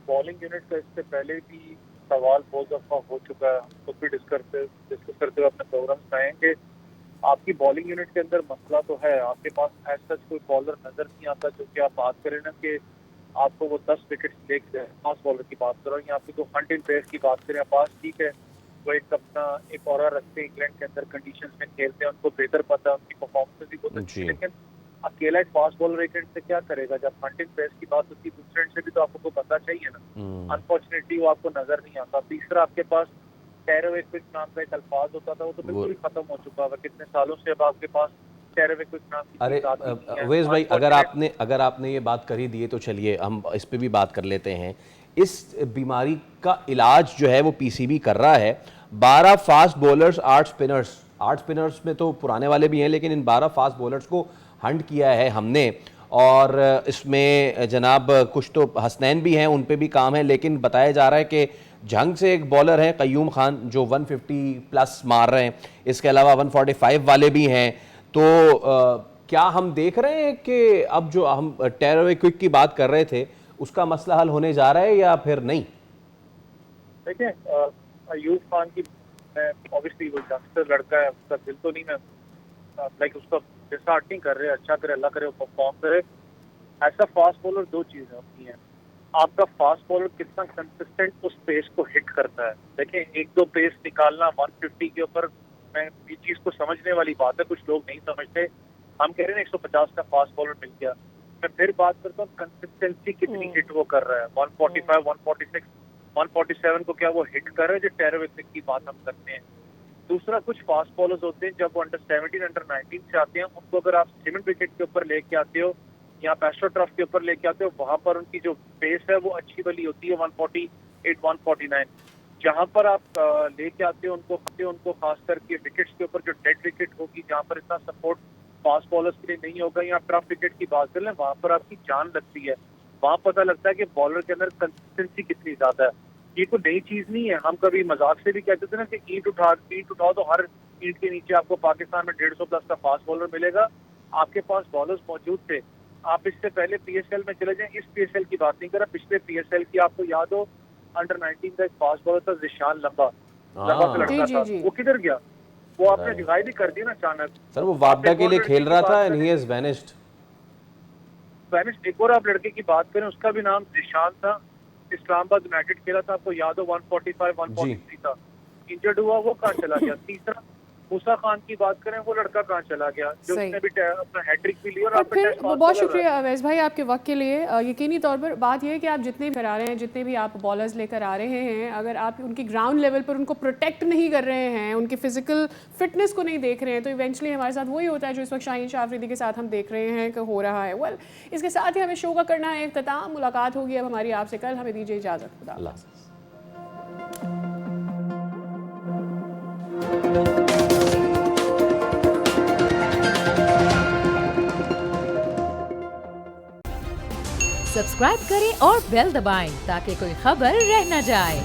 बॉलिंग यूनिट का इससे पहले भी सवाल बहुत दफा हो चुका है, खुद भी डिस्कस करते हुए अपने प्रोग्राम में आएंगे। आपकी बॉलिंग यूनिट के अंदर मसला तो है, आपके पास ऐसा कोई बॉलर नजर नहीं आता जो कि आप बात करें ना कि आपको वो 10 विकेट लेके, फास्ट बॉलर की बात करो या आपकी तो हंट इन पेस की बात करें, पास ठीक है, वो एक अपना एक और रखते हैं इंग्लैंड के अंदर, कंडीशंस में खेलते हैं, उनको बेहतर पता है, उनकी परफॉर्मेंस भी बहुत अच्छी है, लेकिन अकेला एक फास्ट बॉलर एक एंड से क्या करेगा? जब हंट इन पेस की बात होती है दूसरे एंड से भी तो आपको पता चाहिए ना। अनफॉर्चुनेटली वो आपको नजर नहीं आता। तीसरा, आपके पास टेरवे क्विक नाम का एक अल्फाज होता था, वो तो बिल्कुल खत्म हो चुका है। कितने सालों से अब आपके पास टेरवे क्विक नाम की अरे अवैस भाई, अगर आपने ये बात कर ही दी है तो चलिए हम इस पे भी बात कर लेते हैं। इस बीमारी का इलाज जो है वो पीसीबी कर रहा है। 12 फास्ट बॉलर्स, 8 स्पिनर्स में तो पुराने वाले भी हैं, लेकिन इन 12 फास्ट बॉलर्स को हंट किया है हमने, और इसमें जनाब कुछ तो हसनैन भी हैं, उन पे भी काम है, लेकिन बताया जा रहा है कि जंग से एक बॉलर है क़य्यूम खान जो 150 प्लस मार रहे हैं, इसके अलावा 145 वाले भी हैं। तो क्या हम देख रहे हैं कि अब जो हम टेरवे क्विक की बात कर रहे थे उसका मसला हल होने जा रहा है या फिर नहीं? देखिए, अयूब खान की, ऑब्वियसली वो यंगस्टर लड़का है, उसका दिल तो नहीं, मैं लाइक उसका डिसहार्टनिंग कर रहे हैं, अच्छा करे, अल्लाह करे वो परफॉर्म करे। ऐसा फास्ट बॉलर दो चीजें होती हैं, आपका फास्ट बॉलर कितना कंसिस्टेंट उस पेस को हिट करता है। देखिए, एक दो पेस निकालना 150 के ऊपर, मैं ये चीज को समझने वाली बात है, कुछ लोग नहीं समझते। हम कह रहे हैं 150 का फास्ट बॉलर मिल गया, मैं फिर बात करता हूँ कंसिस्टेंसी कितनी हिट वो कर रहा है। 145, 146, 147 को क्या वो हिट कर रहा है, जो टेरवे क्विक की बात हम करते हैं। दूसरा, कुछ फास्ट बॉलर्स होते हैं जब वो अंडर 17, अंडर 19 से आते हैं, उनको अगर आप सीमेंट विकेट के ऊपर लेके आते हो या एस्ट्रो टर्फ के ऊपर लेके आते हो, वहां पर उनकी जो पेस है वो अच्छी वाली होती है, 148, 149। जहां पर आप लेके आते हो उनको खास करके विकेट्स के ऊपर जो डेड विकेट होगी, जहां पर इतना सपोर्ट फास्ट बॉलर्स के लिए नहीं होगा, या टफ विकेट की बात कर लें, वहां पर आपकी जान लगती है, वहां पता लगता है कि बॉलर के अंदर कंसिस्टेंसी कितनी ज्यादा है। ये कोई नई चीज नहीं है, हम कभी मजाक से भी कहते थे ना कि ईंट उठाओ तो हर ईंट के नीचे आपको पाकिस्तान में 150+ का फास्ट बॉलर मिलेगा। आपके पास बॉलर्स मौजूद थे। आप इससे पहले PSL में चले जाएं, इस PSL की बात नहीं कर रहा, पिछले PSL की आपको याद हो, अंडर 19 का एक फास्ट बॉलर था जिशान लंबा सा लड़का था, वो किधर गया? वो आपने गायब ही कर दिया ना अचानक। सर वो वापडा के लिए खेल रहा था एंड ही हैज वैनिश्ड। एक और आप लड़के की बात करें, उसका भी नाम जिशान था, इस्लामाबाद यूनाइटेड खेला था, आपको याद हो 145 143 था, इंजर्ड हुआ, वो कहाँ चला गया? तीसरा मूसा खान की बात करें, वो लड़का कहाँ चला गया जो उसने भी अपना हैट्रिक भी लिया? और फिर बहुत शुक्रिया अवैस भाई आपके वक्त के लिए। यकीनी तौर पर बात यह है कि आप जितने भी करा रहे हैं, जितने भी आप बॉलर्स लेकर आ रहे हैं, अगर आप उनकी ग्राउंड लेवल पर उनको प्रोटेक्ट नहीं कर रहे हैं, उनकी फिजिकल फिटनेस को नहीं देख रहे हैं, तो इवेंचुअली हमारे साथ वही होता है जो इस वक्त शाहीन शाह अफरीदी के साथ हम देख रहे हैं कि हो रहा है। वेल, इसके साथ ही हमें शो का करना है इख्तिताम। मुलाकात होगी अब हमारी आपसे कल। हमें दीजिए इजाज़त। खुदा हाफ़िज़। सब्सक्राइब करें और बेल दबाएं ताकि कोई खबर रह न जाए।